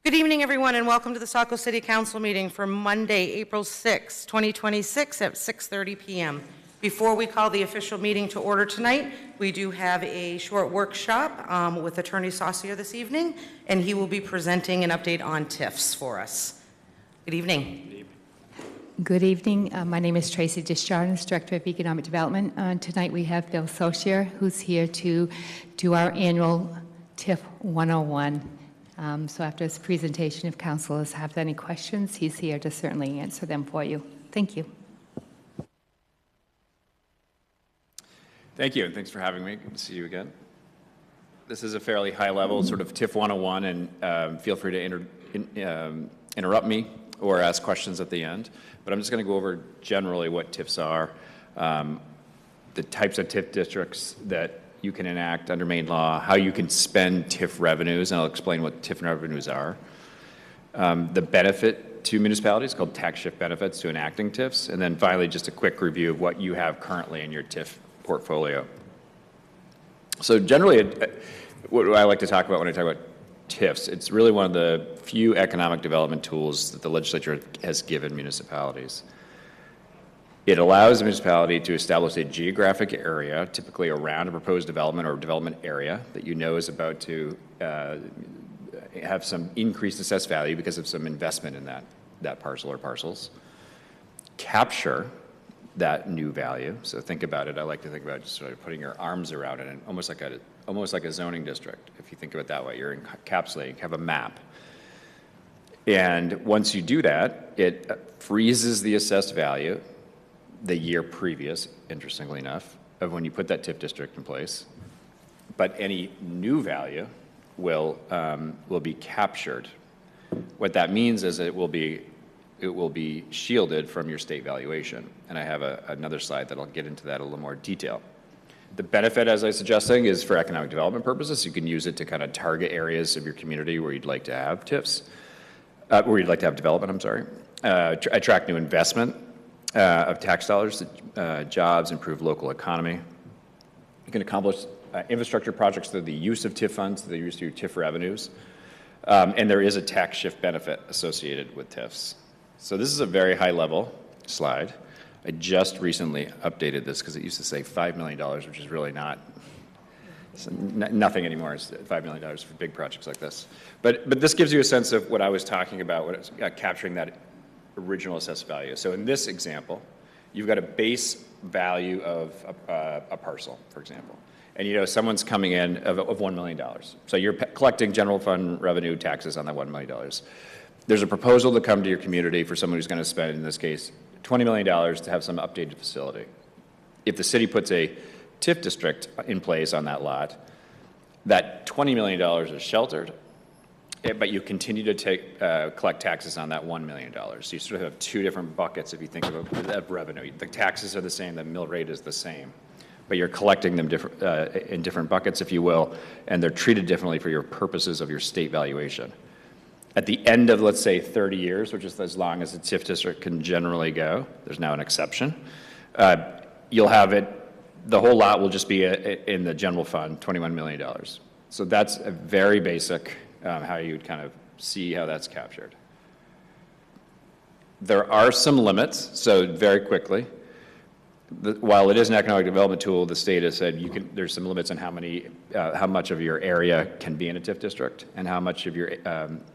Good evening, everyone, and welcome to the Saco City Council meeting for Monday, April 6, 2026 at 6:30 p.m. Before we call the official meeting to order tonight, we do have a short workshop with Attorney Saucier this evening, and he will be presenting an update on TIFs for us. Good evening. Good evening. My name is Tracy Desjardins, Director of Economic Development. Tonight we have Bill Saucier, who's here to do our annual TIF 101. So after his presentation, if councilors have any questions, he's here to certainly answer them for you. Thank you. Thank you, and thanks for having me. Good to see you again. This is a fairly high-level sort of TIF 101, and feel free to interrupt me or ask questions at the end. But I'm just going to go over generally what TIFs are, the types of TIF districts that you can enact under Maine law, how you can spend TIF revenues, and I'll explain what TIF revenues are. The benefit to municipalities, called tax shift benefits to enacting TIFs, and then finally just a quick review of what you have currently in your TIF portfolio. So generally, what do I like to talk about when I talk about TIFs? It's really one of the few economic development tools that the legislature has given municipalities. It allows a municipality to establish a geographic area, typically around a proposed development or development area that you know is about to have some increased assessed value because of some investment in that parcel or parcels. Capture that new value. So think about it. I like to think about just sort of putting your arms around it, and almost like a zoning district. If you think of it that way, you're encapsulating, you have a map. And once you do that, it freezes the assessed value the year previous, interestingly enough, of when you put that TIF district in place. But any new value will be captured. What that means is it will be shielded from your state valuation. And I have another slide that'll get into that in a little more detail. The benefit, as I was suggesting, is for economic development purposes. You can use it to kind of target areas of your community where you'd like to have TIFs, where you'd like to have development, I'm sorry. Attract new investment of tax dollars, jobs, improve local economy. You can accomplish infrastructure projects through the use of TIF funds, through the use of your TIF revenues. And there is a tax shift benefit associated with TIFs. So this is a very high-level slide. I just recently updated this because it used to say $5 million, which is really not, nothing anymore. It's $5 million for big projects like this. But this gives you a sense of what I was talking about, what it's capturing that original assessed value. So in this example, you've got a base value of a parcel, for example. And you know someone's coming in of $1 million. So you're collecting general fund revenue taxes on that $1 million. There's a proposal to come to your community for someone who's going to spend, in this case, $20 million to have some updated facility. If the city puts a TIF district in place on that lot, that $20 million is sheltered, but you continue to collect taxes on that $1 million. So you sort of have two different buckets if you think of revenue. The taxes are the same, the mill rate is the same, but you're collecting them in different buckets, if you will, and they're treated differently for your purposes of your state valuation. At the end of, let's say, 30 years, which is as long as a TIF district can generally go, there's now an exception, you'll have it, the whole lot will just be in the general fund, $21 million. So that's a very basic how you'd kind of see how that's captured. There are some limits, so very quickly. While it is an economic development tool, the state has said there's some limits on how much of your area can be in a TIF district and how much of your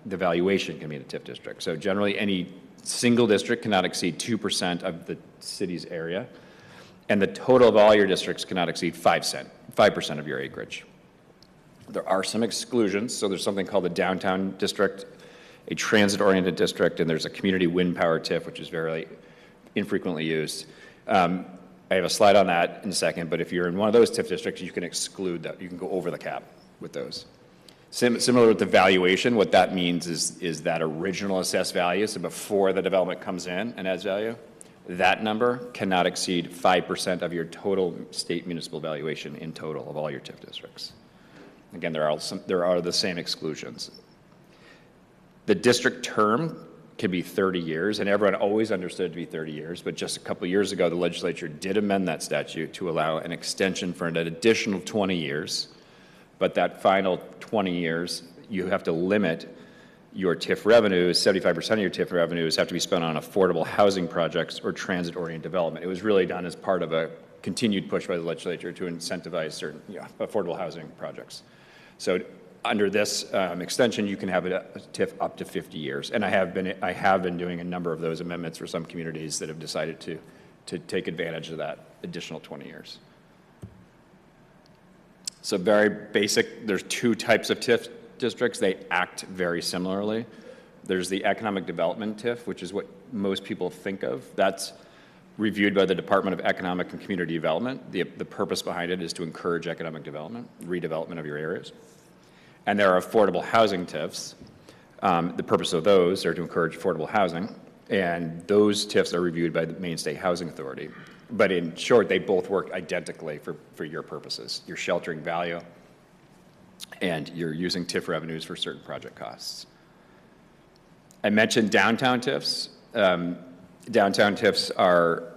the valuation can be in a TIF district. So generally, any single district cannot exceed 2% of the city's area, and the total of all your districts cannot exceed 5% of your acreage. There are some exclusions. So there's something called a downtown district, a transit-oriented district, and there's a community wind power TIF, which is very infrequently used. I have a slide on that in a second, but if you're in one of those TIF districts, you can exclude that. You can go over the cap with those. Similar with the valuation, what that means is that original assessed value, so before the development comes in and adds value, that number cannot exceed 5% of your total state municipal valuation in total of all your TIF districts. Again, there are the same exclusions. The district term can be 30 years, and everyone always understood it to be 30 years, but just a couple of years ago, the legislature did amend that statute to allow an extension for an additional 20 years, but that final 20 years, you have to limit your TIF revenues, 75% of your TIF revenues have to be spent on affordable housing projects or transit-oriented development. It was really done as part of a continued push by the legislature to incentivize certain affordable housing projects. So under this extension, you can have a TIF up to 50 years. And I have been doing a number of those amendments for some communities that have decided to take advantage of that additional 20 years. So very basic, there's two types of TIF districts. They act very similarly. There's the economic development TIF, which is what most people think of. That's reviewed by the Department of Economic and Community Development. The purpose behind it is to encourage economic development, redevelopment of your areas. And there are affordable housing TIFs. The purpose of those are to encourage affordable housing. And those TIFs are reviewed by the Maine State Housing Authority. But in short, they both work identically for your purposes. You're sheltering value, and you're using TIF revenues for certain project costs. I mentioned downtown TIFs. Downtown TIFs are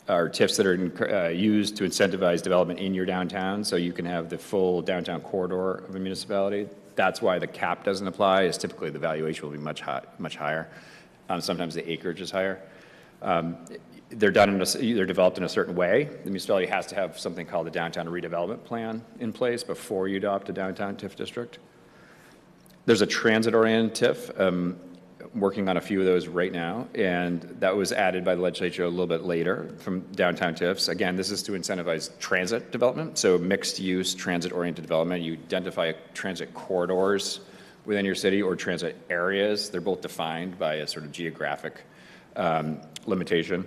TIFs that are used to incentivize development in your downtown, so you can have the full downtown corridor of a municipality. That's why the cap doesn't apply, is typically the valuation will be much higher. Sometimes the acreage is higher. They're developed in a certain way. The municipality has to have something called the downtown redevelopment plan in place before you adopt a downtown TIF district. There's a transit-oriented TIF. Working on a few of those right now, and that was added by the legislature a little bit later from downtown TIFs. Again, this is to incentivize transit development, so mixed-use transit-oriented development. You identify transit corridors within your city or transit areas. They're both defined by a sort of geographic limitation,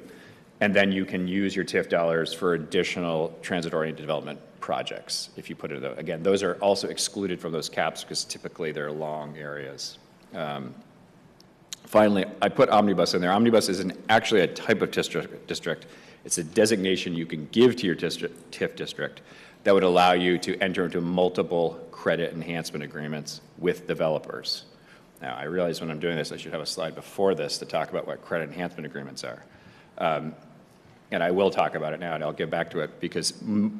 and then you can use your TIF dollars for additional transit-oriented development projects if you put it. Again, those are also excluded from those caps because typically they're long areas. Finally, I put omnibus in there. Omnibus is actually a type of district. It's a designation you can give to your TIF district that would allow you to enter into multiple credit enhancement agreements with developers. Now, I realize when I'm doing this, I should have a slide before this to talk about what credit enhancement agreements are. And I will talk about it now, and I'll get back to it, because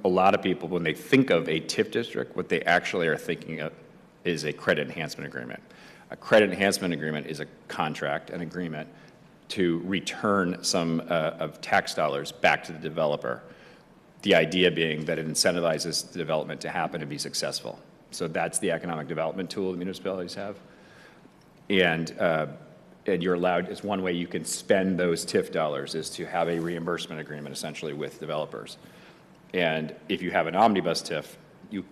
a lot of people, when they think of a TIF district, what they actually are thinking of is a credit enhancement agreement. A credit enhancement agreement is a contract, an agreement, to return some of tax dollars back to the developer. The idea being that it incentivizes the development to happen and be successful. So that's the economic development tool the municipalities have. And you're allowed, it's one way you can spend those TIF dollars is to have a reimbursement agreement essentially with developers. And if you have an omnibus TIF,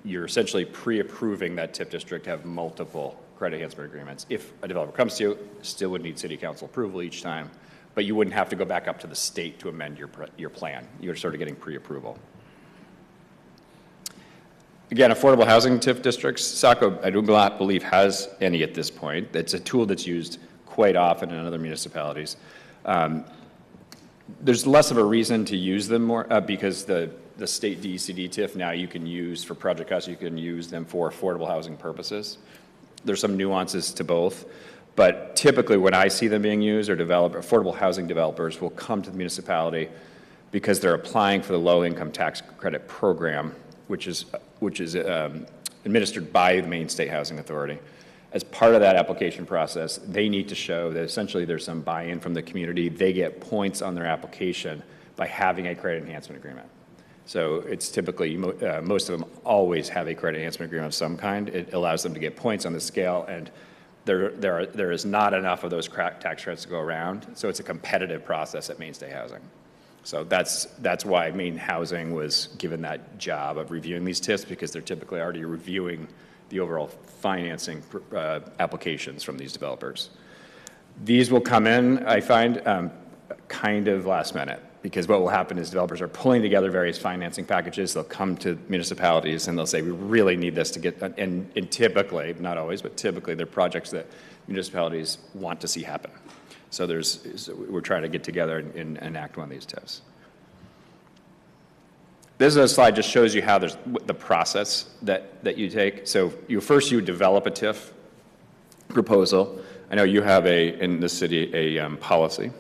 you're essentially pre-approving that TIF district to have multiple credit enhancement agreements. If a developer comes to you, still would need city council approval each time, but you wouldn't have to go back up to the state to amend your plan. You're sort of getting pre-approval. Again, affordable housing TIF districts, Saco, I do not believe has any at this point. It's a tool that's used quite often in other municipalities. There's less of a reason to use them more because the state DECD TIF now you can use for project costs, you can use them for affordable housing purposes. There's some nuances to both, but typically when I see them being used, or affordable housing developers will come to the municipality because they're applying for the low-income tax credit program, which is administered by the Maine State Housing Authority. As part of that application process, they need to show that essentially there's some buy-in from the community. They get points on their application by having a credit enhancement agreement. So it's typically, most of them always have a credit enhancement agreement of some kind. It allows them to get points on the scale, and there is not enough of those tax credits to go around. So it's a competitive process at Maine State Housing. So that's why Maine Housing was given that job of reviewing these TIFs, because they're typically already reviewing the overall financing applications from these developers. These will come in, I find, kind of last minute, because what will happen is developers are pulling together various financing packages. They'll come to municipalities and they'll say, we really need this to get, and typically, not always, but typically they're projects that municipalities want to see happen. So we're trying to get together and enact one of these TIFs. This is a slide just shows you how there's the process that you take. So first you develop a TIF proposal. I know you have in the city a policy.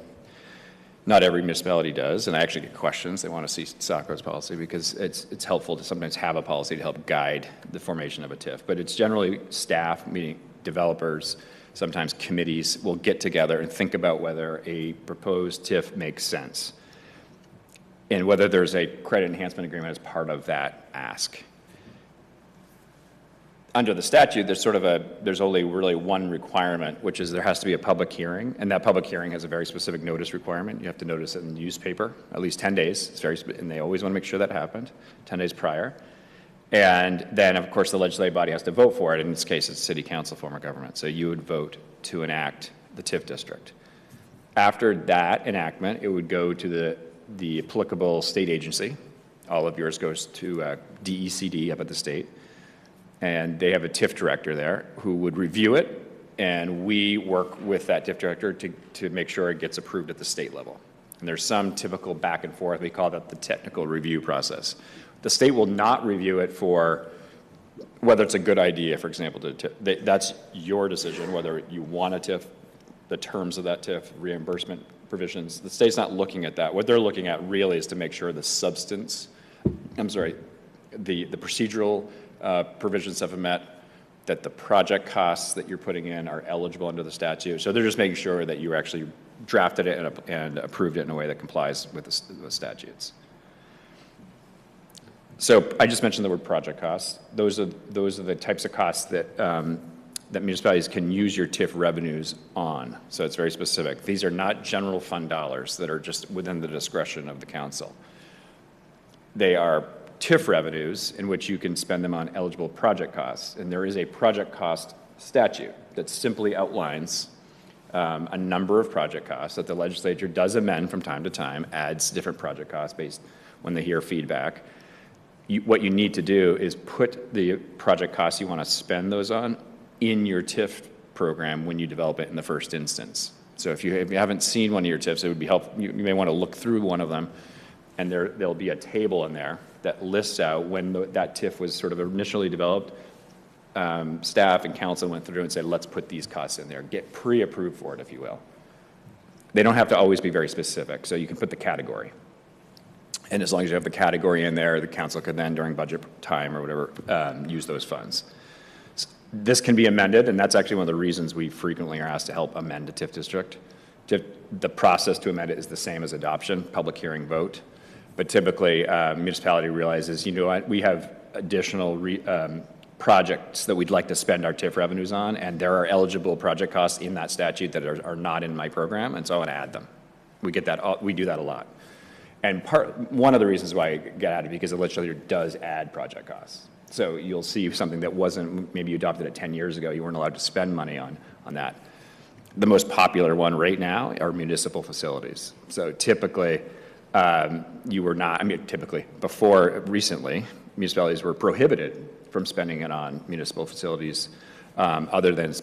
Not every municipality does, and I actually get questions. They want to see Saco's policy because it's helpful to sometimes have a policy to help guide the formation of a TIF. But it's generally staff, meaning developers, sometimes committees will get together and think about whether a proposed TIF makes sense and whether there's a credit enhancement agreement as part of that ask. Under the statute, there's only really one requirement, which is there has to be a public hearing, and that public hearing has a very specific notice requirement. You have to notice it in the newspaper at least 10 days. And they always want to make sure that happened 10 days prior. And then, of course, the legislative body has to vote for it. In this case, it's city council form of government. So you would vote to enact the TIF district. After that enactment, it would go to the applicable state agency. All of yours goes to DECD up at the state. And they have a TIF director there who would review it, and we work with that TIF director to make sure it gets approved at the state level. And there's some typical back and forth. We call that the technical review process. The state will not review it for whether it's a good idea, for example, to TIF. That's your decision, whether you want a TIF, the terms of that TIF, reimbursement provisions. The state's not looking at that. What they're looking at really is to make sure the procedural provisions have been met, that the project costs that you're putting in are eligible under the statute. So they're just making sure that you actually drafted it and approved it in a way that complies with the statutes. So I just mentioned the word project costs. Those are the types of costs that that municipalities can use your TIF revenues on. So it's very specific. These are not general fund dollars that are just within the discretion of the council. They are TIF revenues in which you can spend them on eligible project costs. And there is a project cost statute that simply outlines a number of project costs that the legislature does amend from time to time, adds different project costs based when they hear feedback. What you need to do is put the project costs you want to spend those on in your TIF program when you develop it in the first instance. So if you haven't seen one of your TIFs, it would be helpful. You may want to look through one of them, and there'll be a table in there that lists out when that TIF was sort of initially developed. Staff and council went through and said, let's put these costs in there. Get pre-approved for it, if you will. They don't have to always be very specific, so you can put the category. And as long as you have the category in there, the council could then, during budget time or whatever, use those funds. This can be amended, and that's actually one of the reasons we frequently are asked to help amend a TIF district. The process to amend it is the same as adoption, public hearing vote. But typically, municipality realizes, you know what, we have additional projects that we'd like to spend our TIF revenues on, and there are eligible project costs in that statute that are not in my program, and so I want to add them. We do that a lot. And one of the reasons why I get added, because the legislature does add project costs. So you'll see something that wasn't, maybe you adopted it 10 years ago, you weren't allowed to spend money on that. The most popular one right now are municipal facilities. So typically, before recently, municipalities were prohibited from spending it on municipal facilities, other than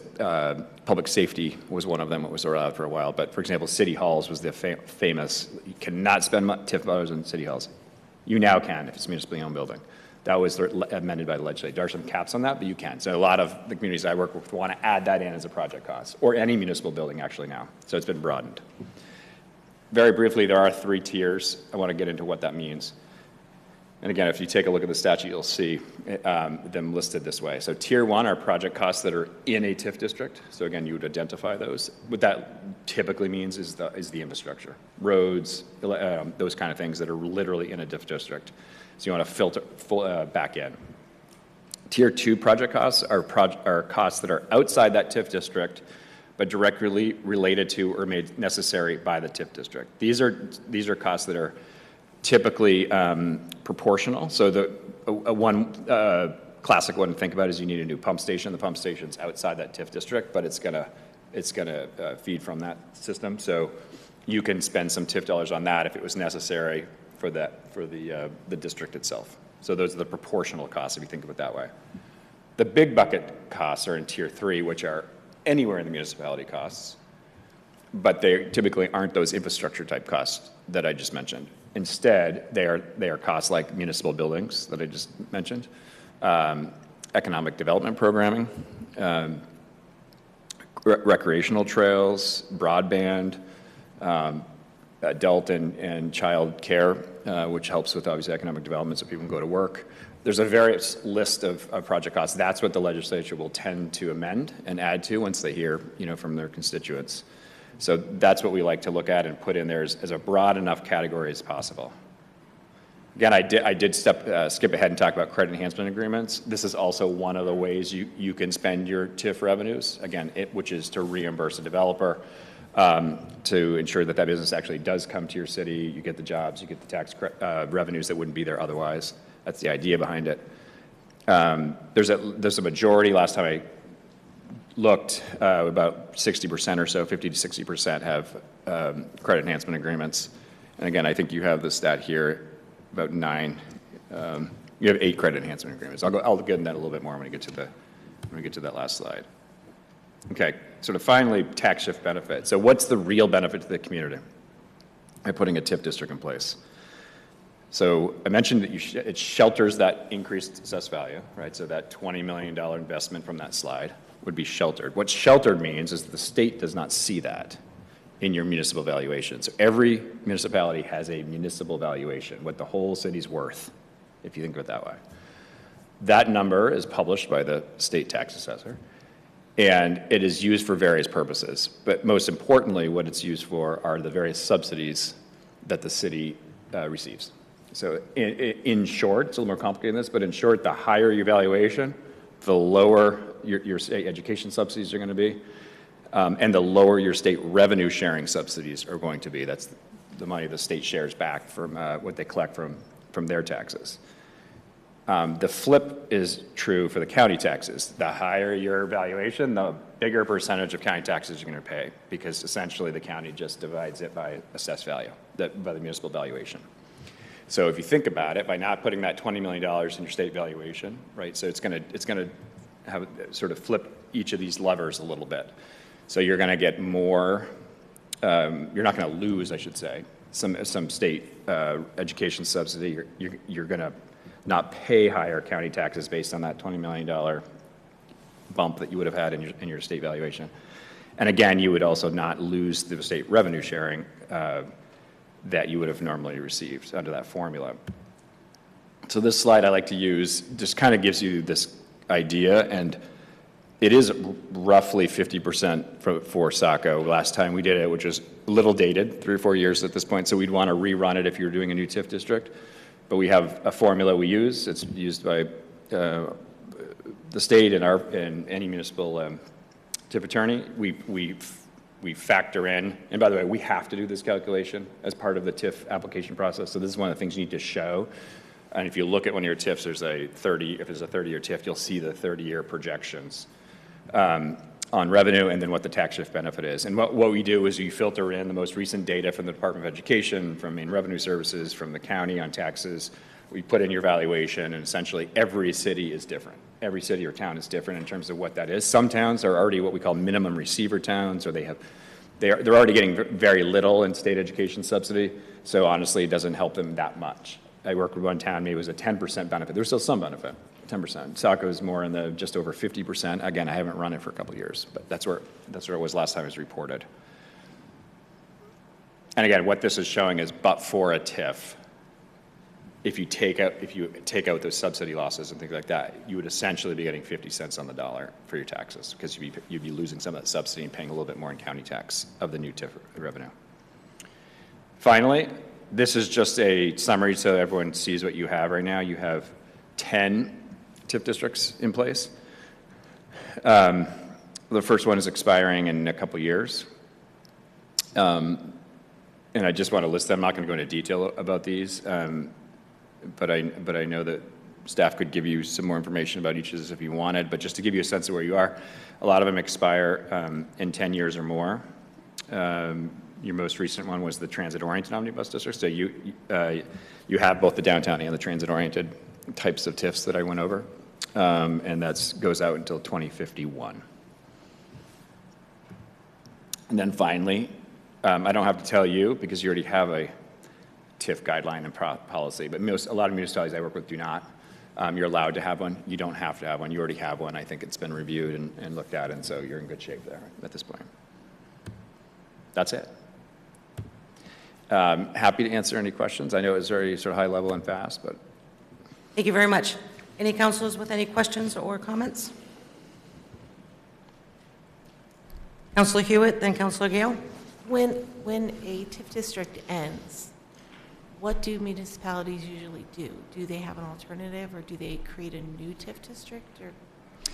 public safety was one of them. It was allowed for a while. But for example, city halls was the famous, you cannot spend TIF dollars in city halls. You now can if it's a municipally owned building. That was amended by the legislature. There are some caps on that, but you can. So a lot of the communities I work with want to add that in as a project cost, or any municipal building actually now. So it's been broadened. Very briefly, there are 3 tiers. I want to get into what that means. And again, if you take a look at the statute, you'll see them listed this way. So tier 1 are project costs that are in a TIF district. So again, you would identify those. What that typically means is the infrastructure, roads, those kind of things that are literally in a TIF district. So you want to filter back in. Tier 2 project costs are costs that are outside that TIF district, but directly related to or made necessary by the TIF district. These are costs that are typically proportional. So one classic one to think about is you need a new pump station. The pump station's outside that TIF district, but it's gonna feed from that system. So you can spend some TIF dollars on that if it was necessary for the district itself. So those are the proportional costs if you think of it that way. The big bucket costs are in tier 3, which are anywhere in the municipality costs, but they typically aren't those infrastructure type costs that I just mentioned. Instead, they are costs like municipal buildings that I just mentioned, economic development programming, recreational trails, broadband, adult and child care, which helps with obviously economic development so people can go to work, there's a various list of project costs. That's what the legislature will tend to amend and add to once they hear, from their constituents. So that's what we like to look at and put in there as a broad enough category as possible. Again, I did skip ahead and talk about credit enhancement agreements. This is also one of the ways you can spend your TIF revenues, again, which is to reimburse a developer, to ensure that business actually does come to your city, you get the jobs, you get the tax revenues that wouldn't be there otherwise. That's the idea behind it. There's a majority, last time I looked, about 60% or so, 50 to 60% have credit enhancement agreements. And again, I think you have the stat here, about 9. You have 8 credit enhancement agreements. I'll get into that a little bit more when we get to that last slide. Okay, sort of finally, tax shift benefit. So what's the real benefit to the community by putting a TIF district in place? So I mentioned that it shelters that increased assessed value, right? So that $20 million investment from that slide would be sheltered. What sheltered means is that the state does not see that in your municipal valuation. So every municipality has a municipal valuation, what the whole city's worth, if you think of it that way. That number is published by the state tax assessor, and it is used for various purposes. But most importantly, what it's used for are the various subsidies that the city receives. So in short, it's a little more complicated than this, but in short, the higher your valuation, the lower your state education subsidies are going to be, and the lower your state revenue sharing subsidies are going to be. That's the money the state shares back from what they collect from their taxes. The flip is true for the county taxes. The higher your valuation, the bigger percentage of county taxes you're going to pay, because essentially the county just divides it by assessed value, by the municipal valuation. So if you think about it, by not putting that $20 million in your state valuation, right? So it's going to have sort of flip each of these levers a little bit. So you're going to get more. You're not going to lose, I should say, some state education subsidy. You're going to not pay higher county taxes based on that $20 million bump that you would have had in your state valuation. And again, you would also not lose the state revenue sharing that you would have normally received under that formula. So this slide I like to use just kind of gives you this idea, and it is roughly 50% for Saco last time we did it, which is a little dated, 3 or 4 years at this point, so we'd want to rerun it if you're doing a new TIF district. But we have a formula we use. It's used by the state and any municipal TIF attorney. We factor in, and by the way, we have to do this calculation as part of the TIF application process. So this is one of the things you need to show. And if you look at one of your TIFs, if there's a 30-year TIF, you'll see the 30-year projections on revenue and then what the tax shift benefit is. And what we do is you filter in the most recent data from the Department of Education, from Maine Revenue Services, from the county on taxes. We put in your valuation, and essentially every city is different. Every city or town is different in terms of what that is. Some towns are already what we call minimum receiver towns, or they're already getting very little in state education subsidy, so honestly, it doesn't help them that much. I worked with one town, maybe it was a 10% benefit. There's still some benefit, 10%. Saco is more in the just over 50%. Again, I haven't run it for a couple of years, but that's where it was last time it was reported. And again, what this is showing is, but for a TIF, if you take out those subsidy losses and things like that, you would essentially be getting 50 cents on the dollar for your taxes, because you'd be losing some of that subsidy and paying a little bit more in county tax of the new TIF revenue. Finally, this is just a summary so everyone sees what you have right now. You have 10 TIF districts in place. The first one is expiring in a couple years. And I just want to list them. I'm not going to go into detail about these, but I know that staff could give you some more information about each of these if you wanted. But just to give you a sense of where you are, a lot of them expire in 10 years or more. Your most recent one was the transit-oriented omnibus district. So you have both the downtown and the transit-oriented types of TIFs that I went over, and that goes out until 2051. And then finally, I don't have to tell you because you already have a TIF guideline and policy, but a lot of municipalities I work with do not. You're allowed to have one. You don't have to have one. You already have one. I think it's been reviewed and looked at, and so you're in good shape there at this point. That's it. Happy to answer any questions. I know it's very sort of high level and fast, but. Thank you very much. Any councilors with any questions or comments? Councilor Hewitt, then Councilor Gale. When a TIF district ends, what do municipalities usually do? Do they have an alternative, or do they create a new TIF district, or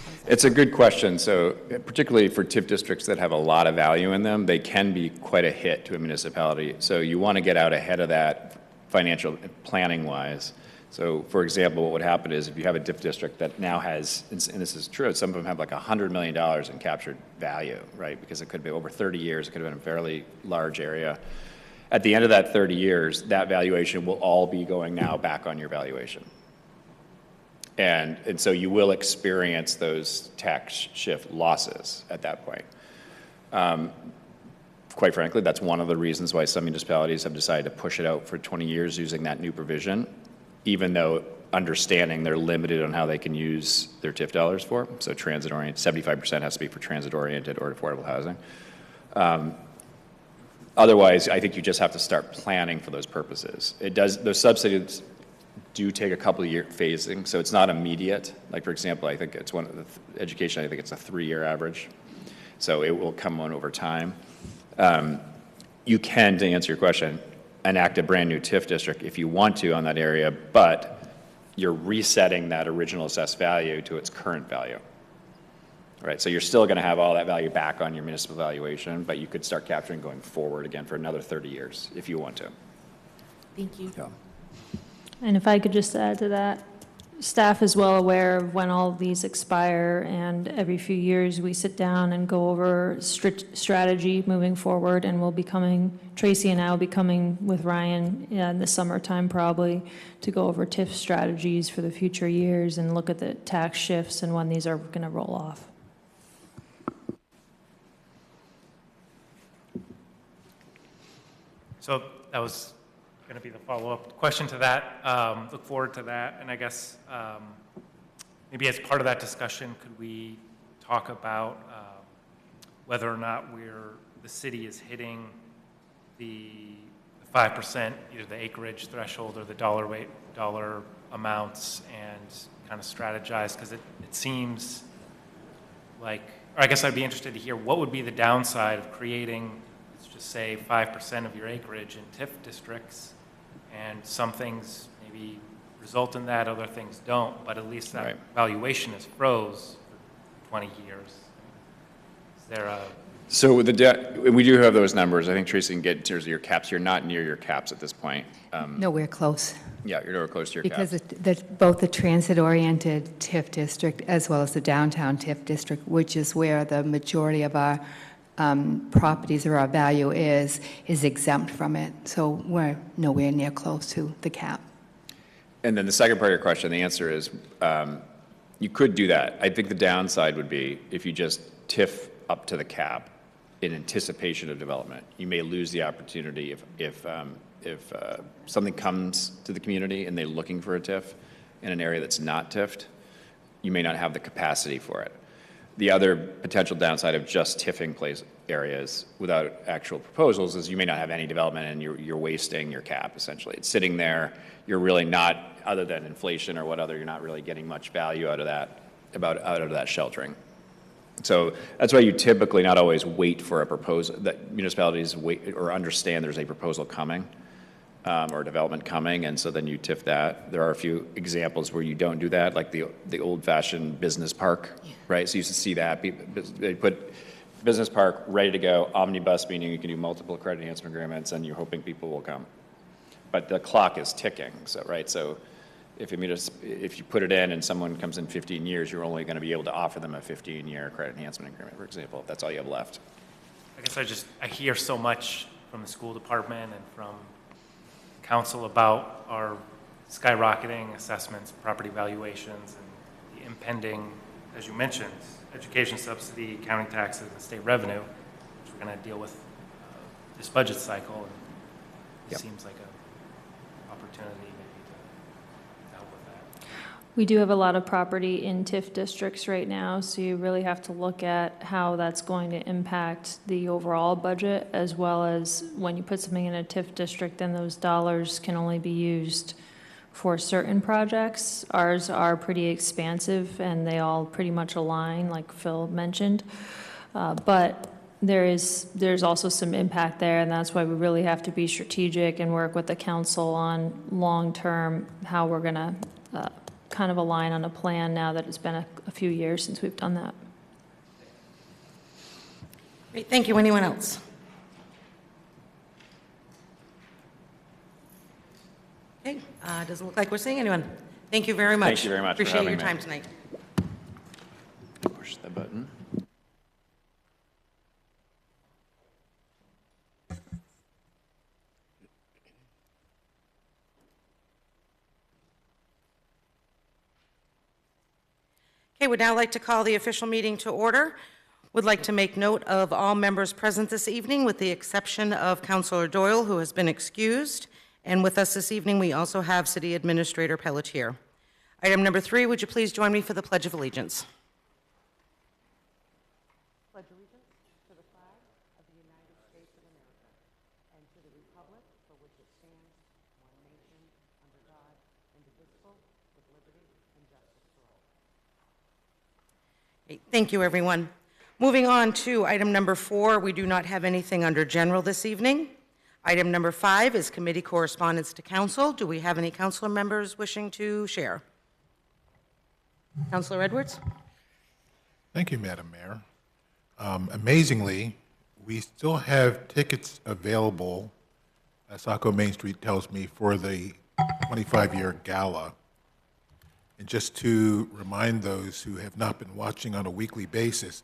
how does that It's a good question. So particularly for TIF districts that have a lot of value in them, they can be quite a hit to a municipality. So you want to get out ahead of that financial planning wise. So for example, what would happen is if you have a TIF district that now has, and this is true, some of them have like $100 million in captured value, right? Because it could be over 30 years, it could have been a fairly large area. At the end of that 30 years, that valuation will all be going now back on your valuation. And so you will experience those tax shift losses at that point. Quite frankly, that's one of the reasons why some municipalities have decided to push it out for 20 years using that new provision, even though understanding they're limited on how they can use their TIF dollars for. So transit-oriented, 75% has to be for transit-oriented or affordable housing. Otherwise, I think you just have to start planning for those purposes. Those subsidies do take a couple of year phasing, so it's not immediate. Like for example, I think it's one of the education, I think it's a 3-year average. So it will come on over time. You can, to answer your question, enact a brand new TIF district if you want to on that area, but you're resetting that original assessed value to its current value. Right, so you're still going to have all that value back on your municipal valuation, but you could start capturing going forward again for another 30 years if you want to. Thank you. Yeah. And if I could just add to that, staff is well aware of when all of these expire, and every few years we sit down and go over strategy moving forward, and we'll be coming, Tracy and I will be coming with Ryan in the summertime probably to go over TIF strategies for the future years and look at the tax shifts and when these are going to roll off. So that was going to be the follow-up question to that. Look forward to that. And I guess maybe as part of that discussion, could we talk about whether or not the city is hitting the 5%, either the acreage threshold or the dollar amounts, and kind of strategize? Because it seems like, or I guess I'd be interested to hear what would be the downside of creating, just say 5% of your acreage in TIF districts, and some things maybe result in that, other things don't, but at least that Right. valuation is froze for 20 years. Is there a... So with we do have those numbers. I think Tracy can get in terms of your caps. You're not near your caps at this point. Nowhere close. Yeah, you're nowhere close to your Because caps. both the transit-oriented TIF district as well as the downtown TIF district, which is where the majority of our properties or our value is exempt from it. So we're nowhere near close to the cap. And then the second part of your question, the answer is you could do that. I think the downside would be if you just TIF up to the cap in anticipation of development. You may lose the opportunity if something comes to the community and they're looking for a TIF in an area that's not TIFed, you may not have the capacity for it. The other potential downside of just TIFing place areas without actual proposals is you may not have any development, and you're wasting your cap, essentially. It's sitting there. You're really not, other than inflation or what other, you're not really getting much value out of that, out of that sheltering. So that's why you typically not always wait for a proposal, that municipalities wait or understand there's a proposal coming or development coming, and so then you TIF that. There are a few examples where you don't do that, like the old-fashioned business park, right? So you used to see that. They put business park ready to go, omnibus, meaning you can do multiple credit enhancement agreements, and you're hoping people will come. But the clock is ticking, so right? So if you put it in and someone comes in 15 years, you're only going to be able to offer them a 15-year credit enhancement agreement, for example, if that's all you have left. I guess I hear so much from the school department and from council about our skyrocketing assessments, property valuations, and the impending, as you mentioned, education subsidy, county taxes, and state revenue, which we're going to deal with this budget cycle. And it Yep. seems like an opportunity maybe to help with that. We do have a lot of property in TIF districts right now, so you really have to look at how that's going to impact the overall budget, as well as when you put something in a TIF district, then those dollars can only be used for certain projects. Ours are pretty expansive, and they all pretty much align, like Phil mentioned. But there's also some impact there, and that's why we really have to be strategic and work with the council on long-term, how we're going to kind of align on a plan now that it's been a few years since we've done that. Great, thank you. Anyone else? Okay, doesn't look like we're seeing anyone. Thank you very much. Thank you very much for Appreciate having your me. time tonight. Push the button. Okay, would now like to call the official meeting to order. Would like to make note of all members present this evening, with the exception of Councilor Doyle, who has been excused. And with us this evening, we also have City Administrator Pelletier. Item number 3, would you please join me for the Pledge of Allegiance? Pledge allegiance to the flag of the United States of America and to the republic for which it stands, one nation, under God, indivisible, with liberty and justice for all. Thank you, everyone. Moving on to item number 4, we do not have anything under general this evening. Item number 5 is committee correspondence to council. Do we have any council members wishing to share? Councilor Edwards? Thank you, Madam Mayor. Amazingly, we still have tickets available, as Saco Main Street tells me, for the 25-year gala. And just to remind those who have not been watching on a weekly basis,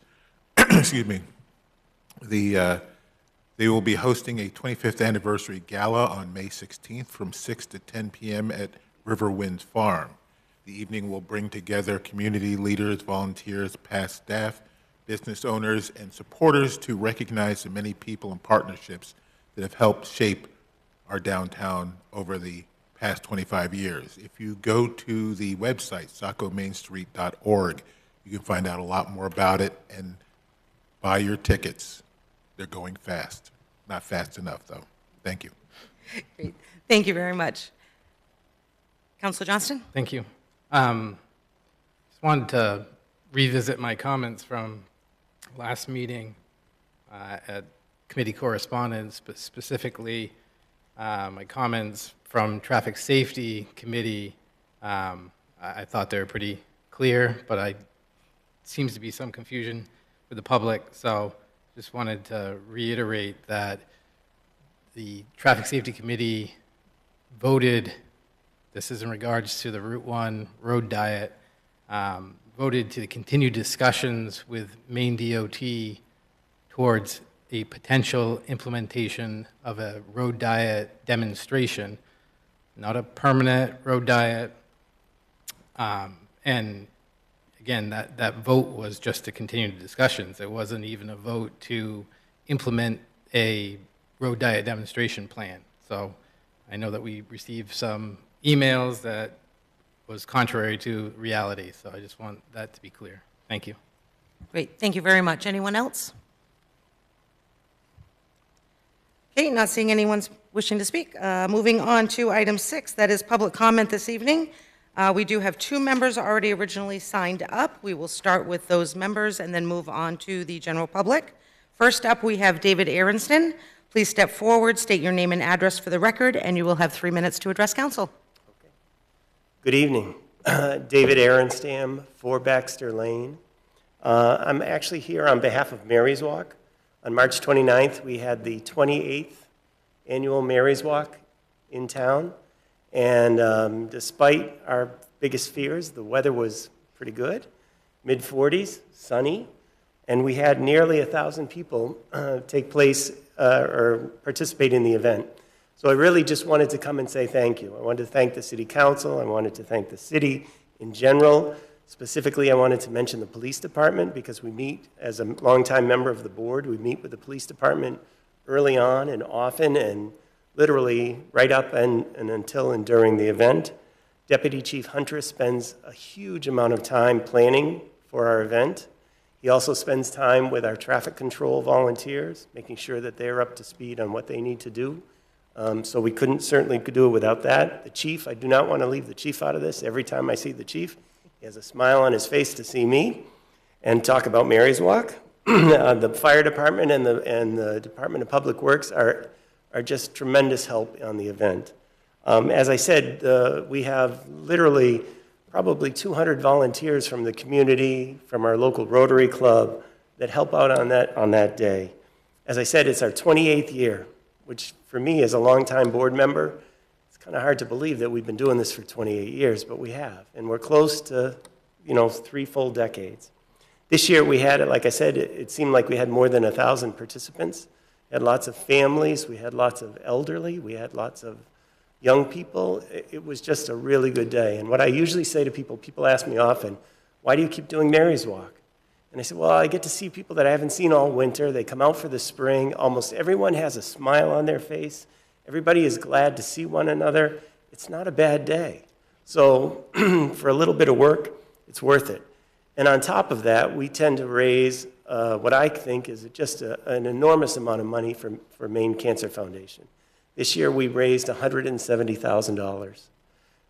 excuse me, they will be hosting a 25th anniversary gala on May 16th from 6 to 10 p.m. at Riverwinds Farm. The evening will bring together community leaders, volunteers, past staff, business owners, and supporters to recognize the many people and partnerships that have helped shape our downtown over the past 25 years. If you go to the website, sacomainstreet.org, you can find out a lot more about it and buy your tickets. They're going fast. Not fast enough, though. Thank you. Great. Thank you very much. Councilor Johnston? Thank you. Just wanted to revisit my comments from last meeting at committee correspondence, but specifically my comments from Traffic Safety Committee. I thought they were pretty clear, but seems to be some confusion with the public. So just wanted to reiterate that the Traffic Safety Committee voted, this is in regards to the Route 1 road diet, voted to continue discussions with Maine DOT towards a potential implementation of a road diet demonstration, not a permanent road diet. And again, that vote was just to continue the discussions. It wasn't even a vote to implement a road diet demonstration plan. So I know that we received some emails that was contrary to reality. So I just want that to be clear. Thank you. Great. Thank you very much. Anyone else? Okay, not seeing anyone wishing to speak. Moving on to item 6, that is public comment this evening. We do have 2 members already originally signed up. We will start with those members and then move on to the general public. First up, we have David Aronston. Please step forward, state your name and address for the record, and you will have 3 minutes to address council. Okay. Good evening. David Aronstam, 4 Baxter Lane. I'm actually here on behalf of Mary's Walk. On March 29th, we had the 28th annual Mary's Walk in town. And despite our biggest fears, the weather was pretty good, mid-40s, sunny, and we had nearly 1,000 people take place or participate in the event. So I really just wanted to come and say thank you. I wanted to thank the City Council. I wanted to thank the city in general. Specifically, I wanted to mention the police department because we meet, as a longtime member of the board, we meet with the police department early on and often and literally right up and until and during the event. Deputy Chief Huntress spends a huge amount of time planning for our event. He also spends time with our traffic control volunteers, making sure that they're up to speed on what they need to do So we couldn't certainly do it without that. The chief, I do not want to leave the chief out of this. Every time I see the chief, he has a smile on his face to see me and talk about Mary's Walk. The fire department and the Department of Public Works are just tremendous help on the event. As I said, we have literally probably 200 volunteers from the community, from our local Rotary Club, that help out on that day. As I said, it's our 28th year, which for me as a longtime board member, it's kind of hard to believe that we've been doing this for 28 years, but we have. And we're close to, 3 full decades. This year we had, like I said, it seemed like we had more than 1,000 participants. We had lots of families, we had lots of elderly, we had lots of young people. It was just a really good day. And what I usually say to people ask me often, why do you keep doing Mary's Walk? And I said, well, I get to see people that I haven't seen all winter. They come out for the spring. Almost everyone has a smile on their face. Everybody is glad to see one another. It's not a bad day. So for a little bit of work, it's worth it. And on top of that, we tend to raise what I think is just an enormous amount of money for Maine Cancer Foundation. This year we raised $170,000.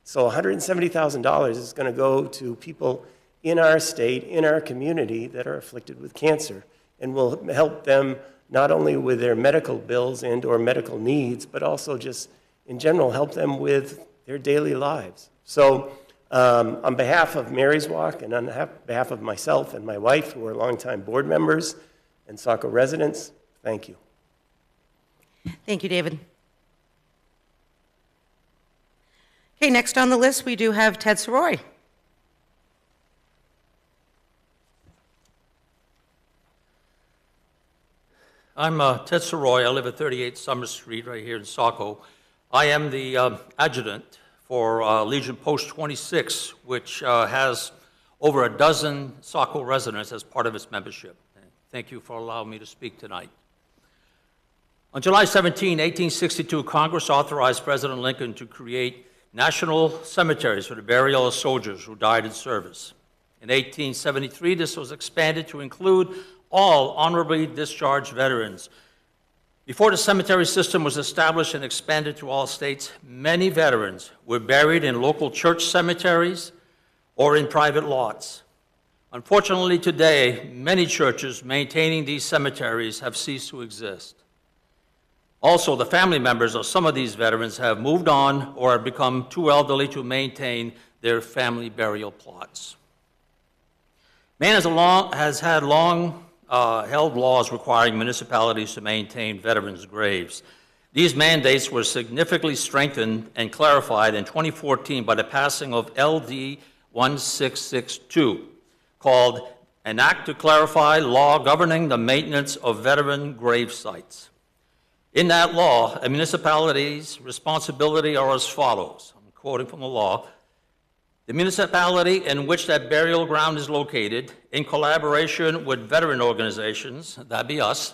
So $170,000 is going to go to people in our state, in our community that are afflicted with cancer, and will help them not only with their medical bills and or medical needs, but also just in general help them with their daily lives. So on behalf of Mary's Walk and on behalf of myself and my wife, who are longtime board members and Saco residents, thank you. Thank you, David. Okay, next on the list, we do have Ted Soroy. I'm Ted Soroy. I live at 38 Summer Street right here in Saco. I am the adjutant for Legion Post 26, which has over a dozen Saco residents as part of its membership. Thank you for allowing me to speak tonight. On July 17, 1862, Congress authorized President Lincoln to create national cemeteries for the burial of soldiers who died in service. In 1873, this was expanded to include all honorably discharged veterans. Before the cemetery system was established and expanded to all states, many veterans were buried in local church cemeteries or in private lots. Unfortunately, today, many churches maintaining these cemeteries have ceased to exist. Also, the family members of some of these veterans have moved on or have become too elderly to maintain their family burial plots. Maine has had long held laws requiring municipalities to maintain veterans' graves. These mandates were significantly strengthened and clarified in 2014 by the passing of LD 1662, called An Act to Clarify Law Governing the Maintenance of Veteran Grave Sites. In that law, a municipality's responsibility are as follows. I'm quoting from the law. The municipality in which that burial ground is located, in collaboration with veteran organizations, that'd be us,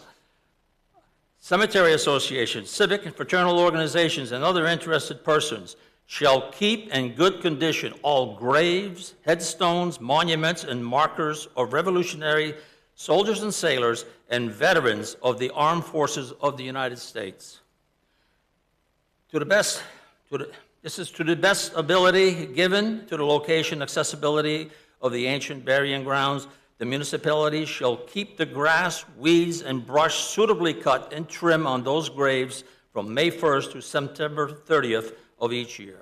cemetery associations, civic and fraternal organizations, and other interested persons, shall keep in good condition all graves, headstones, monuments, and markers of revolutionary soldiers and sailors and veterans of the armed forces of the United States. This is to the best ability given to the location accessibility of the ancient burying grounds. The municipality shall keep the grass, weeds, and brush suitably cut and trim on those graves from May 1st to September 30th of each year.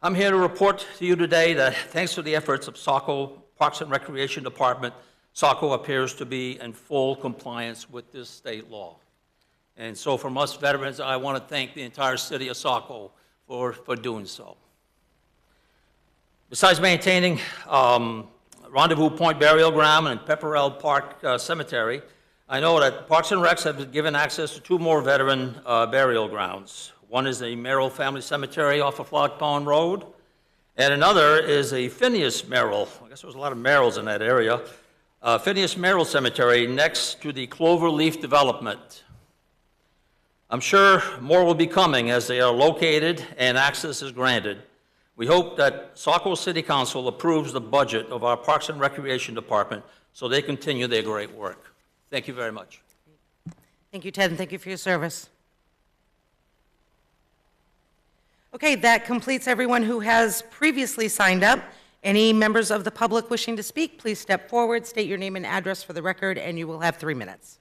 I'm here to report to you today that thanks to the efforts of Saco Parks and Recreation Department, Saco appears to be in full compliance with this state law. And so from us veterans, I want to thank the entire city of Saco for doing so. Besides maintaining Rendezvous Point Burial Ground and Pepperell Park Cemetery, I know that Parks and Recs have been given access to 2 more veteran burial grounds. One is the Merrill Family Cemetery off of Flock Pond Road, and another is a Phineas Merrill. I guess there was a lot of Merrills in that area. Phineas Merrill Cemetery next to the Cloverleaf development. I'm sure more will be coming as they are located and access is granted. We hope that Saco City Council approves the budget of our Parks and Recreation Department so they continue their great work. Thank you very much. Thank you, Ted, and thank you for your service. Okay, that completes everyone who has previously signed up. Any members of the public wishing to speak, please step forward, state your name and address for the record, and you will have 3 minutes.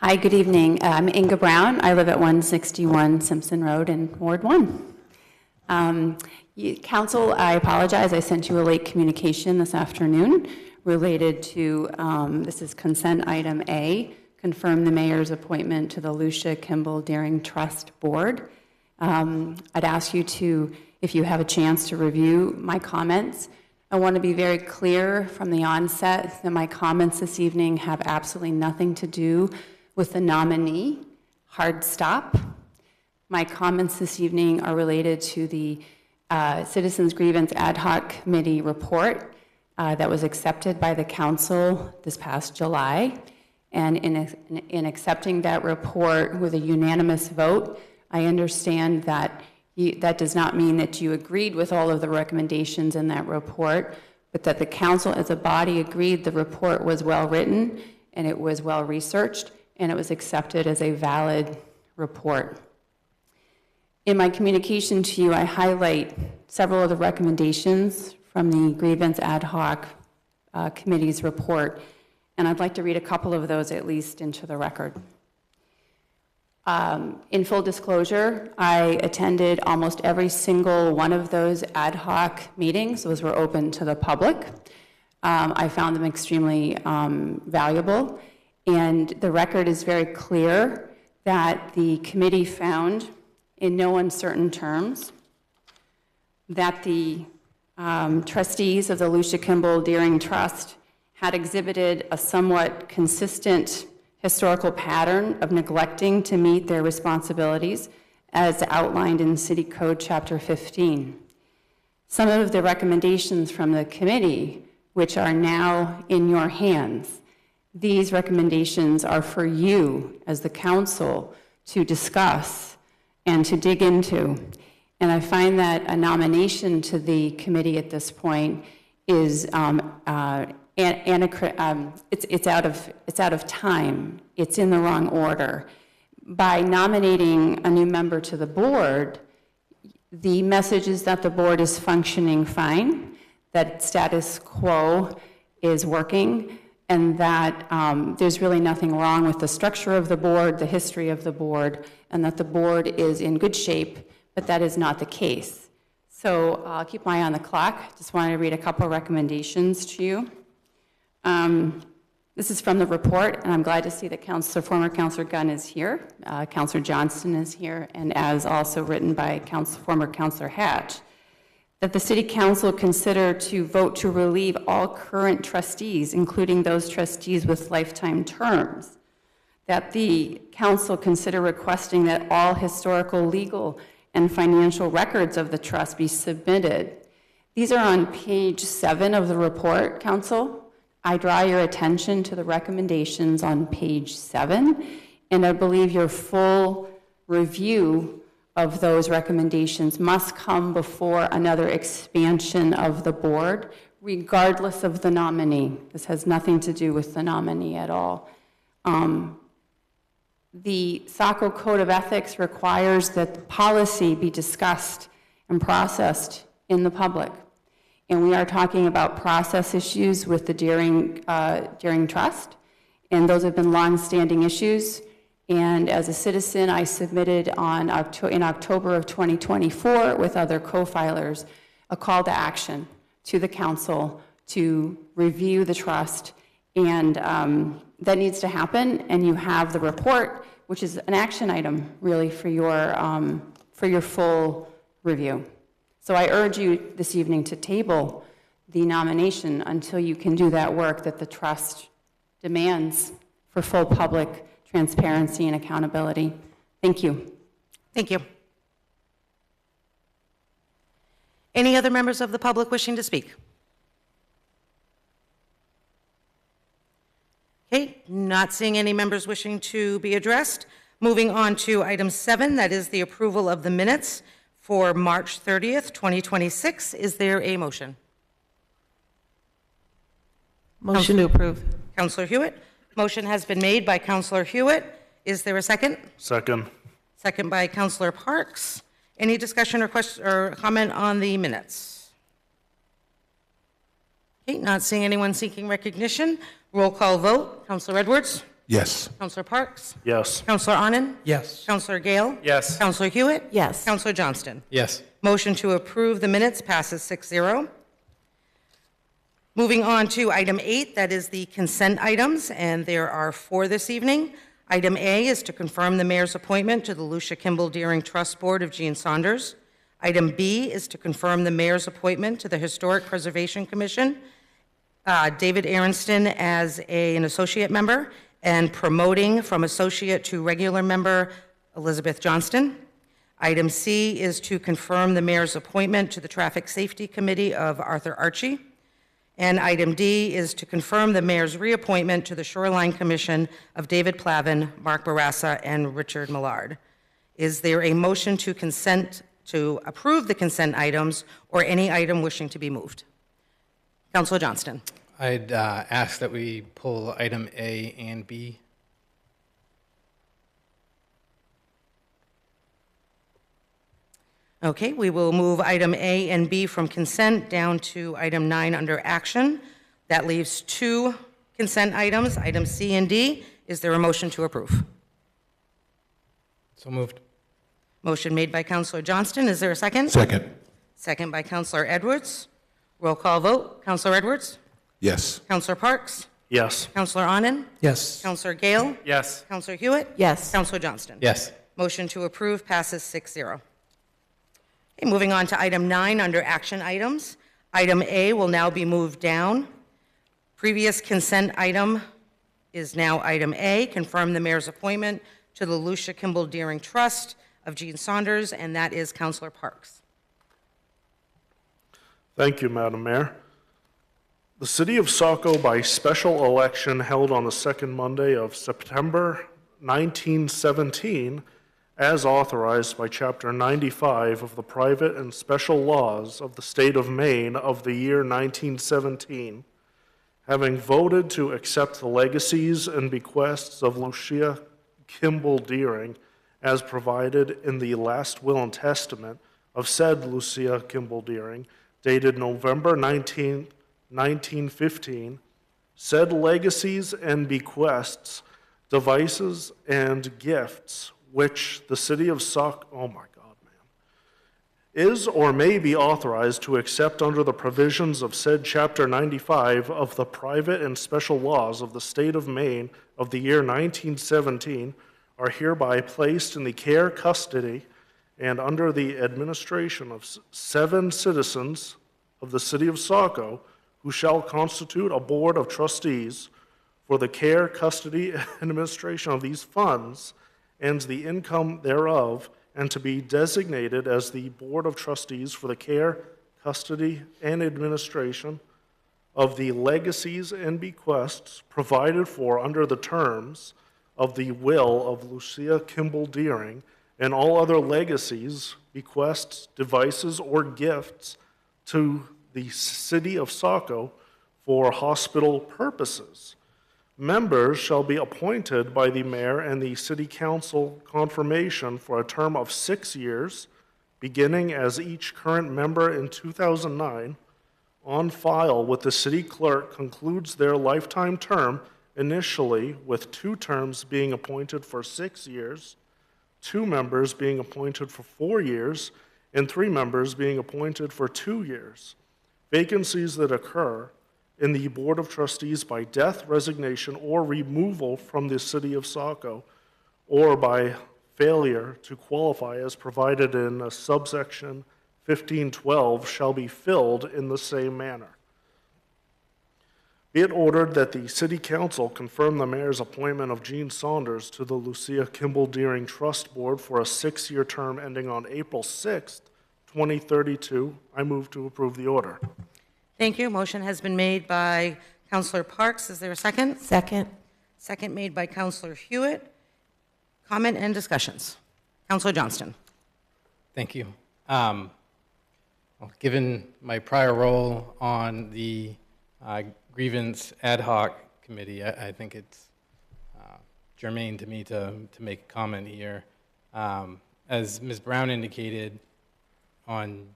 Hi, good evening. I'm Inga Brown. I live at 161 Simpson Road in Ward 1. Council, I apologize. I sent you a late communication this afternoon related to, this is consent item A, confirm the mayor's appointment to the Lucia Kimball Deering Trust Board. I'd ask you to, if you have a chance to review my comments, I want to be very clear from the onset that my comments this evening have absolutely nothing to do with the nominee. Hard stop. My comments this evening are related to the Citizens Grievance Ad Hoc Committee report that was accepted by the council this past July. And in accepting that report with a unanimous vote, I understand that that does not mean that you agreed with all of the recommendations in that report, but that the council as a body agreed the report was well written and it was well researched and it was accepted as a valid report. In my communication to you, I highlight several of the recommendations from the Grievance Ad Hoc Committee's report, and I'd like to read a couple of those at least into the record. In full disclosure, I attended almost every single one of those ad hoc meetings. Those were open to the public. I found them extremely valuable, and the record is very clear that the committee found in no uncertain terms that the trustees of the Lucia Kimball Deering Trust had exhibited a somewhat consistent historical pattern of neglecting to meet their responsibilities as outlined in City Code Chapter 15. Some of the recommendations from the committee, which are now in your hands, these recommendations are for you as the council to discuss and to dig into. And I find that a nomination to the committee at this point is it's out of time. It's in the wrong order. By nominating a new member to the board, the message is that the board is functioning fine, that status quo is working, and that there's really nothing wrong with the structure of the board, the history of the board, and that the board is in good shape, but that is not the case. So I'll keep my eye on the clock. Just wanted to read a couple of recommendations to you. This is from the report, and I'm glad to see that former Councilor Gunn is here, Councilor Johnston is here, and as also written by former Councilor Hatch, that the City Council consider to vote to relieve all current trustees, including those trustees with lifetime terms, that the Council consider requesting that all historical, legal, and financial records of the trust be submitted. These are on page 7 of the report, Council. I draw your attention to the recommendations on page 7, and I believe your full review of those recommendations must come before another expansion of the board, regardless of the nominee. This has nothing to do with the nominee at all. The Saco Code of Ethics requires that the policy be discussed and processed in the public. And we are talking about process issues with the Deering Trust, and those have been long-standing issues. And as a citizen, I submitted in October of 2024 with other co-filers a call to action to the council to review the trust, and that needs to happen. And you have the report, which is an action item really for your full review. So I urge you this evening to table the nomination until you can do that work that the trust demands for full public transparency and accountability. Thank you. Thank you. Any other members of the public wishing to speak? Okay, not seeing any members wishing to be addressed. Moving on to item 7, that is the approval of the minutes for March 30th, 2026. Is there a motion? Motion to approve. Counselor Hewitt. Motion has been made by Counselor Hewitt. Is there a second? Second. Second by Counselor Parks. Any discussion or question or comment on the minutes? Okay, not seeing anyone seeking recognition. Roll call vote. Counselor Edwards? Yes. Counselor Parks? Yes. Counselor Anand? Yes. Counselor Gale? Yes. Counselor Hewitt? Yes. Counselor Johnston? Yes. Motion to approve the minutes passes 6-0. Moving on to item 8, that is the consent items, and there are 4 this evening. Item A is to confirm the mayor's appointment to the Lucia Kimball Deering Trust Board of Gene Saunders. Item B is to confirm the mayor's appointment to the Historic Preservation Commission, David Aronston as an associate member, and promoting from associate to regular member Elizabeth Johnston. Item C is to confirm the mayor's appointment to the Traffic Safety Committee of Arthur Archie. And item D is to confirm the mayor's reappointment to the Shoreline Commission of David Plavin, Mark Barassa, and Richard Millard. Is there a motion to approve the consent items or any item wishing to be moved? Councilor Johnston. I'd ask that we pull item A and B. Okay, we will move item A and B from consent down to item 9 under action. That leaves 2 consent items, item C and D. Is there a motion to approve? So moved. Motion made by Councilor Johnston. Is there a second? Second. Second by Councilor Edwards. Roll call vote. Councilor Edwards? Yes. Councilor Parks? Yes. Councilor Anand? Yes. Councilor Gale? Yes. Councilor Hewitt? Yes. Councilor Johnston? Yes. Motion to approve passes 6-0. Okay, moving on to item 9 under action items. Item A will now be moved down. Previous consent item is now item A, confirm the mayor's appointment to the Lucia Kimball Deering Trust of Gene Saunders, and that is Councilor Parks. Thank you, Madam Mayor. The City of Saco, by special election held on the second Monday of September 1917, as authorized by Chapter 95 of the Private and Special Laws of the State of Maine of the year 1917, having voted to accept the legacies and bequests of Lucia Kimball Deering as provided in the last will and testament of said Lucia Kimball Deering, dated November 19, 1915, said legacies and bequests, devices, and gifts which the City of Saco, oh my God, man, is or may be authorized to accept under the provisions of said Chapter 95 of the Private and Special Laws of the State of Maine of the year 1917, are hereby placed in the care, custody, and under the administration of 7 citizens of the City of Saco, who shall constitute a board of trustees for the care, custody, and administration of these funds and the income thereof, and to be designated as the Board of Trustees for the care, custody, and administration of the legacies and bequests provided for under the terms of the will of Lucia Kimball Deering, and all other legacies, bequests, devices, or gifts to the City of Saco for hospital purposes. Members shall be appointed by the mayor and the city council confirmation for a term of 6 years, beginning as each current member in 2009, on file with the city clerk concludes their lifetime term, initially with 2 terms being appointed for 6 years, 2 members being appointed for 4 years, and 3 members being appointed for 2 years. Vacancies that occur in the Board of Trustees by death, resignation, or removal from the City of Saco, or by failure to qualify as provided in subsection 1512 shall be filled in the same manner. Be it ordered that the City Council confirm the mayor's appointment of Gene Saunders to the Lucia Kimball Deering Trust Board for a 6-year term ending on April 6th, 2032. I move to approve the order. Thank you. Motion has been made by Councilor Parks. Is there a second? Second. Second made by Councilor Hewitt. Comment and discussions. Councilor Johnston. Thank you. Well, given my prior role on the grievance ad hoc committee, I think it's germane to me to make a comment here. As Ms. Brown indicated, on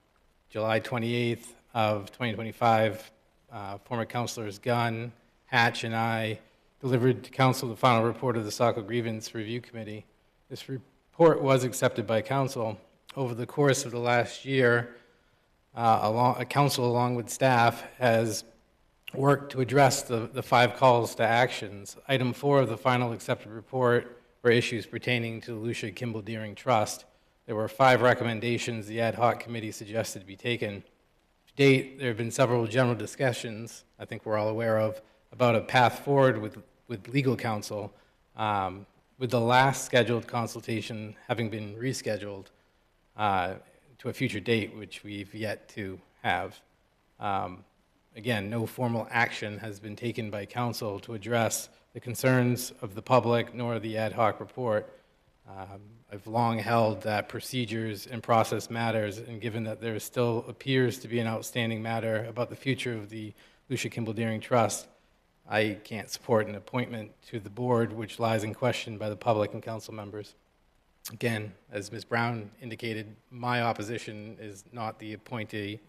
July 28th of 2025, former councilors Gunn, Hatch, and I delivered to council the final report of the Saco Grievance Review Committee. This report was accepted by council. Over the course of the last year, council, along with staff, has worked to address the 5 calls to actions. Item 4 of the final accepted report were issues pertaining to the Lucia Kimball Deering Trust. There were 5 recommendations the ad hoc committee suggested to be taken. To date, there have been several general discussions, I think we're all aware of, about a path forward with legal counsel, with the last scheduled consultation having been rescheduled to a future date, which we've yet to have. Again, no formal action has been taken by council to address the concerns of the public nor the ad hoc report. I've long held that procedures and process matters, and given that there still appears to be an outstanding matter about the future of the Lucia Kimball Deering Trust, I can't support an appointment to the board which lies in question by the public and council members. Again, as Ms. Brown indicated, my opposition is not the appointee.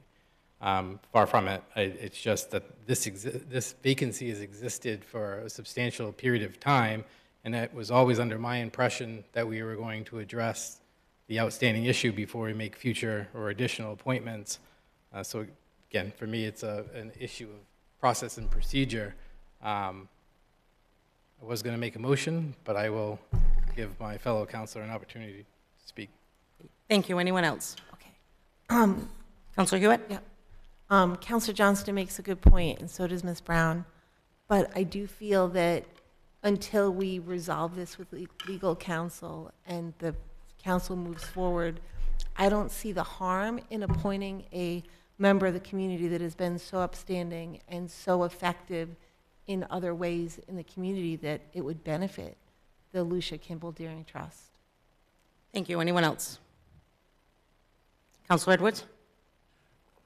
Far from it. It's just that this vacancy has existed for a substantial period of time, and it was always under my impression that we were going to address the outstanding issue before we make future or additional appointments. So again, for me, it's an issue of process and procedure. I was going to make a motion, but I will give my fellow councilor an opportunity to speak. Thank you. Anyone else? Okay. Councilor Hewitt? Yeah. Councilor Johnston makes a good point, and so does Ms. Brown. But I do feel that until we resolve this with legal counsel and the council moves forward, I don't see the harm in appointing a member of the community that has been so upstanding and so effective in other ways in the community that it would benefit the Lucia Kimball Deering Trust. Thank you. Anyone else? Councilor Edwards?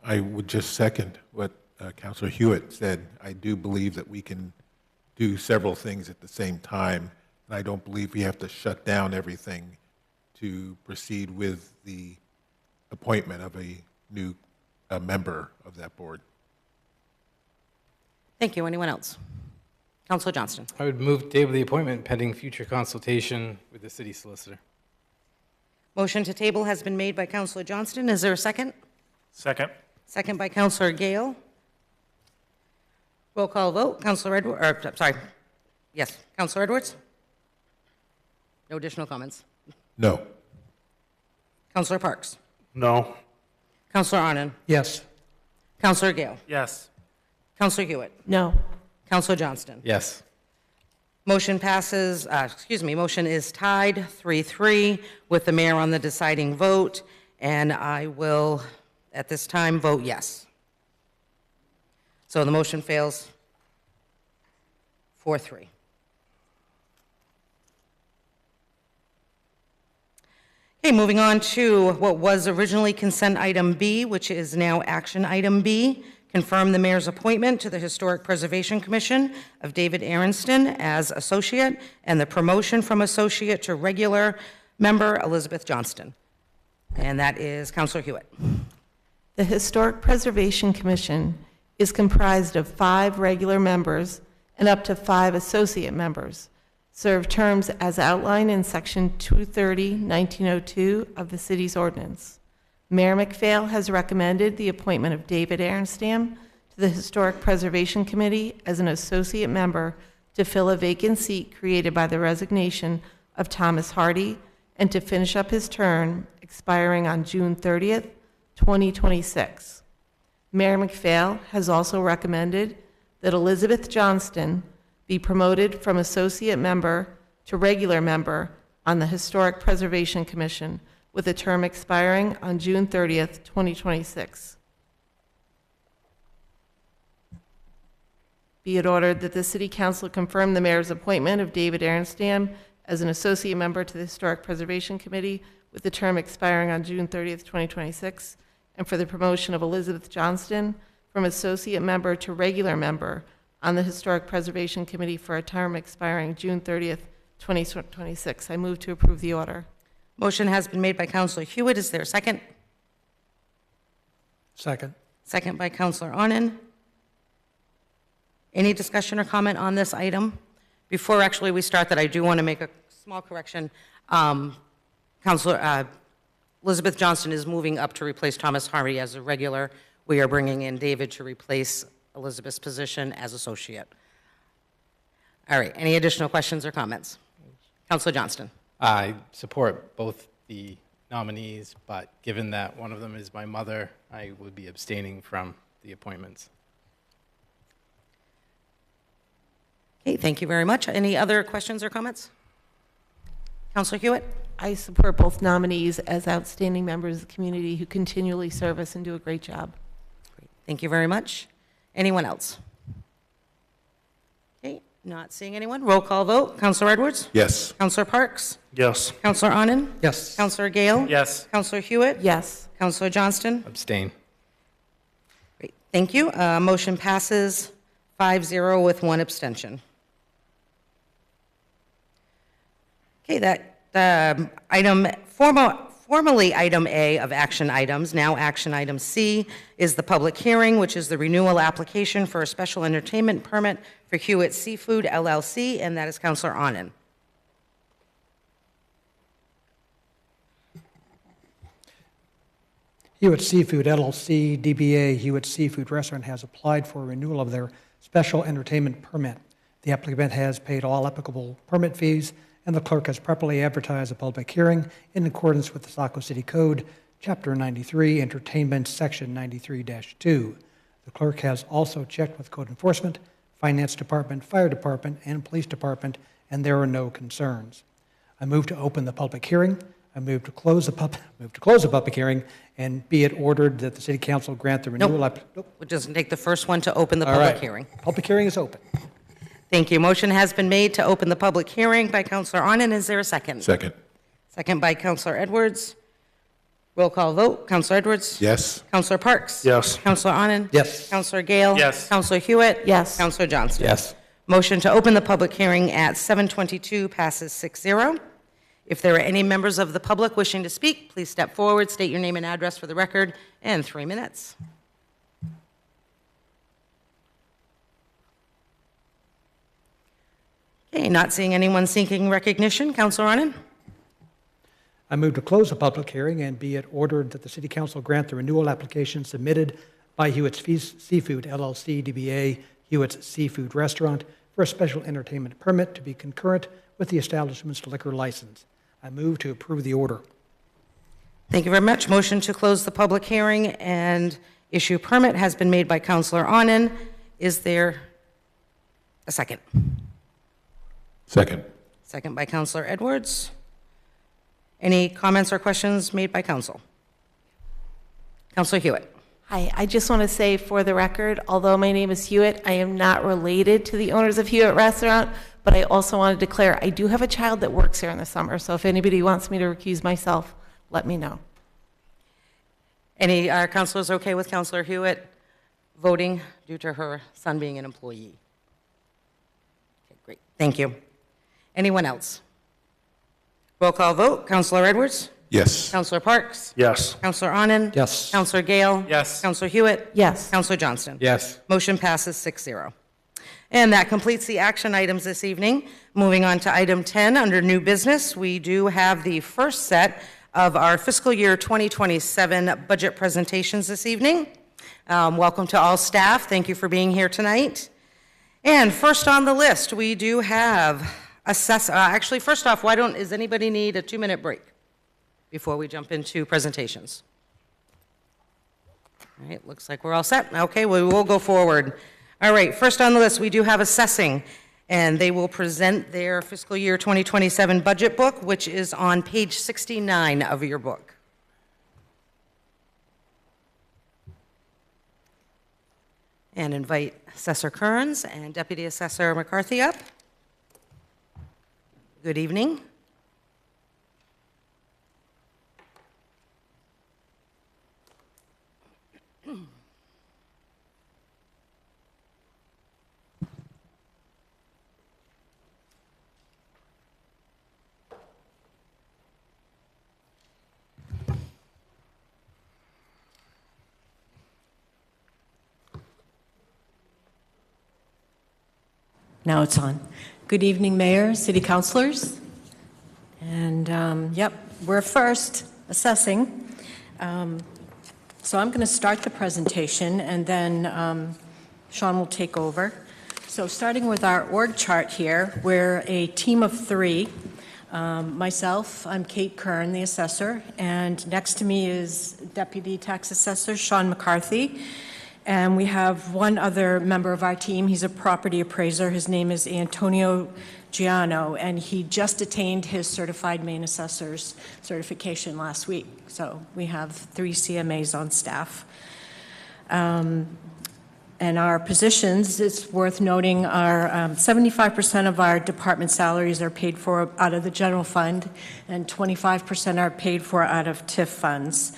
I would just second what Councilor Hewitt said. I do believe that we can do several things at the same time, and I don't believe we have to shut down everything to proceed with the appointment of a new member of that board. Thank you. Anyone else? Councilor Johnston? I would move to table the appointment pending future consultation with the city solicitor. Motion to table has been made by Councilor Johnston. Is there a second? Second. Second by Councilor Gale. Roll call vote. Councilor Edwards, sorry. Yes, Councilor Edwards? No additional comments. No. Councilor Parks? No. Councilor Arnon? Yes. Councilor Gale? Yes. Councilor Hewitt? No. Councilor Johnston? Yes. Motion passes, motion is tied 3-3 with the mayor on the deciding vote, and I will, at this time, vote yes. So the motion fails 4-3. Okay, moving on to what was originally consent item B, which is now action item B. Confirm the mayor's appointment to the Historic Preservation Commission of David Aronston as associate and the promotion from associate to regular member Elizabeth Johnston. And that is Councilor Hewitt. The Historic Preservation Commission is comprised of 5 regular members and up to 5 associate members. Serve terms as outlined in Section 230-1902 of the city's ordinance. Mayor McPhail has recommended the appointment of David Aronstam to the Historic Preservation Committee as an associate member to fill a vacant seat created by the resignation of Thomas Hardy and to finish up his term expiring on June 30th, 2026. Mayor McPhail has also recommended that Elizabeth Johnston be promoted from associate member to regular member on the Historic Preservation Commission with a term expiring on June 30th, 2026. Be it ordered that the City Council confirm the mayor's appointment of David Aronstam as an associate member to the Historic Preservation Committee with the term expiring on June 30th, 2026, and for the promotion of Elizabeth Johnston from associate member to regular member on the Historic Preservation Committee for a term expiring June 30th, 2026. I move to approve the order. Motion has been made by Counselor Hewitt. Is there a second? Second. Second by Counselor Onen. Any discussion or comment on this item? Before actually we start that, I do want to make a small correction. Counselor Elizabeth Johnston is moving up to replace Thomas Harvey as a regular. We are bringing in David to replace Elizabeth's position as associate. All right, any additional questions or comments? Counselor Johnston. I support both the nominees, but given that one of them is my mother, I would be abstaining from the appointments. Okay, thank you very much. Any other questions or comments? Counselor Hewitt? I support both nominees as outstanding members of the community who continually serve us and do a great job. Great. Thank you very much. Anyone else? Okay, not seeing anyone. Roll call vote. Counselor Edwards? Yes. Counselor Parks? Yes. Counselor Onen? Yes. Counselor Gale? Yes. Counselor Hewitt? Yes. Counselor Johnston? Abstain. Great, thank you. Motion passes 5-0 with one abstention. Okay, that formerly item A of action items, now action item C, is the public hearing, which is the renewal application for a special entertainment permit for Hewitt Seafood LLC, and that is Counselor Onen. Hewitt Seafood LLC, DBA Hewitt Seafood Restaurant has applied for renewal of their special entertainment permit. The applicant has paid all applicable permit fees, and the clerk has properly advertised a public hearing in accordance with the Saco City Code, Chapter 93, Entertainment, Section 93-2. The clerk has also checked with Code Enforcement, Finance Department, Fire Department, and Police Department, and there are no concerns. I move to open the public hearing. I move to close the public hearing, and be it ordered that the City Council grant the renewal. Nope. We'll just take the first one to open the All public right. hearing. Public hearing is open. Thank you. Motion has been made to open the public hearing by Counselor Onen. Is there a second? Second. Second by Counselor Edwards. Roll call vote. Counselor Edwards? Yes. Counselor Parks? Yes. Counselor Onen? Yes. Counselor Gale? Yes. Counselor Hewitt? Yes. Counselor Johnston? Yes. Motion to open the public hearing at 7:22 passes 6-0. If there are any members of the public wishing to speak, please step forward, state your name and address for the record, and 3 minutes. Okay, not seeing anyone seeking recognition. Counselor Onen? I move to close the public hearing, and be it ordered that the City Council grant the renewal application submitted by Hewitt's Seafood LLC, DBA Hewitt's Seafood Restaurant, for a special entertainment permit to be concurrent with the establishment's liquor license. I move to approve the order. Thank you very much. Motion to close the public hearing and issue permit has been made by Counselor Onen. Is there a second? Second. Second by Counselor Edwards. Any comments or questions made by council? Counselor Hewitt. Hi, I just want to say for the record, although my name is Hewitt, I am not related to the owners of Hewitt Restaurant, but I also want to declare I do have a child that works here in the summer, so if anybody wants me to recuse myself, let me know. Any councilors okay with Counselor Hewitt voting due to her son being an employee? Okay, great. Thank you. Anyone else? Roll call vote. Counselor Edwards? Yes. Counselor Parks? Yes. Counselor Onen? Yes. Counselor Gale? Yes. Counselor Hewitt? Yes. Counselor Johnston? Yes. Motion passes 6-0. And that completes the action items this evening. Moving on to item 10, under new business, we do have the first set of our fiscal year 2027 budget presentations this evening. Welcome to all staff. Thank you for being here tonight. And first on the list, we do have actually, first off, does anybody need a 2-minute break before we jump into presentations? All right, looks like we're all set. Okay, we will go forward. All right, first on the list, we do have assessing, and they will present their fiscal year 2027 budget book, which is on page 69 of your book. And invite Assessor Kearns and Deputy Assessor McCarthy up. Good evening. Now it's on. Good evening, Mayor, City Councilors. And, yep, we're first assessing. So I'm going to start the presentation, and then Sean will take over. So starting with our org chart here, we're a team of 3. Myself, I'm Kate Kern, the assessor, and next to me is Deputy Tax Assessor Sean McCarthy. And we have one other member of our team. He's a property appraiser. His name is Antonio Giano, and he just attained his certified Maine assessor's certification last week. So we have 3 CMAs on staff. And our positions, it's worth noting, are 75% of our department salaries are paid for out of the general fund, and 25% are paid for out of TIF funds,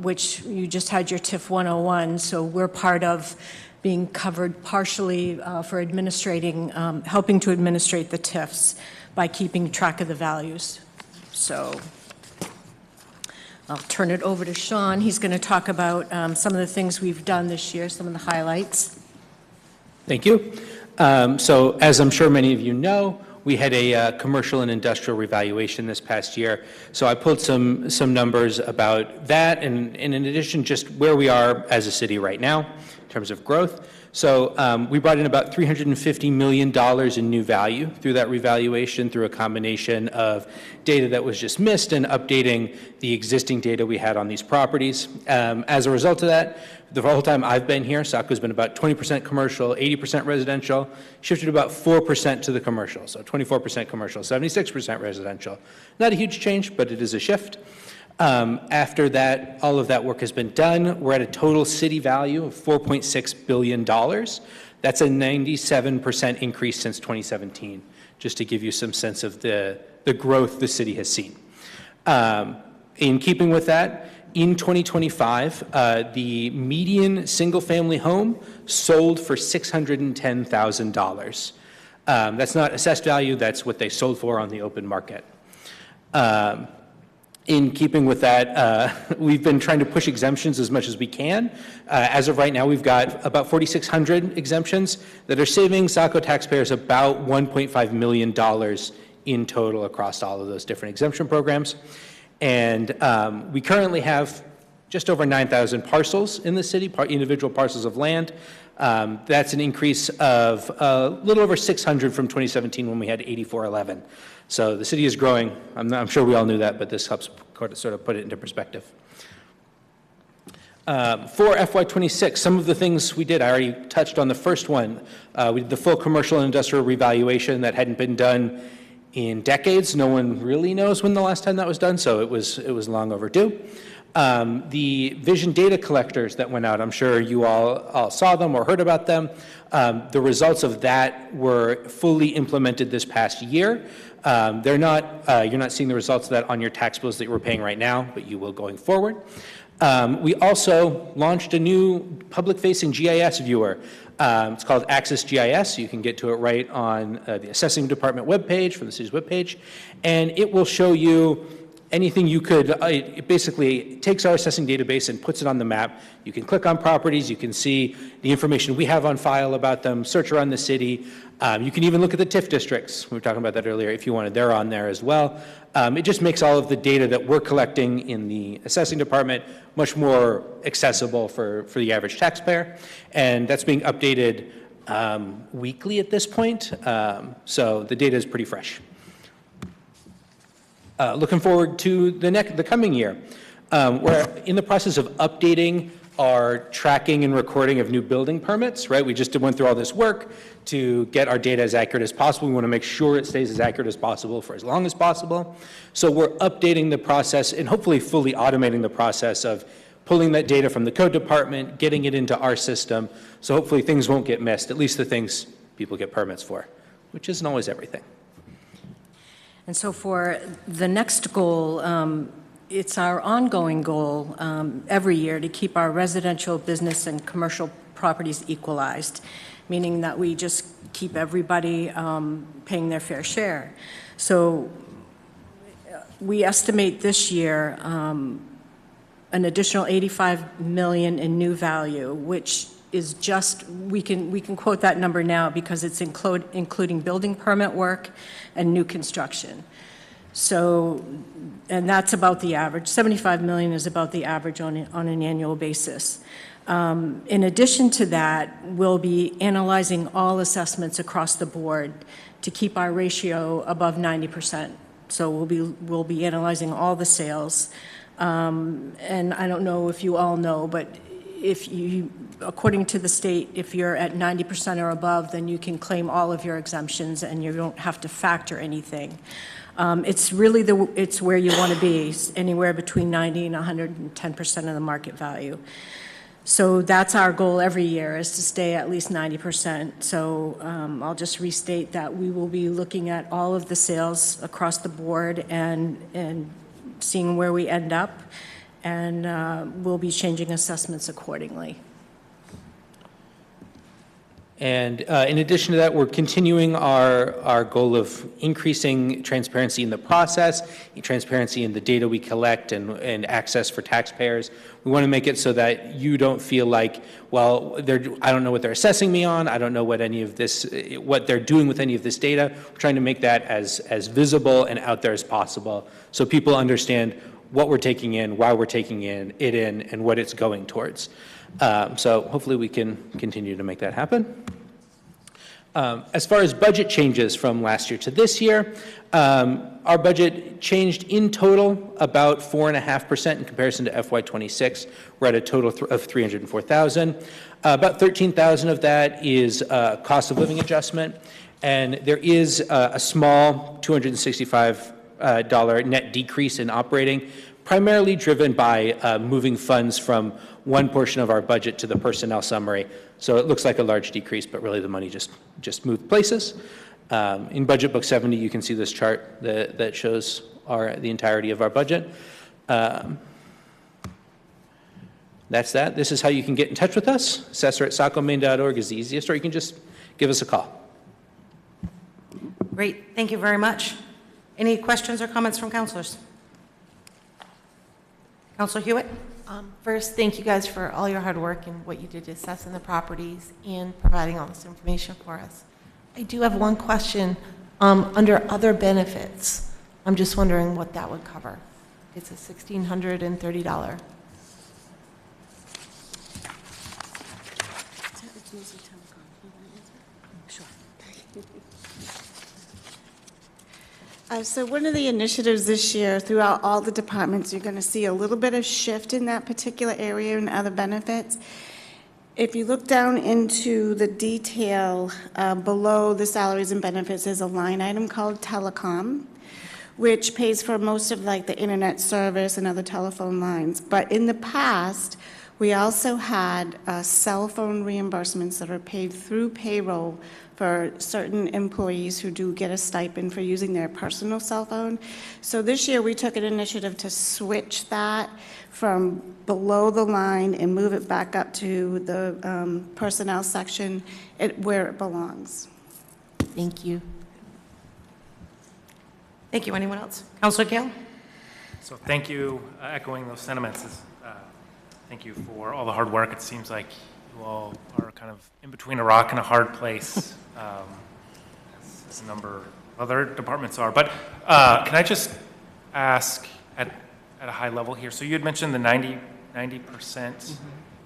which you just had your TIF 101, so we're part of being covered partially for administrating, helping to administrate the TIFs by keeping track of the values. So I'll turn it over to Sean. He's going to talk about some of the things we've done this year, some of the highlights. Thank you. So as I'm sure many of you know, we had a commercial and industrial revaluation this past year. So I pulled some numbers about that, and in addition, just where we are as a city right now in terms of growth. So we brought in about $350 million in new value through that revaluation, through a combination of data that was just missed and updating the existing data we had on these properties. As a result of that, the whole time I've been here, Saco's been about 20% commercial, 80% residential, shifted about 4% to the commercial, so 24% commercial, 76% residential. Not a huge change, but it is a shift. After that, all of that work has been done. We're at a total city value of $4.6 billion. That's a 97% increase since 2017, just to give you some sense of the growth the city has seen. In keeping with that, in 2025, the median single-family home sold for $610,000. That's not assessed value, that's what they sold for on the open market. In keeping with that, we've been trying to push exemptions as much as we can. As of right now, we've got about 4,600 exemptions that are saving Saco taxpayers about $1.5 million in total across all of those different exemption programs. And we currently have just over 9,000 parcels in the city, individual parcels of land. That's an increase of a little over 600 from 2017 when we had 8,411. So the city is growing. I'm sure we all knew that, but this helps sort of put it into perspective. For FY26, some of the things we did, I already touched on the first one. We did the full commercial and industrial revaluation that hadn't been done in decades. No one really knows when the last time that was done, so it was long overdue. The vision data collectors that went out, I'm sure you all saw them or heard about them. The results of that were fully implemented this past year. You're not seeing the results of that on your tax bills that you're paying right now, but you will going forward. We also launched a new public-facing GIS viewer. It's called Access GIS. You can get to it right on the Assessing Department webpage, from the city's webpage, and it will show you anything you could. It basically takes our assessing database and puts it on the map. You can click on properties, you can see the information we have on file about them, search around the city. You can even look at the TIF districts. We were talking about that earlier if you wanted. They're on there as well. It just makes all of the data that we're collecting in the assessing department much more accessible for the average taxpayer. And that's being updated weekly at this point. So the data is pretty fresh. Looking forward to the coming year. We're in the process of updating our tracking and recording of new building permits, right? We just went through all this work to get our data as accurate as possible. We want to make sure it stays as accurate as possible for as long as possible. So we're updating the process and hopefully fully automating the process of pulling that data from the code department, getting it into our system. So hopefully things won't get missed, at least the things people get permits for, which isn't always everything. And so for the next goal, it's our ongoing goal every year to keep our residential, business, and commercial properties equalized, meaning that we just keep everybody paying their fair share. So we estimate this year an additional $85 million in new value, which is just, we can quote that number now because it's including building permit work and new construction. So, and that's about the average. 75 million is about the average on an annual basis. In addition to that, we'll be analyzing all assessments across the board to keep our ratio above 90%. So we'll be analyzing all the sales. And I don't know if you all know, but if you, according to the state, if you're at 90% or above, then you can claim all of your exemptions and you don't have to factor anything. It's really it's where you want to be, anywhere between 90 and 110% of the market value. So that's our goal every year, is to stay at least 90%. So I'll just restate that we will be looking at all of the sales across the board and seeing where we end up, and we'll be changing assessments accordingly. And in addition to that, we're continuing our goal of increasing transparency in the process, transparency in the data we collect, and access for taxpayers. We want to make it so that you don't feel like, well, I don't know what they're assessing me on, I don't know what what they're doing with any of this data. We're trying to make that as visible and out there as possible, so people understand what we're taking in, why we're taking it in, and what it's going towards. So hopefully we can continue to make that happen. As far as budget changes from last year to this year, our budget changed in total about 4.5% in comparison to FY26. We're at a total of $304,000. About $13,000 of that is cost of living adjustment, and there is a small $265 net decrease in operating, primarily driven by moving funds from one portion of our budget to the personnel summary. So it looks like a large decrease, but really the money just moved places. In Budget Book 70, you can see this chart that shows the entirety of our budget. That's that. This is how you can get in touch with us. assessor@sacomaine.org is the easiest, or you can just give us a call. Great, thank you very much. Any questions or comments from councilors? Councilor Hewitt? First, thank you guys for all your hard work and what you did to assessing the properties and providing all this information for us. I do have one question. Under other benefits, I'm just wondering what that would cover. It's a $1,630. So one of the initiatives this year, throughout all the departments, you're going to see a little bit of shift in that particular area and other benefits. If you look down into the detail below the salaries and benefits, there's a line item called telecom, which pays for most of like the internet service and other telephone lines. But in the past, we also had cell phone reimbursements that are paid through payroll for certain employees who do get a stipend for using their personal cell phone. So this year we took an initiative to switch that from below the line and move it back up to the personnel section where it belongs. Thank you. Thank you. Anyone else? Councilor Gale? So thank you, echoing those sentiments. Thank you for all the hard work. It seems like you all are kind of in between a rock and a hard place, as a number of other departments are. But can I just ask at a high level here? So you had mentioned the 90%. Mm-hmm.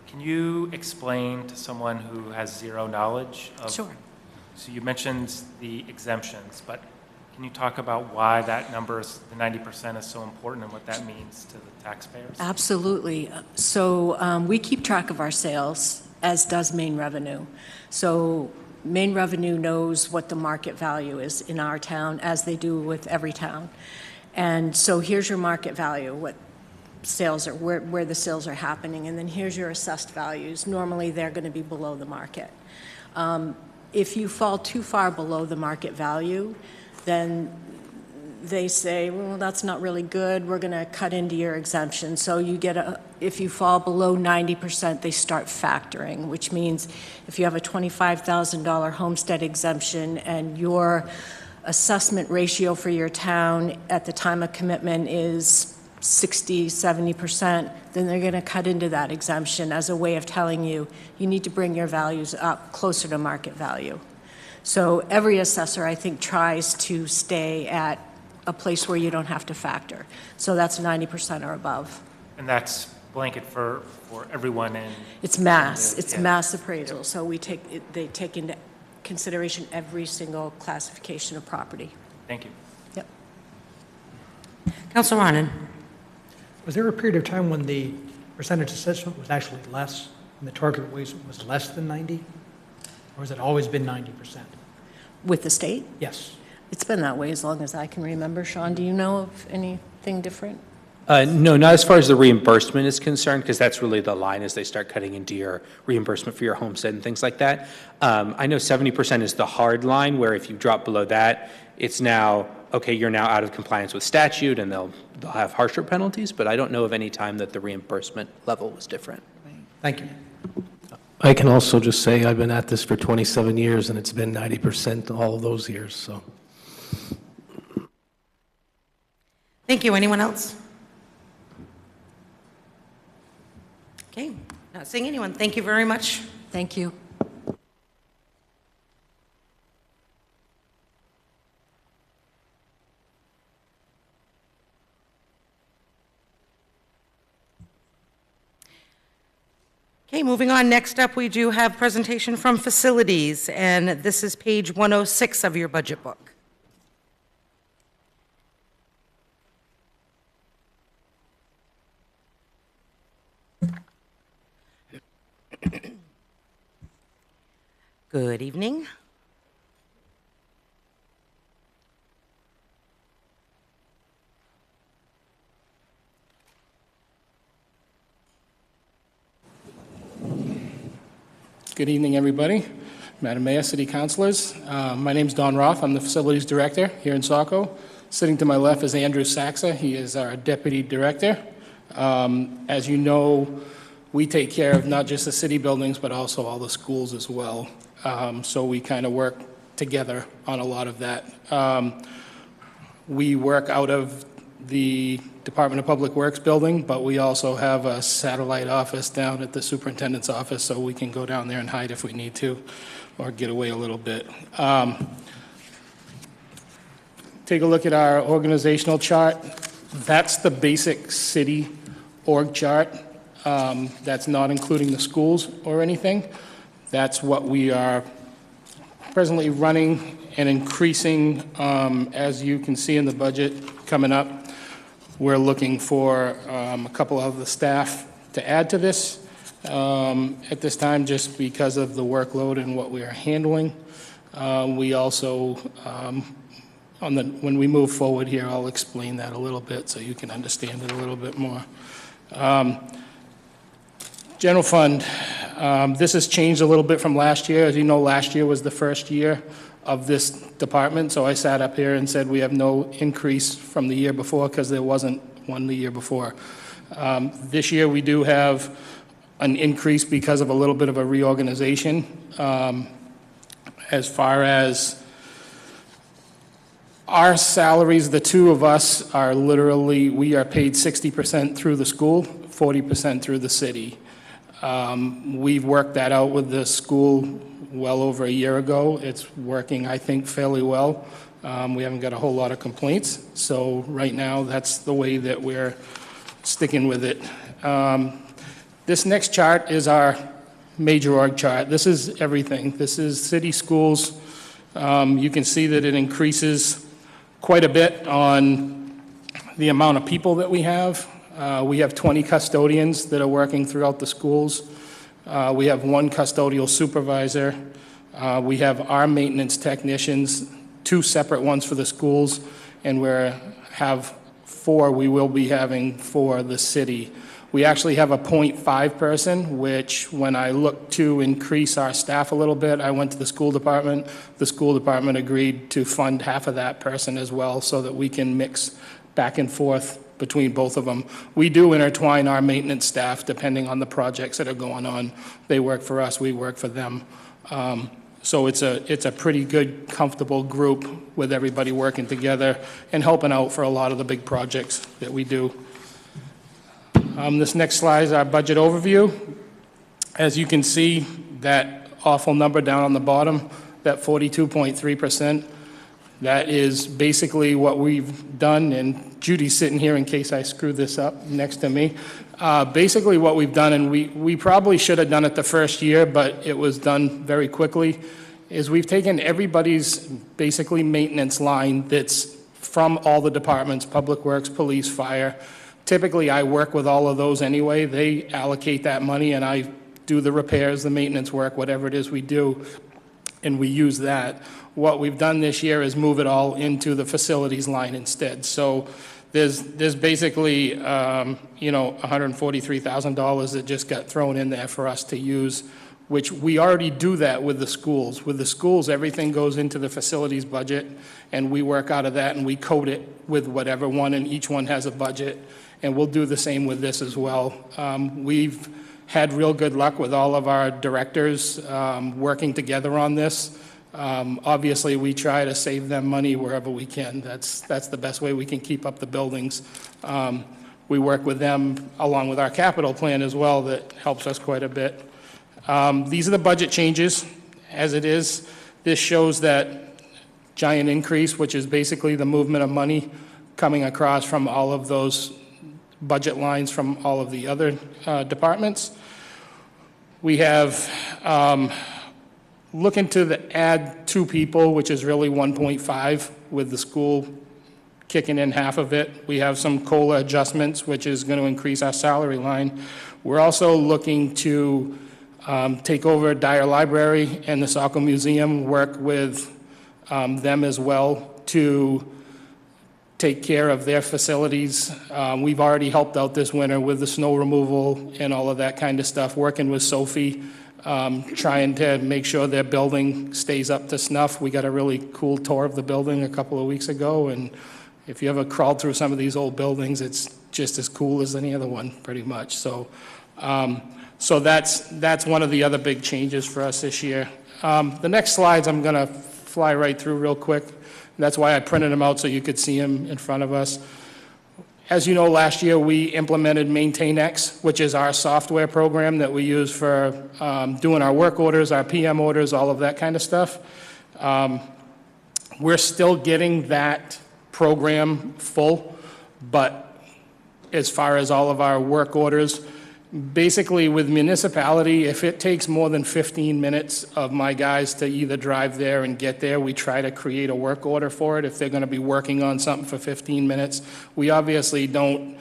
Can you explain to someone who has zero knowledge of? Sure. So you mentioned the exemptions, but can you talk about why that number, the 90%, is so important and what that means to the taxpayers? Absolutely. So we keep track of our sales, as does Maine Revenue. So Maine Revenue knows what the market value is in our town, as they do with every town. And so here's your market value, what sales are, where the sales are happening, and then here's your assessed values. Normally, they're going to be below the market. If you fall too far below the market value, then they say, well, that's not really good, we're going to cut into your exemption. So you get if you fall below 90%, they start factoring, which means if you have a $25,000 homestead exemption and your assessment ratio for your town at the time of commitment is 60, 70%, then they're going to cut into that exemption as a way of telling you, you need to bring your values up closer to market value. So every assessor, I think, tries to stay at a place where you don't have to factor. So that's 90% or above. And that's blanket for everyone in? It's mass. It's mass appraisal. So they take into consideration every single classification of property. Thank you. Yep. Councilor Ronan. Was there a period of time when the percentage assessment was actually less, and the target was less than 90? Or has it always been 90%? With the state? Yes. It's been that way as long as I can remember. Sean, do you know of anything different? No, not as far as the reimbursement is concerned, because that's really the line as they start cutting into your reimbursement for your homestead and things like that. I know 70% is the hard line, where if you drop below that, it's now, okay, you're now out of compliance with statute, and they'll have harsher penalties, but I don't know of any time that the reimbursement level was different. Thank you. I can also just say I've been at this for 27 years, and it's been 90% all of those years, so. Thank you. Anyone else? Okay, not seeing anyone. Thank you very much. Thank you. Okay, moving on. Next up, we do have presentation from facilities, and this is page 106 of your budget book. Good evening. Good evening, everybody. Madam Mayor, City Councilors. My name is Don Roth. I'm the Facilities Director here in Saco. Sitting to my left is Andrew Saxa. He is our Deputy Director. As you know, we take care of not just the city buildings, but also all the schools as well. So we kind of work together on a lot of that. We work out of the Department of Public Works building, but we also have a satellite office down at the superintendent's office, so we can go down there and hide if we need to, or get away a little bit. Take a look at our organizational chart. That's the basic city org chart. That's not including the schools or anything. That's what we are presently running and increasing. As you can see in the budget coming up, we're looking for a couple of the staff to add to this at this time, just because of the workload and what we are handling. We also, when we move forward here, I'll explain that a little bit so you can understand it a little bit more. General fund, this has changed a little bit from last year. As you know, last year was the first year of this department, so I sat up here and said we have no increase from the year before because there wasn't one the year before. This year we do have an increase because of a little bit of a reorganization. As far as our salaries, the two of us are literally, we are paid 60% through the school, 40% through the city. We've worked that out with the school well over a year ago. It's working, I think, fairly well. We haven't got a whole lot of complaints. So right now, that's the way that we're sticking with it. This next chart is our major org chart. This is everything. This is city schools. You can see that it increases quite a bit on the amount of people that we have. We have 20 custodians that are working throughout the schools. We have one custodial supervisor. We have our maintenance technicians, 2 separate ones for the schools, and we have 4 we will be having for the city. We actually have a .5 person, which when I looked to increase our staff a little bit, I went to the school department. The school department agreed to fund half of that person as well so that we can mix back and forth between both of them. We do intertwine our maintenance staff depending on the projects that are going on. They work for us, we work for them. So it's a pretty good, comfortable group with everybody working together and helping out for a lot of the big projects that we do. This next slide is our budget overview. As you can see, that awful number down on the bottom, that 42.3%, that is basically what we've done, and Judy's sitting here in case I screw this up next to me. Basically what we've done, and we probably should have done it the first year, but it was done very quickly, is we've taken everybody's basically maintenance line that's from all the departments, Public Works, Police, Fire. Typically, I work with all of those anyway. They allocate that money, and I do the repairs, the maintenance work, whatever it is we do, and we use that. What we've done this year is move it all into the facilities line instead. So there's basically, $143,000 that just got thrown in there for us to use, which we already do that with the schools. With the schools, everything goes into the facilities budget, and we work out of that, and we code it with whatever one, and each one has a budget, and we'll do the same with this as well. We've had real good luck with all of our directors working together on this. Obviously, we try to save them money wherever we can. That's the best way we can keep up the buildings. We work with them along with our capital plan as well. That helps us quite a bit. These are the budget changes as it is. This shows that giant increase, which is basically the movement of money coming across from all of those budget lines from all of the other departments. We have looking to add 2 people, which is really 1.5, with the school kicking in half of it. We have some COLA adjustments, which is going to increase our salary line. We're also looking to take over Dyer Library and the Saco Museum, work with them as well to take care of their facilities. We've already helped out this winter with the snow removal and all of that kind of stuff, working with Sophie, trying to make sure their building stays up to snuff. We got a really cool tour of the building a couple of weeks ago, and if you ever crawled through some of these old buildings, it's just as cool as any other one, pretty much. So that's one of the other big changes for us this year. The next slides I'm going to fly right through real quick. That's why I printed them out so you could see them in front of us. As you know, last year we implemented MaintainX, which is our software program that we use for doing our work orders, our PM orders, all of that kind of stuff. We're still getting that program full, but as far as all of our work orders, basically with municipality, if it takes more than 15 minutes of my guys to either drive there and get there, we try to create a work order for it. If they're going to be working on something for 15 minutes, we obviously don't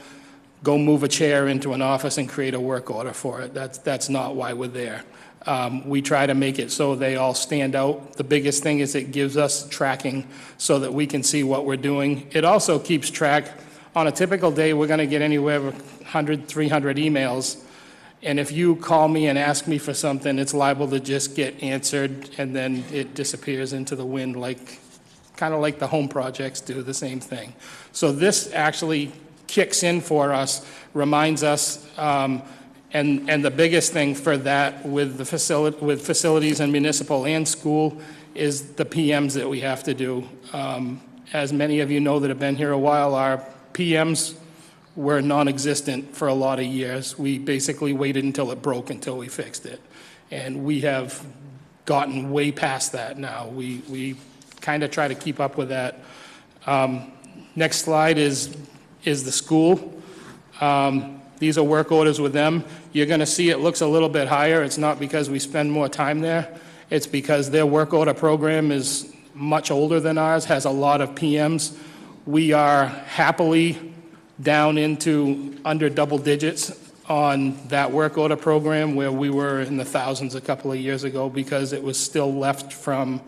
go move a chair into an office and create a work order for it. That's not why we're there. We try to make it so they all stand out. The biggest thing is it gives us tracking so that we can see what we're doing. It also keeps track. On a typical day, we're going to get anywhere from 100, 300 emails. And if you call me and ask me for something, it's liable to just get answered and then it disappears into the wind, kind of like the home projects do, the same thing. So this actually kicks in for us, reminds us, and the biggest thing for that with the facilities and municipal and school is the PMs that we have to do. As many of you know that have been here a while, our PMs were non-existent for a lot of years. We basically waited until it broke until we fixed it. And we have gotten way past that now. We kind of try to keep up with that. Next slide is the school. These are work orders with them. You're going to see it looks a little bit higher. It's not because we spend more time there. It's because their work order program is much older than ours, has a lot of PMs. We are happily down into under double digits on that work order program where we were in the thousands a couple of years ago because it was still left from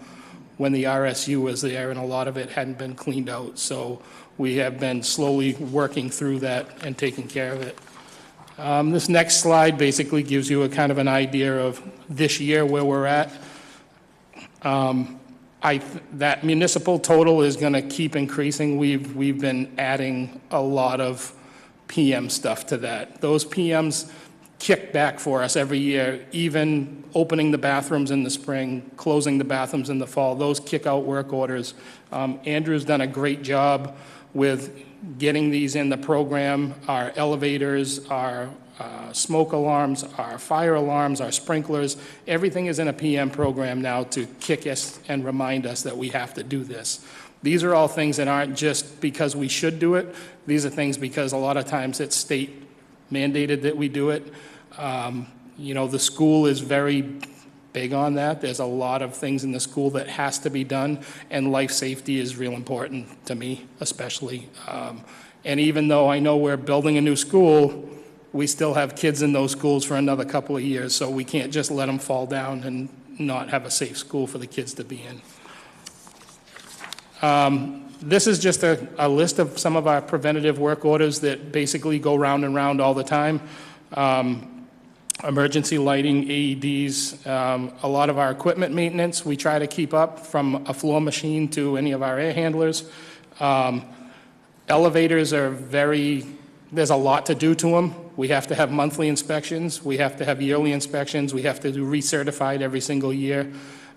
when the RSU was there and a lot of it hadn't been cleaned out. So we have been slowly working through that and taking care of it. This next slide basically gives you a kind of an idea of this year where we're at. That municipal total is going to keep increasing. We've been adding a lot of PM stuff to that. Those PMs kick back for us every year, even opening the bathrooms in the spring, closing the bathrooms in the fall. Those kick out work orders. Andrew's done a great job with getting these in the program. Our elevators, our smoke alarms, our fire alarms, our sprinklers, everything is in a PM program now to kick us and remind us that we have to do this. These are all things that aren't just because we should do it. These are things because a lot of times it's state mandated that we do it. The school is very big on that. There's a lot of things in the school that has to be done, and life safety is real important to me, especially. And even though I know we're building a new school, we still have kids in those schools for another couple of years, so we can't just let them fall down and not have a safe school for the kids to be in. This is just a list of some of our preventative work orders that basically go round and round all the time. Emergency lighting, AEDs, a lot of our equipment maintenance we try to keep up, from a floor machine to any of our air handlers. Elevators are there's a lot to do to them. We have to have monthly inspections, we have to have yearly inspections, we have to do recertified every single year.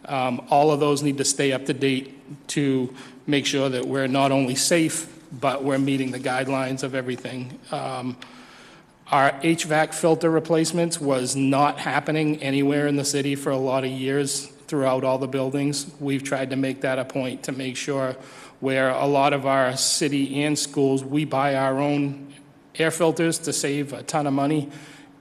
All of those need to stay up to date to make sure that we're not only safe, but we're meeting the guidelines of everything. Our HVAC filter replacements was not happening anywhere in the city for a lot of years throughout all the buildings. We've tried to make that a point to make sure where a lot of our city and schools, we buy our own air filters to save a ton of money,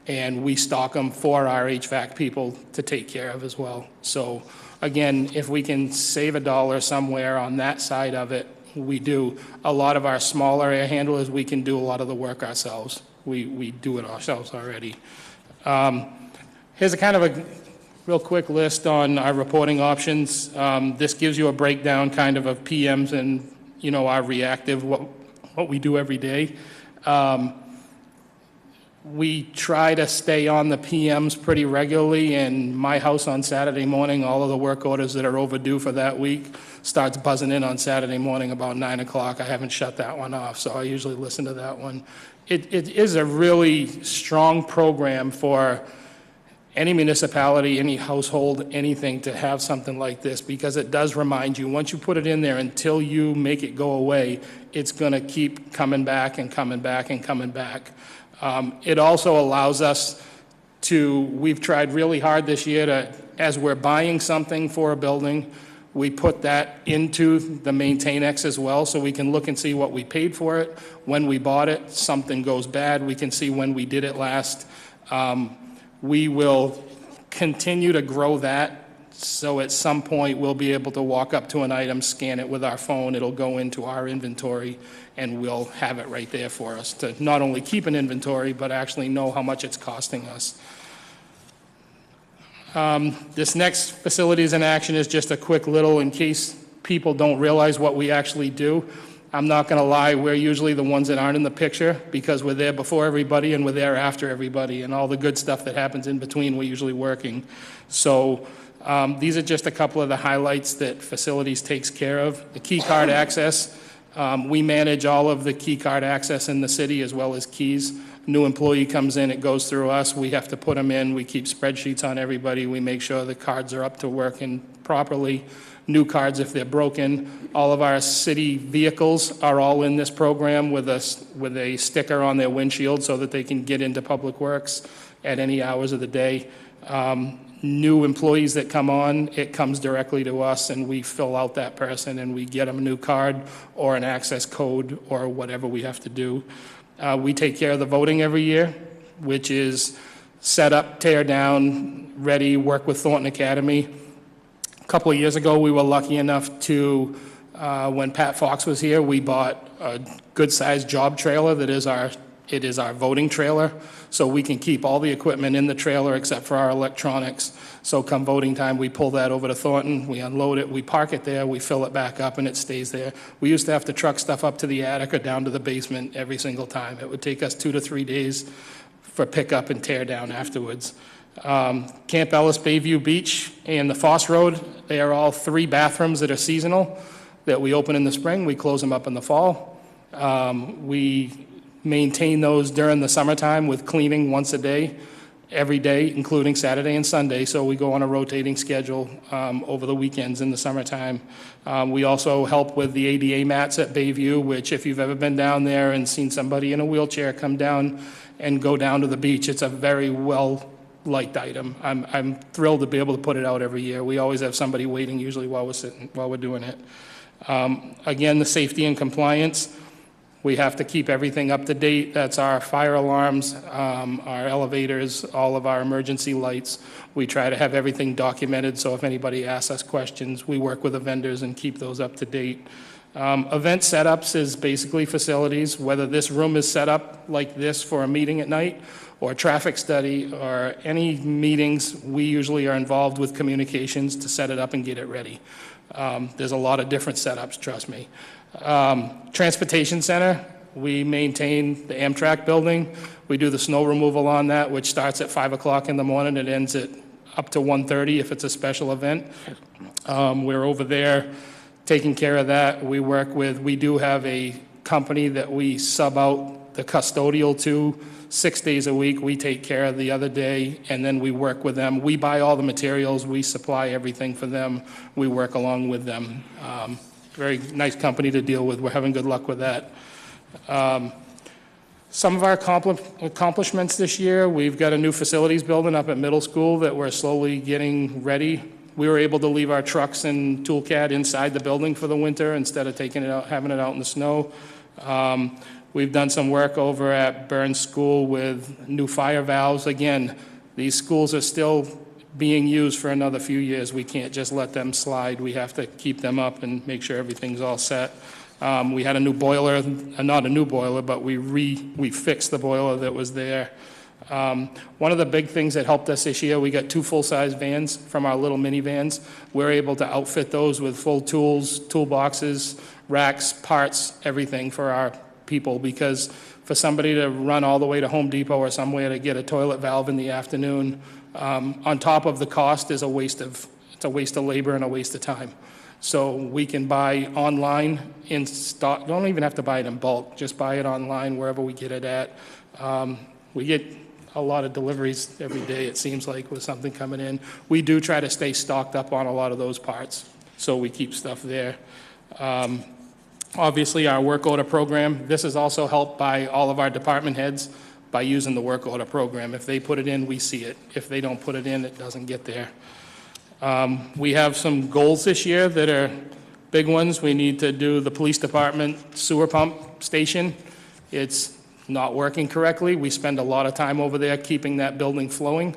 and we stock them for our HVAC people to take care of as well. So again, if we can save $1 somewhere on that side of it, we do. A lot of our smaller air handlers, we can do a lot of the work ourselves. We do it ourselves already. Here's a kind of a real quick list on our reporting options. This gives you a breakdown kind of PMs and, our reactive, what we do every day. We try to stay on the PMs pretty regularly, and my house on Saturday morning, all of the work orders that are overdue for that week starts buzzing in on Saturday morning about 9 o'clock. I haven't shut that one off, so I usually listen to that one. It is a really strong program for any municipality, any household, anything to have something like this, because it does remind you, once you put it in there, until you make it go away, it's going to keep coming back and coming back and coming back. It also allows us to, we've tried really hard this year to, as we're buying something for a building, we put that into the MaintainX as well, so we can look and see what we paid for it, when we bought it, something goes bad, we can see when we did it last. We will continue to grow that, so at some point we'll be able to walk up to an item, scan it with our phone, it'll go into our inventory, and we'll have it right there for us to not only keep an inventory, but actually know how much it's costing us. This next Facilities in Action is just a quick little, in case people don't realize what we actually do. I'm not going to lie, we're usually the ones that aren't in the picture, because we're there before everybody and we're there after everybody, and all the good stuff that happens in between, we're usually working. So these are just a couple of the highlights that Facilities takes care of. The key card access, we manage all of the key card access in the city as well as keys. New employee comes in, it goes through us, we have to put them in, we keep spreadsheets on everybody, we make sure the cards are up to working properly. New cards if they're broken. All of our city vehicles are all in this program with a sticker on their windshield so that they can get into Public Works at any hours of the day. New employees that come on, it comes directly to us, and we fill out that person and we get them a new card or an access code or whatever we have to do. We take care of the voting every year, which is set up, tear down, ready, work with Thornton Academy. A couple of years ago, we were lucky enough to, when Pat Fox was here, we bought a good-sized job trailer that is our voting trailer, so we can keep all the equipment in the trailer except for our electronics. So come voting time, we pull that over to Thornton, we unload it, we park it there, we fill it back up, and it stays there. We used to have to truck stuff up to the attic or down to the basement every single time. It would take us 2 to 3 days for pickup and tear down afterwards. Camp Ellis, Bayview Beach, and the Foss Road, they are all 3 bathrooms that are seasonal that we open in the spring, we close them up in the fall. We maintain those during the summertime with cleaning once a day. every day, including Saturday and Sunday, so we go on a rotating schedule over the weekends in the summertime. We also help with the ADA mats at Bayview, which if you've ever been down there and seen somebody in a wheelchair come down and go down to the beach, it's a very well-liked item. I'm thrilled to be able to put it out every year. We always have somebody waiting usually while we're doing it. Again, the safety and compliance. We have to keep everything up to date. That's our fire alarms, our elevators, all of our emergency lights. We try to have everything documented, so if anybody asks us questions, we work with the vendors and keep those up to date. Event setups is basically facilities, whether this room is set up like this for a meeting at night or traffic study or any meetings, we usually are involved with communications to set it up and get it ready. There's a lot of different setups, trust me. Transportation Center, we maintain the Amtrak building. We do the snow removal on that, which starts at 5 o'clock in the morning and ends at up to 1:30 if it's a special event. We're over there taking care of that. We do have a company that we sub out the custodial to 6 days a week. We take care of the other day, and then we work with them. We buy all the materials. We supply everything for them. We work along with them. Very nice company to deal with. We're having good luck with that. Some of our accomplishments this year, we've got a new facilities building up at middle school that we're slowly getting ready. We were able to leave our trucks and toolcat inside the building for the winter instead of taking it out, having it out in the snow. We've done some work over at Burns School with new fire valves. Again, these schools are still being used for another few years. We can't just let them slide. We have to keep them up and make sure everything's all set. We had a new boiler, not a new boiler, but we fixed the boiler that was there. One of the big things that helped us this year, we got 2 full-size vans from our little minivans. We're able to outfit those with full tools, toolboxes, racks, parts, everything for our people, because for somebody to run all the way to Home Depot or somewhere to get a toilet valve in the afternoon, on top of the cost, is a waste of labor and a waste of time. So we can buy online in stock. Don't even have to buy it in bulk. Just buy it online wherever we get it at. We get a lot of deliveries every day, it seems like, with something coming in. We do try to stay stocked up on a lot of those parts, so we keep stuff there. Obviously, our work order program, this is also helped by all of our department heads by using the work order program. If they put it in, we see it. If they don't put it in, it doesn't get there. We have some goals this year that are big ones. We need to do the police department sewer pump station. It's not working correctly. We spend a lot of time over there keeping that building flowing.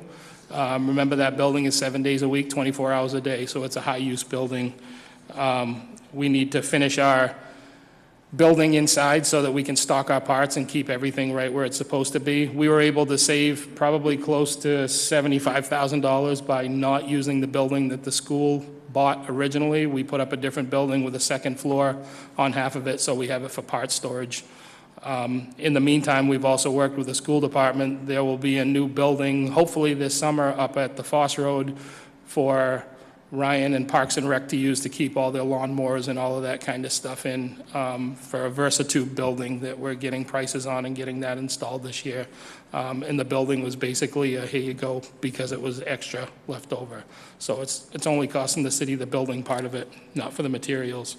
Remember, that building is 7 days a week, 24 hours a day, so it's a high-use building. We need to finish our building inside so that we can stock our parts and keep everything right where it's supposed to be. We were able to save probably close to $75,000 by not using the building that the school bought originally. We put up a different building with a second floor on half of it, so we have it for parts storage. In the meantime, we've also worked with the school department. There will be a new building, hopefully this summer, up at the Foss Road for Ryan and Parks and Rec to use to keep all their lawnmowers and all of that kind of stuff in, for a VersaTube building that we're getting prices on and getting that installed this year. And the building was basically a here you go because it was extra left over. So it's only costing the city the building part of it, not for the materials.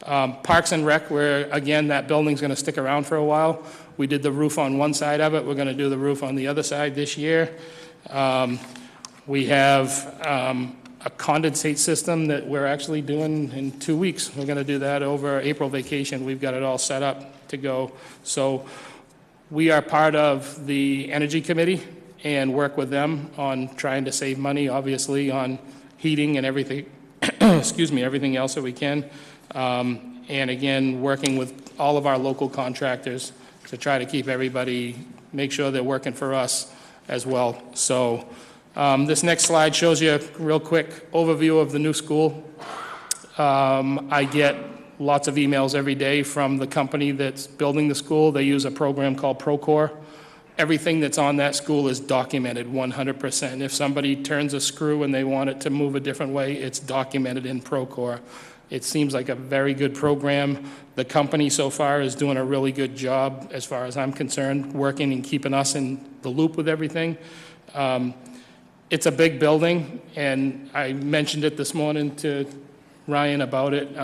Parks and Rec, where again, that building's gonna stick around for a while. We did the roof on one side of it. We're gonna do the roof on the other side this year. We have a condensate system that we're actually doing in 2 weeks. We're gonna do that over April vacation. We've got it all set up to go. So we are part of the Energy Committee and work with them on trying to save money, obviously, on heating and everything, excuse me, everything else that we can. And again, working with all of our local contractors to try to keep everybody, make sure they're working for us as well. So this next slide shows you a real quick overview of the new school. I get lots of emails every day from the company that's building the school. They use a program called Procore. Everything that's on that school is documented 100%. If somebody turns a screw and they want it to move a different way, it's documented in Procore. It seems like a very good program. The company so far is doing a really good job, as far as I'm concerned, working and keeping us in the loop with everything. It's a big building, and I mentioned it this morning to Ryan about it.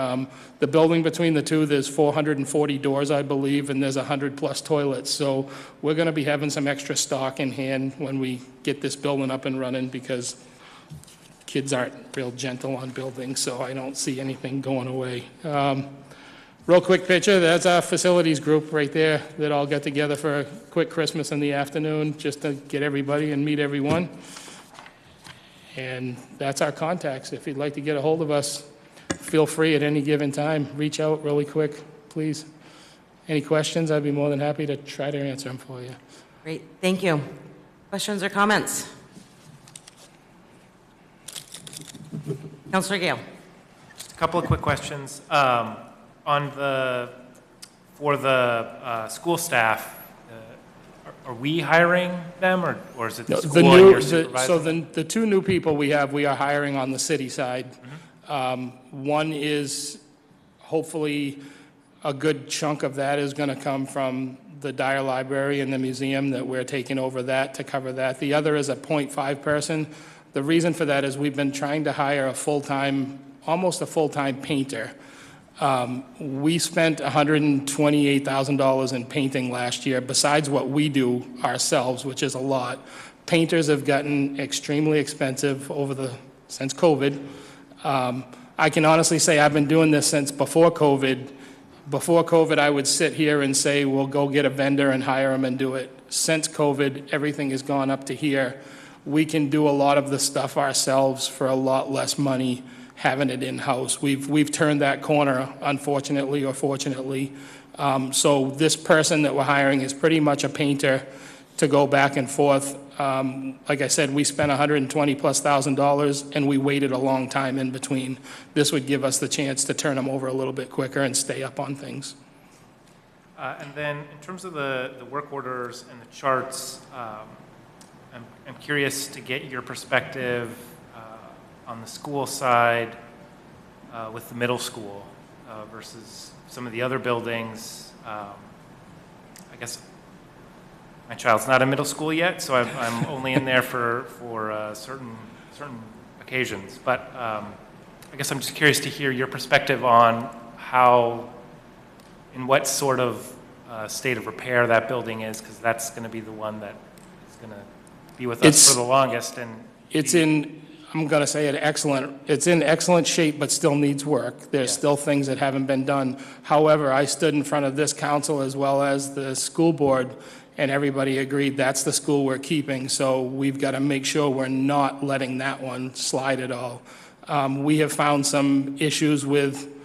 The building between the two, there's 440 doors, I believe, and there's 100-plus toilets. So we're going to be having some extra stock in hand when we get this building up and running, because kids aren't real gentle on buildings, so I don't see anything going away. Real quick picture, that's our facilities group right there that all got together for a quick Christmas in the afternoon just to get everybody and meet everyone. And that's our contacts. If you'd like to get a hold of us, feel free at any given time. Reach out really quick, please. Any questions, I'd be more than happy to try to answer them for you. Great, thank you. Questions or comments? Councilor Gale. Just a couple of quick questions. For the school staff, are we hiring them, or is it the school and your supervisor? So the two new people we are hiring on the city side. One is, hopefully, a good chunk of that is going to come from the Dyer Library and the museum, that we're taking over that to cover that. The other is a .5 person. The reason for that is we've been trying to hire almost a full-time painter. We spent $128,000 in painting last year, besides what we do ourselves, which is a lot. Painters have gotten extremely expensive since COVID. I can honestly say I've been doing this since before COVID. Before COVID, I would sit here and say, we'll go get a vendor and hire them and do it. Since COVID, everything has gone up to here. We can do a lot of the stuff ourselves for a lot less money having it in-house. We've turned that corner, unfortunately or fortunately. So this person that we're hiring is pretty much a painter to go back and forth. Like I said, we spent $120,000+ and we waited a long time in between. This would give us the chance to turn them over a little bit quicker and stay up on things. And then in terms of the work orders and the charts, I'm curious to get your perspective on the school side with the middle school versus some of the other buildings. I guess my child's not in middle school yet, so I'm only in there for certain occasions. But I guess I'm just curious to hear your perspective on in what sort of state of repair that building is, because that's going to be the one that is going to be with us for the longest. And I'm going to say it's in excellent shape, but still needs work. There's still things that haven't been done. However, I stood in front of this council as well as the school board, and everybody agreed that's the school we're keeping. So we've got to make sure we're not letting that one slide at all. We have found some issues with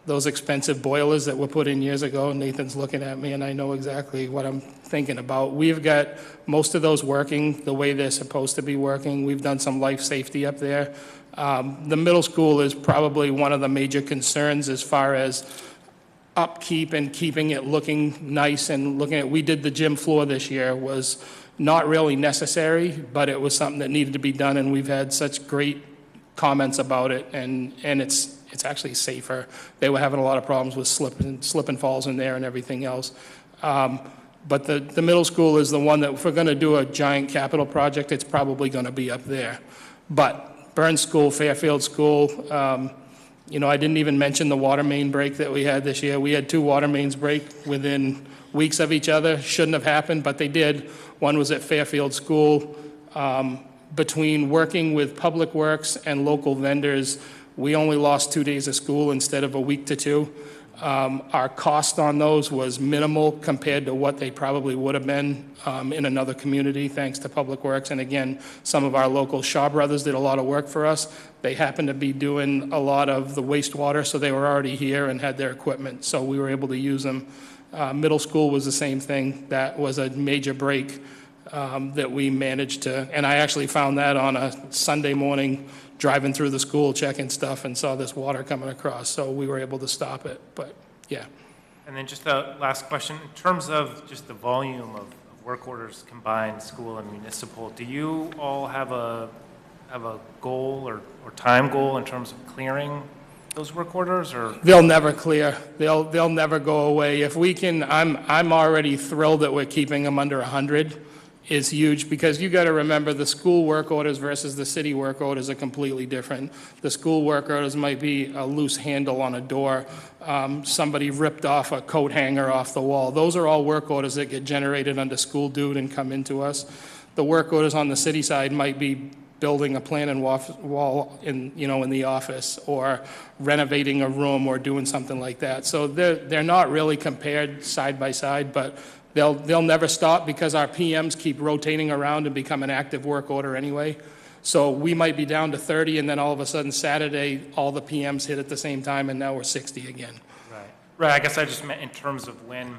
those expensive boilers that were put in years ago. Nathan's looking at me, and I know exactly what I'm thinking about. We've got most of those working the way they're supposed to be working. We've done some life safety up there. The middle school is probably one of the major concerns as far as upkeep and keeping it looking nice and we did the gym floor this year. Was not really necessary, but it was something that needed to be done, and we've had such great comments about it, and it's actually safer. They were having a lot of problems with slip and falls in there and everything else. But the middle school is the one that if we're going to do a giant capital project, it's probably going to be up there. But Burns School, Fairfield School, I didn't even mention the water main break that we had this year. We had 2 water mains break within weeks of each other. Shouldn't have happened, but they did. One was at Fairfield School. Between working with Public Works and local vendors, we only lost 2 days of school instead of a week to 2. Our cost on those was minimal compared to what they probably would have been in another community, thanks to Public Works. And again, some of our local Shaw Brothers did a lot of work for us. They happened to be doing a lot of the wastewater, so they were already here and had their equipment, so we were able to use them. Middle school was the same thing. That was a major break that we managed to, and I actually found that on a Sunday morning driving through the school, checking stuff, and saw this water coming across, so we were able to stop it, but yeah. And then just a last question, in terms of just the volume of work orders combined, school and municipal, do you all have a goal or time goal in terms of clearing those work orders, or? They'll never clear. They'll never go away. If we can, I'm already thrilled that we're keeping them under 100. is huge, because you got to remember, the school work orders versus the city work orders are completely different. The school work orders might be a loose handle on a door, somebody ripped off a coat hanger off the wall. Those are all work orders that get generated under school dude and come into us. The work orders on the city side might be building a plan and wall in, in the office, or renovating a room, or doing something like that. So they're not really compared side by side, but they'll never stop, because our PMs keep rotating around and become an active work order anyway. So we might be down to 30, and then all of a sudden Saturday, all the PMs hit at the same time, and now we're 60 again. Right. Right, I guess I just meant in terms of when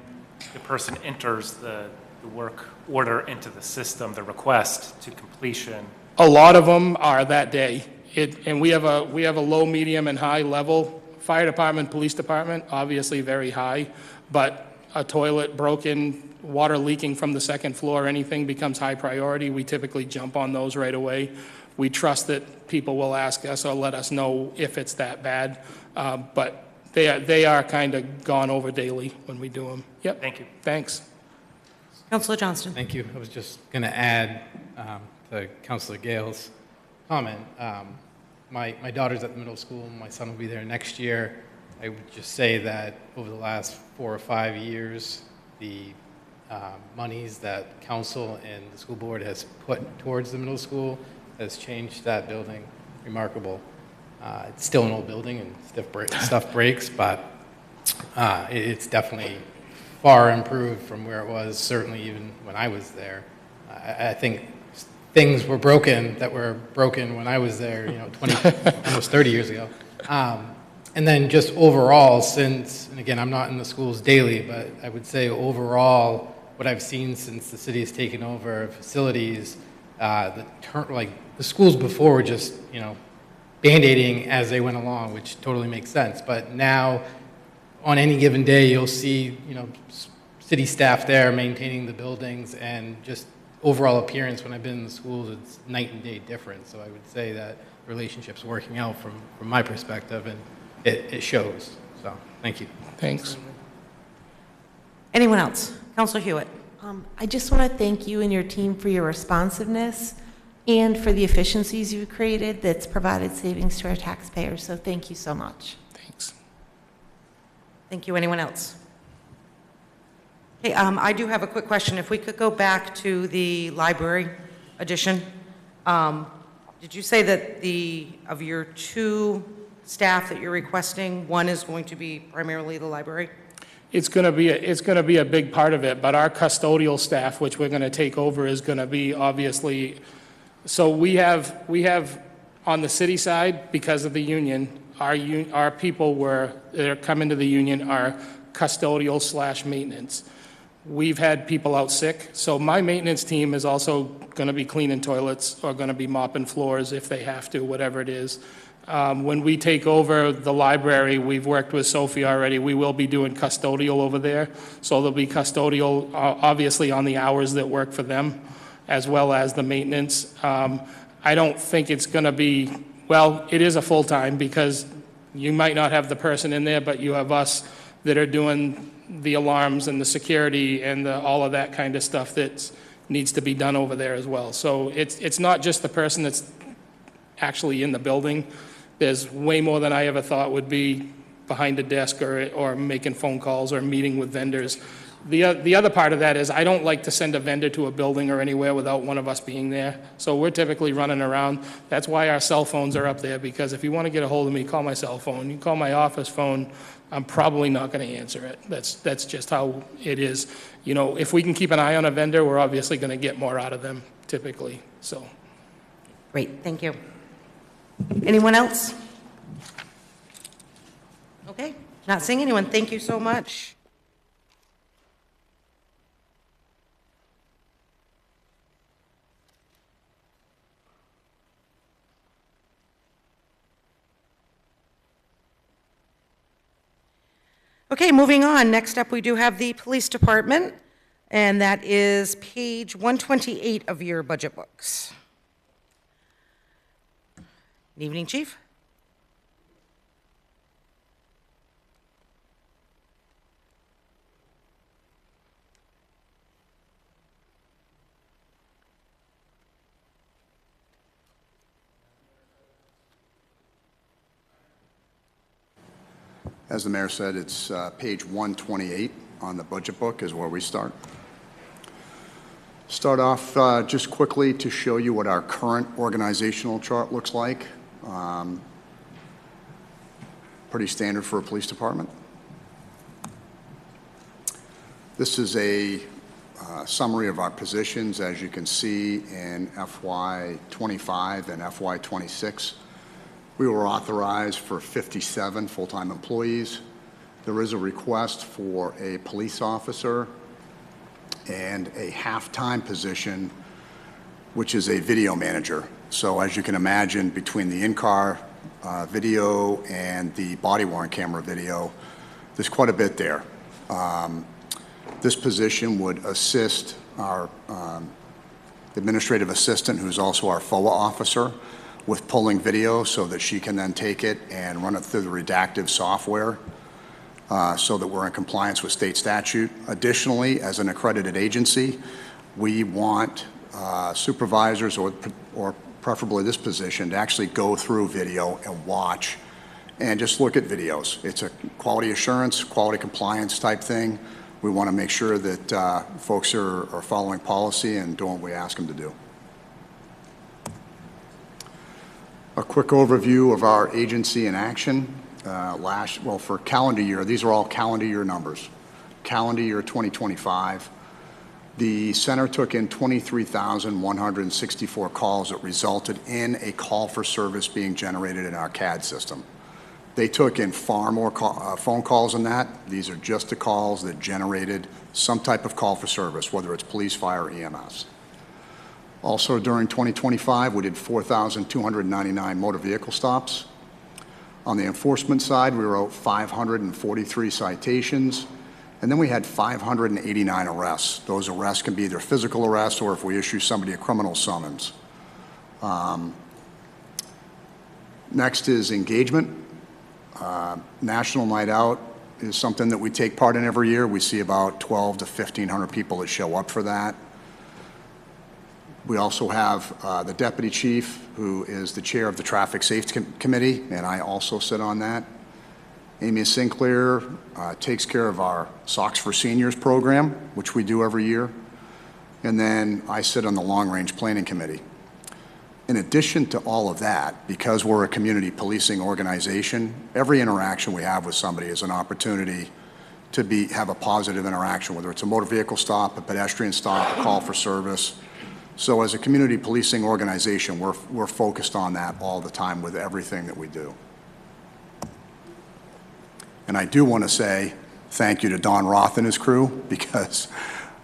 the person enters the work order into the system, the request to completion. A lot of them are that day. And we have a low, medium, and high level. Fire department, police department, obviously very high, but a toilet broken, water leaking from the second floor, anything becomes high priority. We typically jump on those right away. We trust that people will ask us or let us know if it's that bad, but they are kind of gone over daily when we do them. Yep. Thank you. Thanks. Councilor Johnston. Thank you. I was just going to add to Councilor Gale's comment. My daughter's at the middle school. My son will be there next year. I would just say that over the last 4 or 5 years, the monies that council and the school board has put towards the middle school has changed that building remarkable. It's still an old building and stuff breaks, but it's definitely far improved from where it was, certainly even when I was there. I think things were broken that were broken when I was there, 20, almost 30 years ago. And then just overall, since, and again, I'm not in the schools daily, but I would say overall, what I've seen since the city has taken over facilities, the schools before were just, Band-Aiding as they went along, which totally makes sense. But now, on any given day, you'll see, city staff there maintaining the buildings, and just overall appearance when I've been in the schools, it's night and day difference. So I would say that relationship's working out from my perspective, and it shows. So, thank you. Thanks. Anyone else? Councilor Hewitt. I just want to thank you and your team for your responsiveness and for the efficiencies you've created that's provided savings to our taxpayers. So thank you so much. Thanks. Thank you. Anyone else? Okay, I do have a quick question. If we could go back to the library addition. Did you say that of your 2 staff that you're requesting, one is going to be primarily the library? It's going to be a big part of it, but our custodial staff, which we're going to take over, is going to be obviously. So we have on the city side, because of the union, our people that are coming to the union are custodial / maintenance. We've had people out sick, so my maintenance team is also going to be cleaning toilets or going to be mopping floors if they have to, whatever it is. When we take over the library, we've worked with Sophie already. We will be doing custodial over there. So there'll be custodial, obviously, on the hours that work for them, as well as the maintenance. I don't think it's going to be, well, it is a full-time, because you might not have the person in there, but you have us that are doing the alarms and the security and all of that kind of stuff that needs to be done over there as well. So it's not just the person that's actually in the building. There's way more than I ever thought would be behind a desk or making phone calls or meeting with vendors. The other part of that is I don't like to send a vendor to a building or anywhere without one of us being there. So we're typically running around. That's why our cell phones are up there, because if you want to get a hold of me, call my cell phone. You call my office phone, I'm probably not going to answer it. That's just how it is. If we can keep an eye on a vendor, we're obviously going to get more out of them typically. So. Great, thank you. Anyone else? Okay, not seeing anyone. Thank you so much. Okay, moving on. Next up, we do have the police department, and that is page 128 of your budget books. Good evening, Chief. As the mayor said, it's page 128 on the budget book is where we start. Start off just quickly to show you what our current organizational chart looks like. Pretty standard for a police department. This is a summary of our positions. As you can see in FY25 and FY26, we were authorized for 57 full-time employees. There is a request for a police officer and a half-time position, which is a video manager. So as you can imagine, between the in-car video and the body-worn camera video, there's quite a bit there. This position would assist our administrative assistant, who's also our FOA officer, with pulling video so that she can then take it and run it through the redactive software so that we're in compliance with state statute. Additionally, as an accredited agency, we want supervisors or preferably this position to actually go through video and watch and just look at videos. It's a quality assurance, quality compliance type thing. We want to make sure that folks are following policy and doing what we ask them to do. A quick overview of our agency in action. For calendar year, these are all calendar year numbers. Calendar year 2025, the center took in 23,164 calls that resulted in a call for service being generated in our CAD system. They took in far more phone calls than that. These are just the calls that generated some type of call for service, whether it's police, fire, or EMS. Also, during 2025, we did 4,299 motor vehicle stops. On the enforcement side, we wrote 543 citations, and then we had 589 arrests. Those arrests can be either physical arrests or if we issue somebody a criminal summons. Next is engagement. National Night Out is something that we take part in every year. We see about 1,200 to 1,500 people that show up for that. We also have the deputy chief, who is the chair of the Traffic Safety Committee, and I also sit on that. Amy Sinclair takes care of our Socks for Seniors program, which we do every year. And then I sit on the Long Range Planning Committee. In addition to all of that, because we're a community policing organization, every interaction we have with somebody is an opportunity to have a positive interaction, whether it's a motor vehicle stop, a pedestrian stop, a call for service. So as a community policing organization, we're focused on that all the time with everything that we do. And I do want to say thank you to Don Roth and his crew, because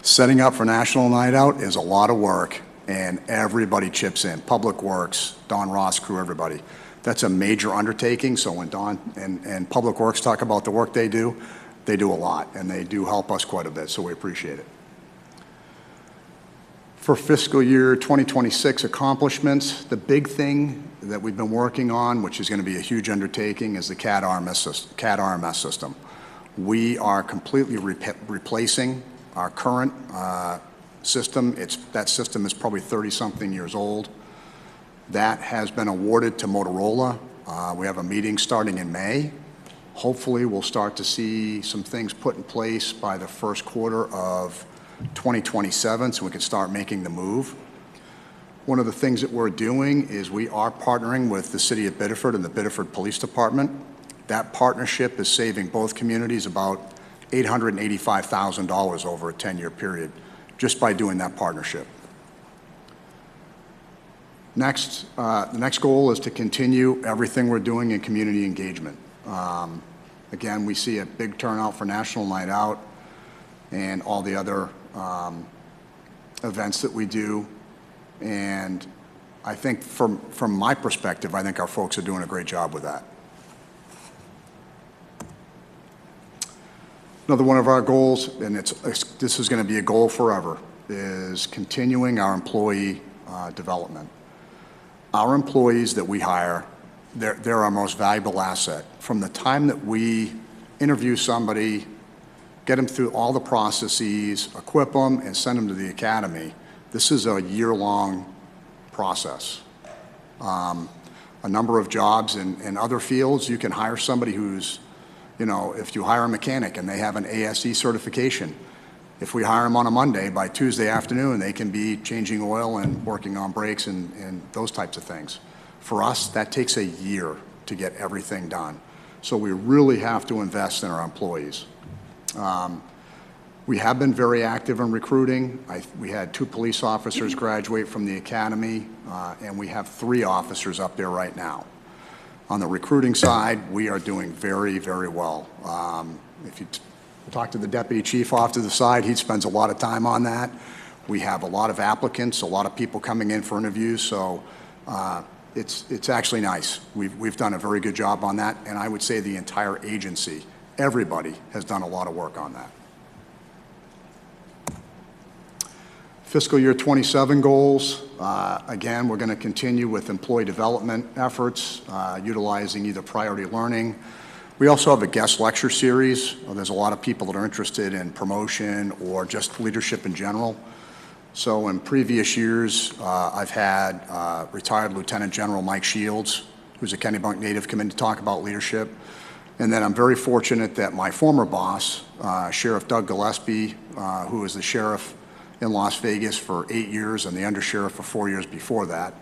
setting up for National Night Out is a lot of work, and everybody chips in. Public Works, Don Roth's crew, everybody. That's a major undertaking, so when Don and Public Works talk about the work they do a lot, and they do help us quite a bit, so we appreciate it. For fiscal year 2026 accomplishments, the big thing that we've been working on, which is going to be a huge undertaking, is the CAD RMS system. We are completely replacing our current system. That system is probably 30-something years old. That has been awarded to Motorola. We have a meeting starting in May. Hopefully, we'll start to see some things put in place by the first quarter of 2027, so we can start making the move. One of the things that we're doing is we are partnering with the City of Biddeford and the Biddeford Police Department. That partnership is saving both communities about $885,000 over a 10-year period, just by doing that partnership. Next, the next goal is to continue everything we're doing in community engagement. Again, we see a big turnout for National Night Out and all the other events that we do. And I think from my perspective, I think our folks are doing a great job with that. Another one of our goals, and this is going to be a goal forever, is continuing our employee development. Our employees that we hire, they're our most valuable asset. From the time that we interview somebody, get them through all the processes, equip them, and send them to the academy, this is a year-long process. A number of jobs in other fields, you can hire somebody who's You know, if you hire a mechanic and they have an ASE certification, if we hire them on a Monday, by Tuesday afternoon, they can be changing oil and working on brakes and those types of things. For us, that takes a year to get everything done. So we really have to invest in our employees. We have been very active in recruiting. We had 2 police officers graduate from the academy, and we have 3 officers up there right now. On the recruiting side, we are doing very, very well. If you talk to the deputy chief off to the side, he spends a lot of time on that. We have a lot of applicants, a lot of people coming in for interviews, so it's actually nice. We've done a very good job on that, and I would say the entire agency, everybody has done a lot of work on that. Fiscal year 27 goals, again, we're going to continue with employee development efforts, utilizing either priority learning. We also have a guest lecture series. There's a lot of people that are interested in promotion or just leadership in general. So in previous years, I've had retired Lieutenant General Mike Shields, who's a Kennebunk native, come in to talk about leadership. And then I'm very fortunate that my former boss, Sheriff Doug Gillespie, who was the sheriff in Las Vegas for 8 years and the undersheriff for 4 years before that,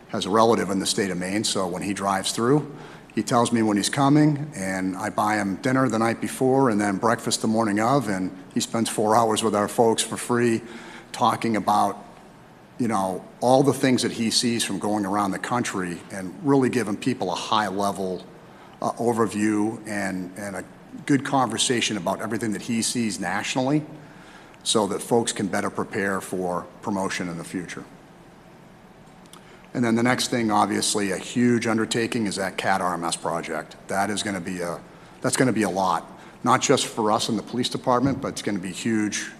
has a relative in the state of Maine. So when he drives through, he tells me when he's coming, and I buy him dinner the night before and then breakfast the morning of, and he spends 4 hours with our folks for free talking about, you know, all the things that he sees from going around the country and really giving people a high-level overview and a good conversation about everything that he sees nationally so that folks can better prepare for promotion in the future. And then the next thing, obviously, a huge undertaking is that CAT RMS project. That is going to be that's going to be a lot, not just for us in the police department, but it's going to be huge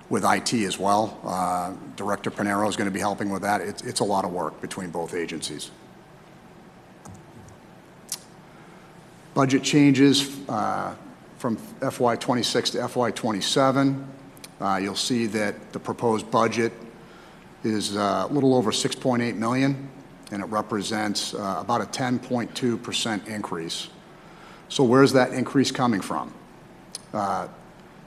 with IT as well. Director Pinero is going to be helping with that. It's a lot of work between both agencies. Budget changes from FY26 to FY27. You'll see that the proposed budget is a little over $6.8 million, and it represents about a 10.2% increase. So where's that increase coming from?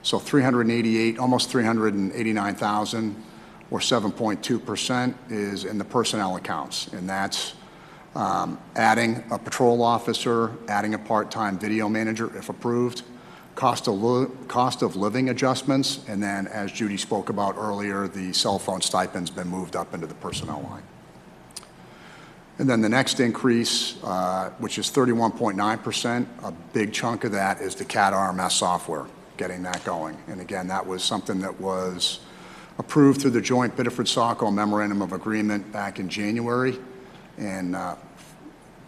So 388, almost 389,000, or 7.2% is in the personnel accounts, and that's adding a patrol officer, adding a part-time video manager if approved, cost of living adjustments, and then, as Judy spoke about earlier, the cell phone stipend's been moved up into the personnel line. And then the next increase, which is 31.9%, a big chunk of that is the CAT RMS software, getting that going. And again, that was something that was approved through the joint Biddeford-Saco Memorandum of Agreement back in January. And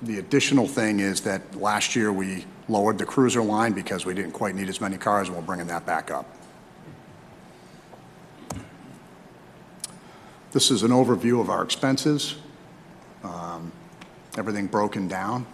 the additional thing is that last year we lowered the cruiser line because we didn't quite need as many cars, and we're bringing that back up. This is an overview of our expenses, everything broken down.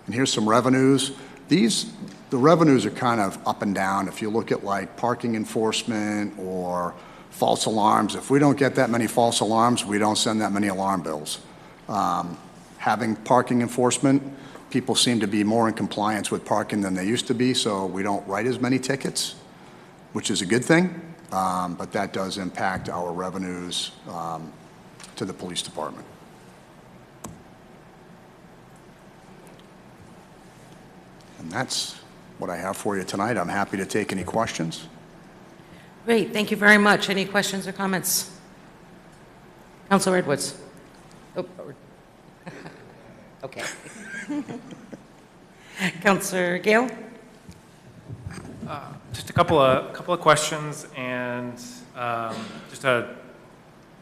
And here's some revenues. The revenues are kind of up and down. If you look at like parking enforcement or false alarms, if we don't get that many false alarms, we don't send that many alarm bills. Having parking enforcement, people seem to be more in compliance with parking than they used to be, so we don't write as many tickets, which is a good thing, but that does impact our revenues to the police department. And that's what I have for you tonight. I'm happy to take any questions. Great, thank you very much. Any questions or comments? Councilor Edwards. Oh, okay. Councilor Gale? Just a couple of questions and just a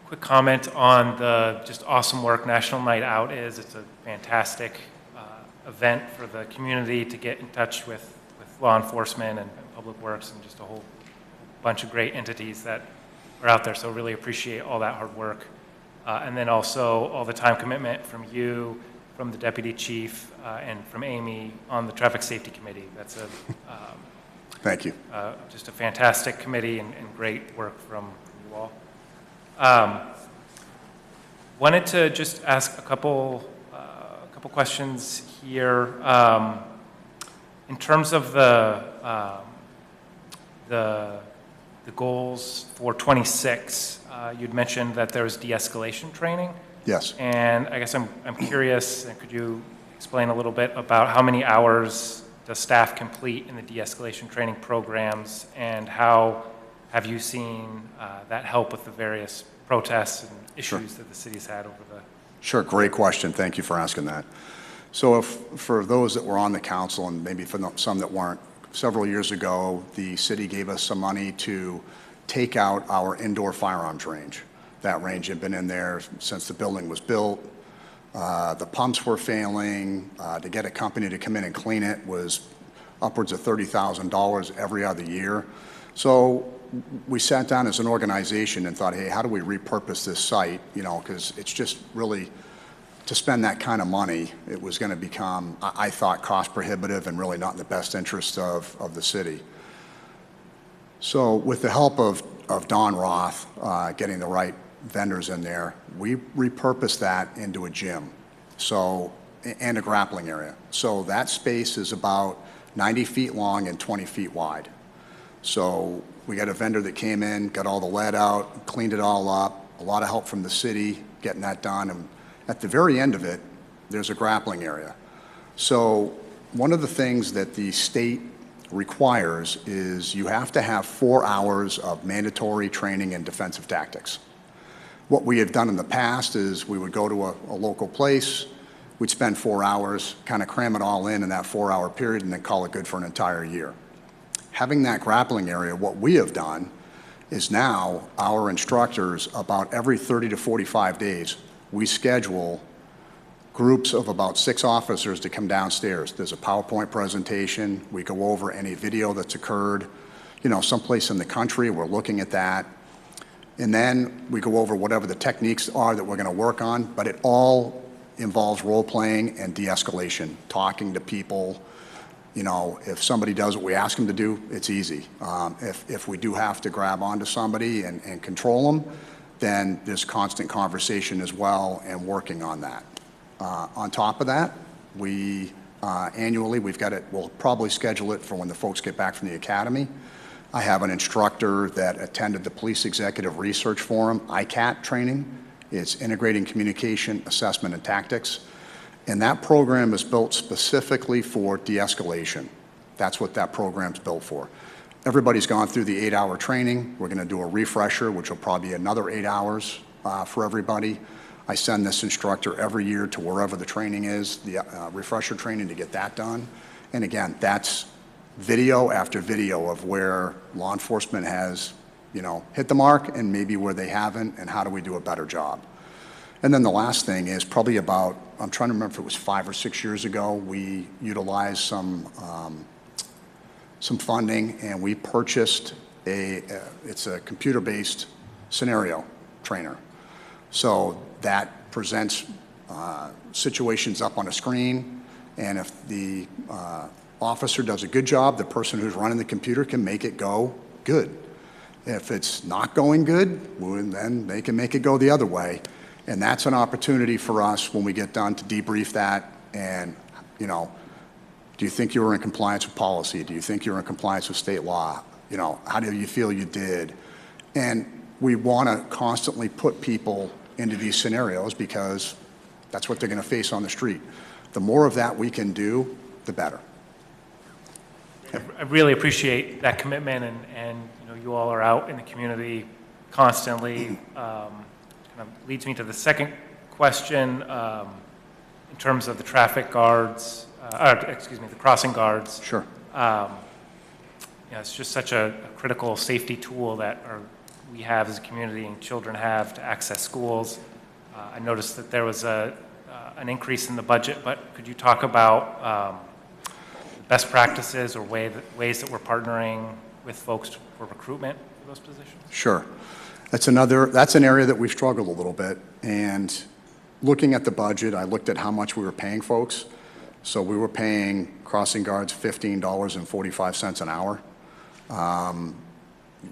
quick comment on the just awesome work National Night Out is. It's a fantastic event for the community to get in touch with law enforcement and public works and just a whole bunch of great entities that are out there. So really appreciate all that hard work. And then also all the time commitment from you, from the deputy chief, and from Amy on the traffic safety committee. That's a thank you. Just a fantastic committee and great work from you all. Wanted to just ask a couple couple questions here. In terms of the goals for 26, you'd mentioned that there was de-escalation training. Yes. And I guess I'm curious, and could you explain a little bit about how many hours does staff complete in the de-escalation training programs, and how have you seen that help with the various protests and issues that the city's had over the... Sure, great question. Thank you for asking that. So for those that were on the council, and maybe for some that weren't, several years ago, the city gave us some money to take out our indoor firearms range. That range had been in there since the building was built. The pumps were failing. To get a company to come in and clean it was upwards of $30,000 every other year. So we sat down as an organization and thought, hey, how do we repurpose this site? You know, because it's just really, to spend that kind of money, it was going to become, I thought, cost prohibitive and really not in the best interest of the city. So with the help of Don Roth, getting the right vendors in there, we repurposed that into a gym, so, and a grappling area. So that space is about 90 feet long and 20 feet wide. So we got a vendor that came in, got all the lead out, cleaned it all up, a lot of help from the city getting that done. And at the very end of it, there's a grappling area. So one of the things that the state requires is you have to have 4 hours of mandatory training in defensive tactics. What we have done in the past is we would go to a local place, we'd spend 4 hours, kind of cram it all in that 4-hour period, and then call it good for an entire year. Having that grappling area, what we have done is now our instructors, about every 30 to 45 days, we schedule groups of about 6 officers to come downstairs. There's a PowerPoint presentation. We go over any video that's occurred, you know, someplace in the country. We're looking at that. And then we go over whatever the techniques are that we're going to work on, but it all involves role-playing and de-escalation, talking to people. You know, if somebody does what we ask them to do, it's easy. If we do have to grab onto somebody and control them, then there's constant conversation as well and working on that. On top of that, we annually, we've got it, we'll probably schedule it for when the folks get back from the academy. I have an instructor that attended the Police Executive Research Forum, ICAT training. It's Integrating Communication, Assessment, and Tactics. And that program is built specifically for de-escalation. That's what that program's built for. Everybody's gone through the 8-hour training. We're going to do a refresher, which will probably be another 8 hours for everybody. I send this instructor every year to wherever the training is, the refresher training, to get that done. And again, that's video after video of where law enforcement has, you know, hit the mark and maybe where they haven't, and how do we do a better job. And then the last thing is probably about, I'm trying to remember if it was 5 or 6 years ago, we utilized some funding, and we purchased it's a computer-based scenario trainer. So that presents situations up on a screen, and if the officer does a good job, the person who's running the computer can make it go good. If it's not going good, well, then they can make it go the other way. And that's an opportunity for us when we get done to debrief that and, you know, do you think you were in compliance with policy? Do you think you're in compliance with state law? You know, how do you feel you did? And we want to constantly put people into these scenarios because that's what they're going to face on the street. The more of that we can do, the better. I really appreciate that commitment, and you know, you all are out in the community constantly. Kind of leads me to the second question in terms of the traffic guards, the crossing guards. Sure. You know, it's just such a critical safety tool that we have as a community and children have to access schools. I noticed that there was an increase in the budget, but could you talk about best practices or ways that we're partnering with folks for recruitment for those positions? Sure. That's an area that we've struggled a little bit. And looking at the budget, I looked at how much we were paying folks. So we were paying crossing guards $15.45 an hour.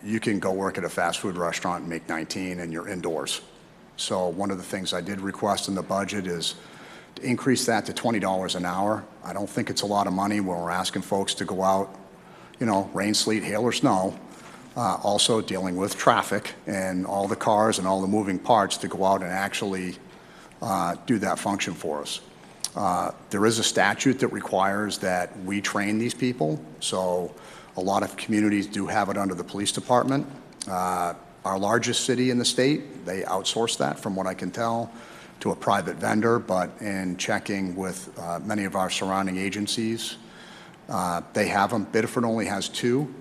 You can go work at a fast food restaurant and make $19 and you're indoors. So one of the things I did request in the budget is to increase that to $20 an hour. I don't think it's a lot of money when we're asking folks to go out, you know, rain, sleet, hail, or snow. Also dealing with traffic and all the cars and all the moving parts to go out and actually do that function for us. There is a statute that requires that we train these people, so a lot of communities do have it under the police department. Our largest city in the state, they outsource that, from what I can tell, to a private vendor, but in checking with many of our surrounding agencies, they have them. Biddeford only has 2,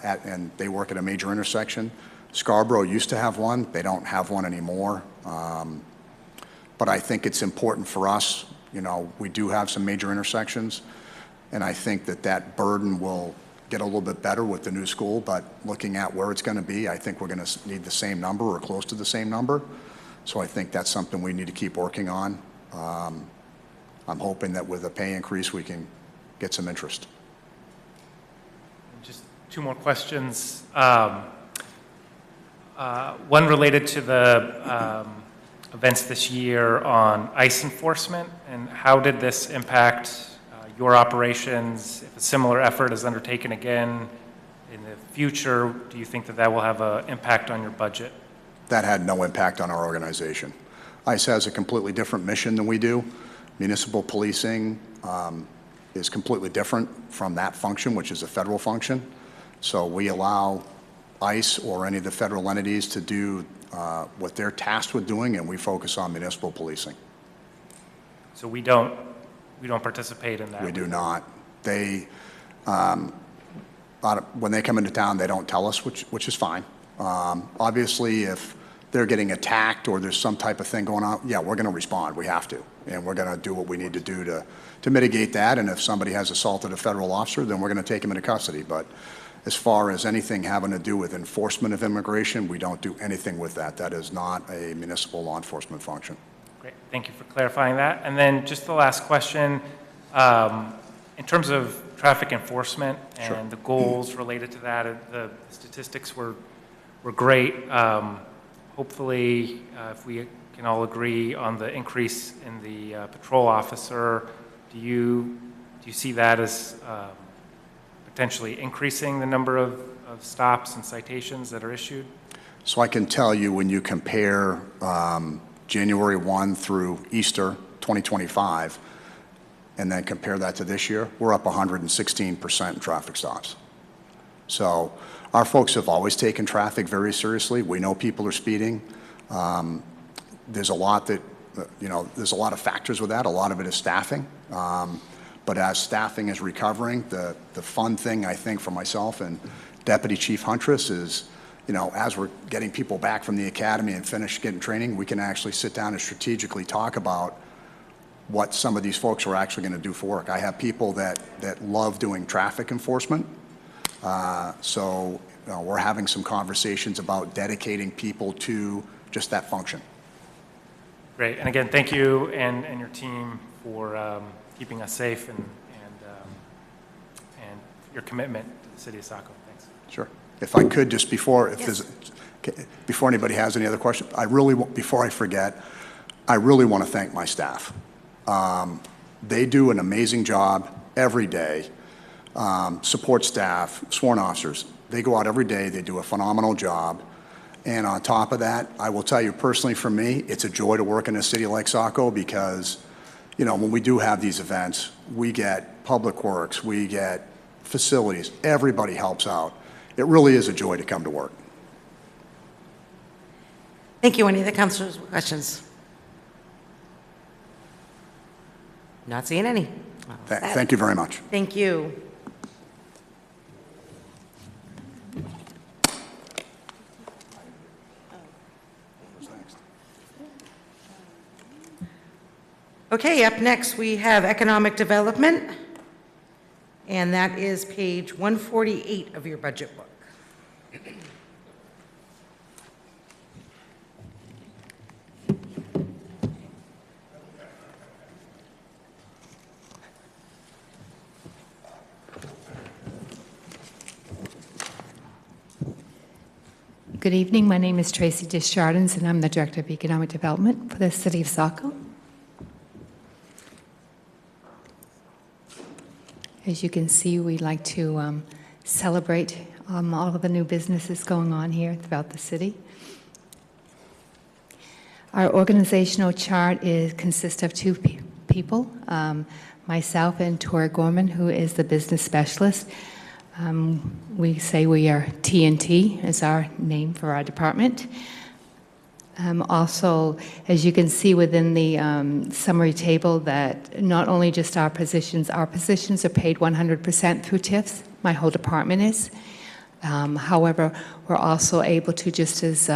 and they work at a major intersection. Scarborough used to have one. They don't have one anymore. But I think it's important for us. You know, we do have some major intersections, and I think that that burden will get a little bit better with the new school, but looking at where it's going to be, I think we're going to need the same number or close to the same number. So I think that's something we need to keep working on. I'm hoping that with a pay increase, we can get some interest. Just 2 more questions. One related to the events this year on ICE enforcement, and how did this impact your operations? If a similar effort is undertaken again in the future, do you think that that will have an impact on your budget? That had no impact on our organization. ICE has a completely different mission than we do. Municipal policing is completely different from that function, which is a federal function. So we allow ICE or any of the federal entities to do what they're tasked with doing, and we focus on municipal policing. So we don't participate in that? We do not. They, when they come into town, they don't tell us, which is fine. Obviously, if they're getting attacked or there's some type of thing going on, yeah, we're going to respond. We have to. And we're going to do what we need to do to mitigate that. And if somebody has assaulted a federal officer, then we're going to take him into custody. But as far as anything having to do with enforcement of immigration, we don't do anything with that. That is not a municipal law enforcement function. Great. Thank you for clarifying that. And then just the last question, in terms of traffic enforcement and the goals related to that, the statistics were great. Hopefully, if we can all agree on the increase in the patrol officer, do you see that as potentially increasing the number of stops and citations that are issued? So I can tell you, when you compare January 1 through Easter 2025, and then compare that to this year, we're up 116% in traffic stops. So our folks have always taken traffic very seriously. We know people are speeding. There's a lot that, there's a lot of factors with that. A lot of it is staffing. But as staffing is recovering, the fun thing, I think, for myself and Deputy Chief Huntress is, as we're getting people back from the academy and finish getting training, we can actually sit down and strategically talk about what some of these folks are actually going to do for work. I have people that love doing traffic enforcement. So we're having some conversations about dedicating people to just that function. Great. And again, thank you and your team for keeping us safe and your commitment to the city of Saco. Thanks. Sure. If I could, just before anybody has any other questions, before I forget, I really want to thank my staff. They do an amazing job every day. Support staff, sworn officers, they go out every day, they do a phenomenal job. And on top of that, I will tell you personally, for me, it's a joy to work in a city like Saco because, when we do have these events, we get public works, we get facilities, everybody helps out. It really is a joy to come to work. Thank you. Any of the councilors with questions? Not seeing any. Thank you very much. Thank you. Okay, up next we have economic development, and that is page 148 of your budget book. Good evening. My name is Tracy Desjardins, and I'm the Director of Economic Development for the City of Saco. As you can see, we like to celebrate all of the new businesses going on here throughout the city. Our organizational chart consists of two people, myself and Tori Gorman, who is the business specialist. We say we are TNT is our name for our department. Also, as you can see within the summary table, that not only just our positions are paid 100% through TIFs, my whole department is. However, we're also able to, just as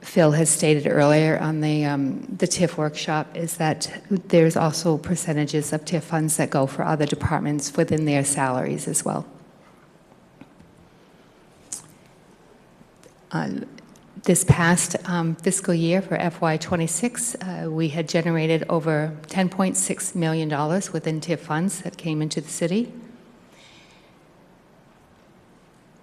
Phil has stated earlier on the TIF workshop, is that there's also percentages of TIF funds that go for other departments within their salaries as well. This past fiscal year for FY26, we had generated over $10.6 million within TIF funds that came into the city.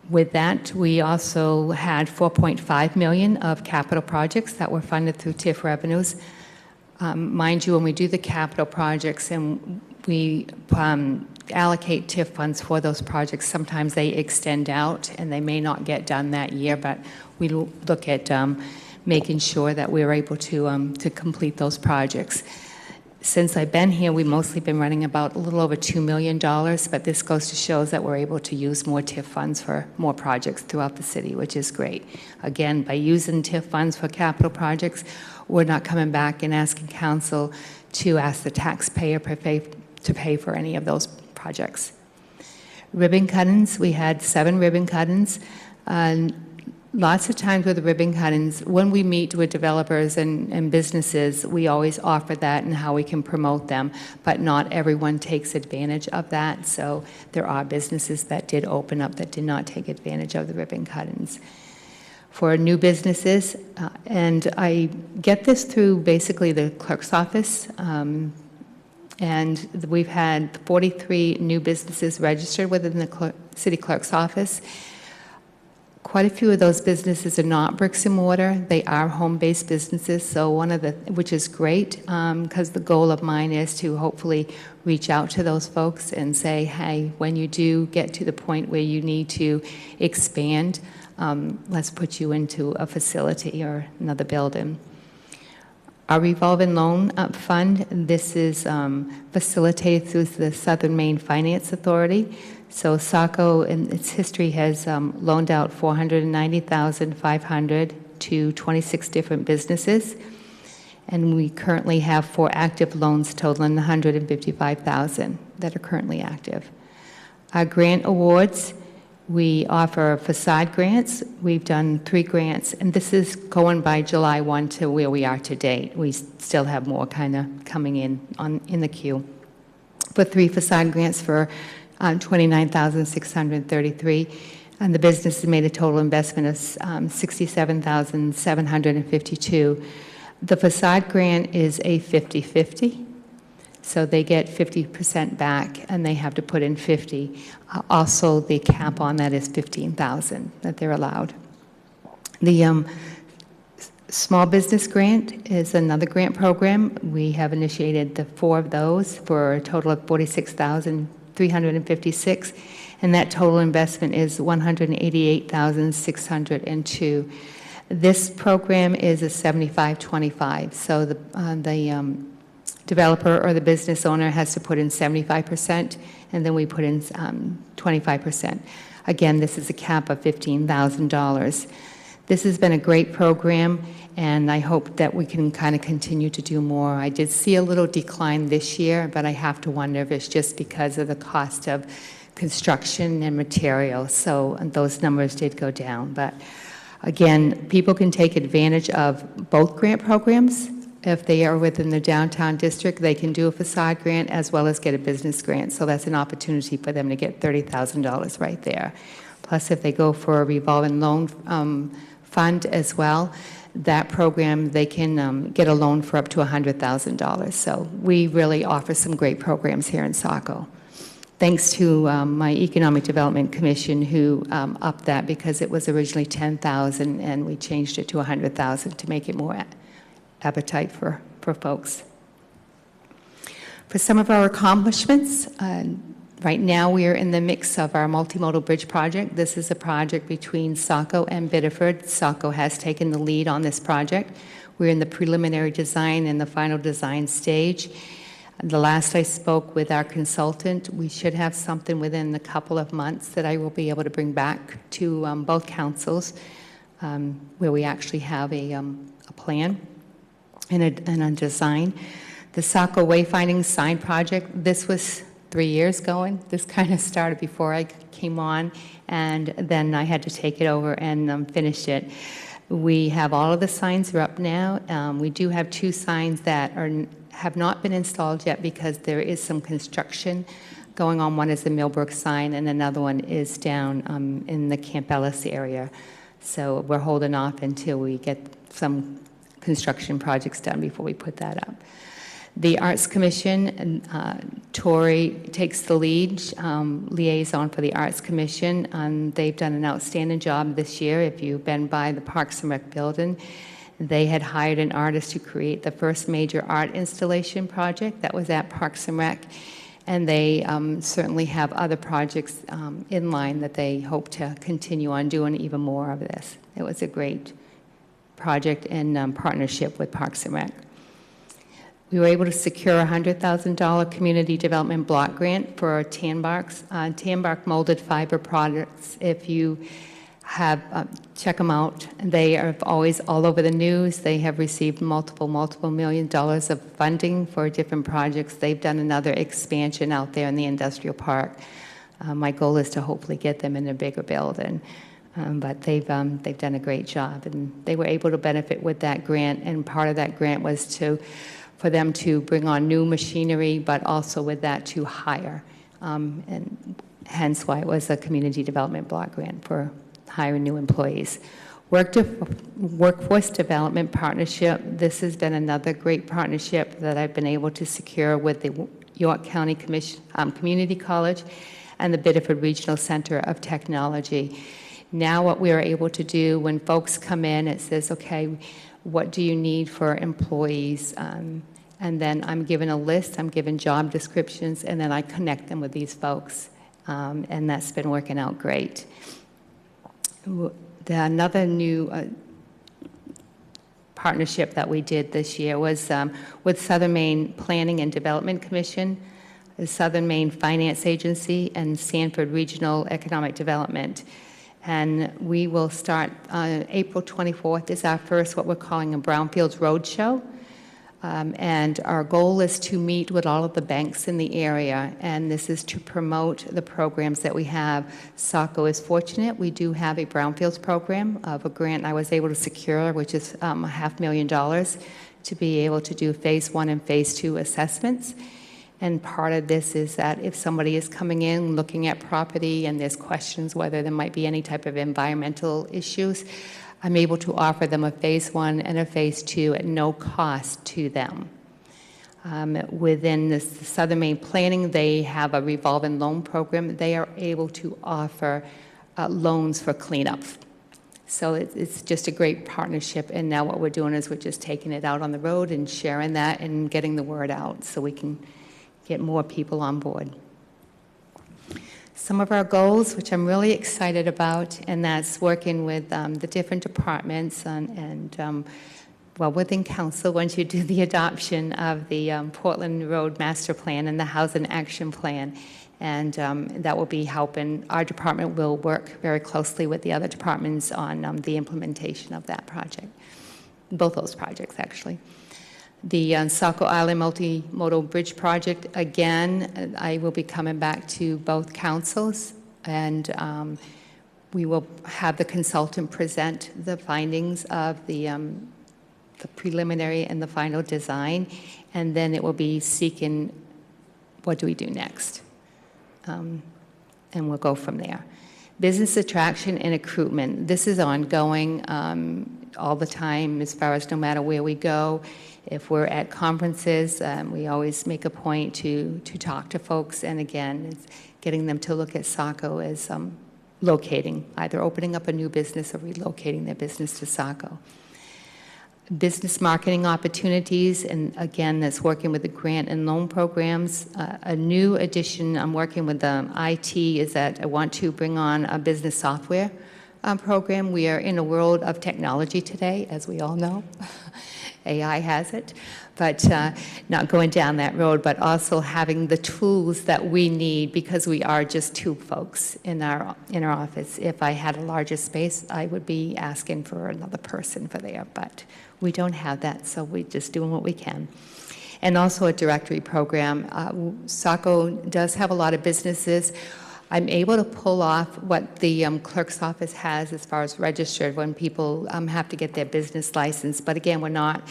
With that, we also had $4.5 million of capital projects that were funded through TIF revenues. Mind you, when we do the capital projects and we allocate TIF funds for those projects, sometimes they extend out and they may not get done that year, but we look at making sure that we're able to complete those projects. Since I've been here, we've mostly been running about a little over $2 million, but this goes to show that we're able to use more TIF funds for more projects throughout the city, which is great. Again, by using TIF funds for capital projects, we're not coming back and asking council to ask the taxpayer to pay for any of those projects. Ribbon cuttings, we had 7 ribbon cuttings. Lots of times with the ribbon cuttings, when we meet with developers and businesses, we always offer that and how we can promote them, but not everyone takes advantage of that. So there are businesses that did open up that did not take advantage of the ribbon cuttings. For new businesses, and I get this through basically the clerk's office, and we've had 43 new businesses registered within the city clerk's office. Quite a few of those businesses are not bricks and mortar. They are home-based businesses, so which is great, because the goal of mine is to hopefully reach out to those folks and say, hey, when you do get to the point where you need to expand, let's put you into a facility or another building. Our revolving loan fund, this is facilitated through the Southern Maine Finance Authority. So Saco, in its history, has loaned out $490,500 to 26 different businesses, and we currently have 4 active loans totaling $155,000 that are currently active. Our grant awards, we offer facade grants. We've done 3 grants, and this is going by July 1 to where we are to date. We still have more kind of coming in the queue. For 3 facade grants for $29,633, and the business has made a total investment of $67,752. The facade grant is a 50-50, so they get 50% back, and they have to put in 50. Also, the cap on that is $15,000 that they're allowed. The small business grant is another grant program. We have initiated the 4 of those for a total of $46,356, and that total investment is $188,602. This program is a 75-25, so the developer or the business owner has to put in 75%, and then we put in 25%. Again, this is a cap of $15,000. This has been a great program, and I hope that we can kind of continue to do more. I did see a little decline this year, but I have to wonder if it's just because of the cost of construction and materials. So those numbers did go down. But again, people can take advantage of both grant programs. If they are within the downtown district, they can do a facade grant as well as get a business grant. So that's an opportunity for them to get $30,000 right there. Plus, if they go for a revolving loan fund as well, that program, they can get a loan for up to $100,000. So we really offer some great programs here in Saco. Thanks to my Economic Development Commission who upped that, because it was originally $10,000 and we changed it to $100,000 to make it more appetite for folks. For some of our accomplishments, Right now, we are in the mix of our multimodal bridge project. This is a project between Saco and Biddeford. Saco has taken the lead on this project. We're in the preliminary design and the final design stage. The last I spoke with our consultant, we should have something within a couple of months that I will be able to bring back to both councils, where we actually have a plan and a design. The Saco Wayfinding Sign Project, this was 3 years going. This kind of started before I came on, and then I had to take it over and finish it. We have all of the signs are up now. We do have 2 signs that have not been installed yet because there is some construction going on. One is the Millbrook sign, and another one is down in the Camp Ellis area. So we're holding off until we get some construction projects done before we put that up. The Arts Commission, Tori takes the lead, liaison for the Arts Commission, and they've done an outstanding job this year. If you've been by the Parks and Rec building, they had hired an artist to create the first major art installation project that was at Parks and Rec, and they certainly have other projects in line that they hope to continue on doing even more of this. It was a great project in partnership with Parks and Rec. We were able to secure a $100,000 community development block grant for Tanbark molded fiber products. If you have, check them out. They are always all over the news. They have received multiple $1 million of funding for different projects. They've done another expansion out there in the industrial park. My goal is to hopefully get them in a bigger building. But they've done a great job, and they were able to benefit with that grant, and part of that grant was for them to bring on new machinery, but also with that to hire, and hence why it was a community development block grant for hiring new employees. Workforce Development Partnership, this has been another great partnership that I've been able to secure with the York County Community College and the Biddeford Regional Center of Technology. Now what we are able to do when folks come in, it says, okay, what do you need for employees? And then I'm given a list, I'm given job descriptions, and then I connect them with these folks. And that's been working out great. Another new partnership that we did this year was with Southern Maine Planning and Development Commission, the Southern Maine Finance Agency, and Sanford Regional Economic Development. And we will start April 24th is our first, what we're calling a Brownfields Roadshow. And our goal is to meet with all of the banks in the area, and this is to promote the programs that we have. Saco is fortunate. We do have a Brownfields program of a grant I was able to secure, which is $500,000 to be able to do phase 1 and phase 2 assessments. And part of this is that if somebody is coming in looking at property and there's questions whether there might be any type of environmental issues, I'm able to offer them a phase 1 and a phase 2 at no cost to them. Within the Southern Maine Planning, they have a revolving loan program. They are able to offer loans for cleanup. So it's just a great partnership, and now what we're doing is we're just taking it out on the road and sharing that and getting the word out so we can get more people on board. Some of our goals, which I'm really excited about, and that's working with the different departments and well, within council, once you do the adoption of the Portland Road Master Plan and the Housing Action Plan, and that will be helping. Our department will work very closely with the other departments on the implementation of that project, both those projects, actually. The Saco Island Multimodal Bridge Project, again, I will be coming back to both councils, and we will have the consultant present the findings of the preliminary and the final design, and then it will be seeking what do we do next, and we'll go from there. Business attraction and recruitment, this is ongoing all the time as far as no matter where we go. If we're at conferences, we always make a point to talk to folks, and again, it's getting them to look at Saco as locating, either opening up a new business or relocating their business to Saco. business marketing opportunities, and again, that's working with the grant and loan programs. A new addition, I'm working with IT, is that I want to bring on a business software program. We are in a world of technology today, as we all know. AI has it, but not going down that road, but also having the tools that we need, because we are just two folks in our office. If I had a larger space, I would be asking for another person for there, but we don't have that, so we're just doing what we can. And also a directory program. Saco does have a lot of businesses. I'm able to pull off what the clerk's office has as far as registered when people have to get their business license. But again, we're not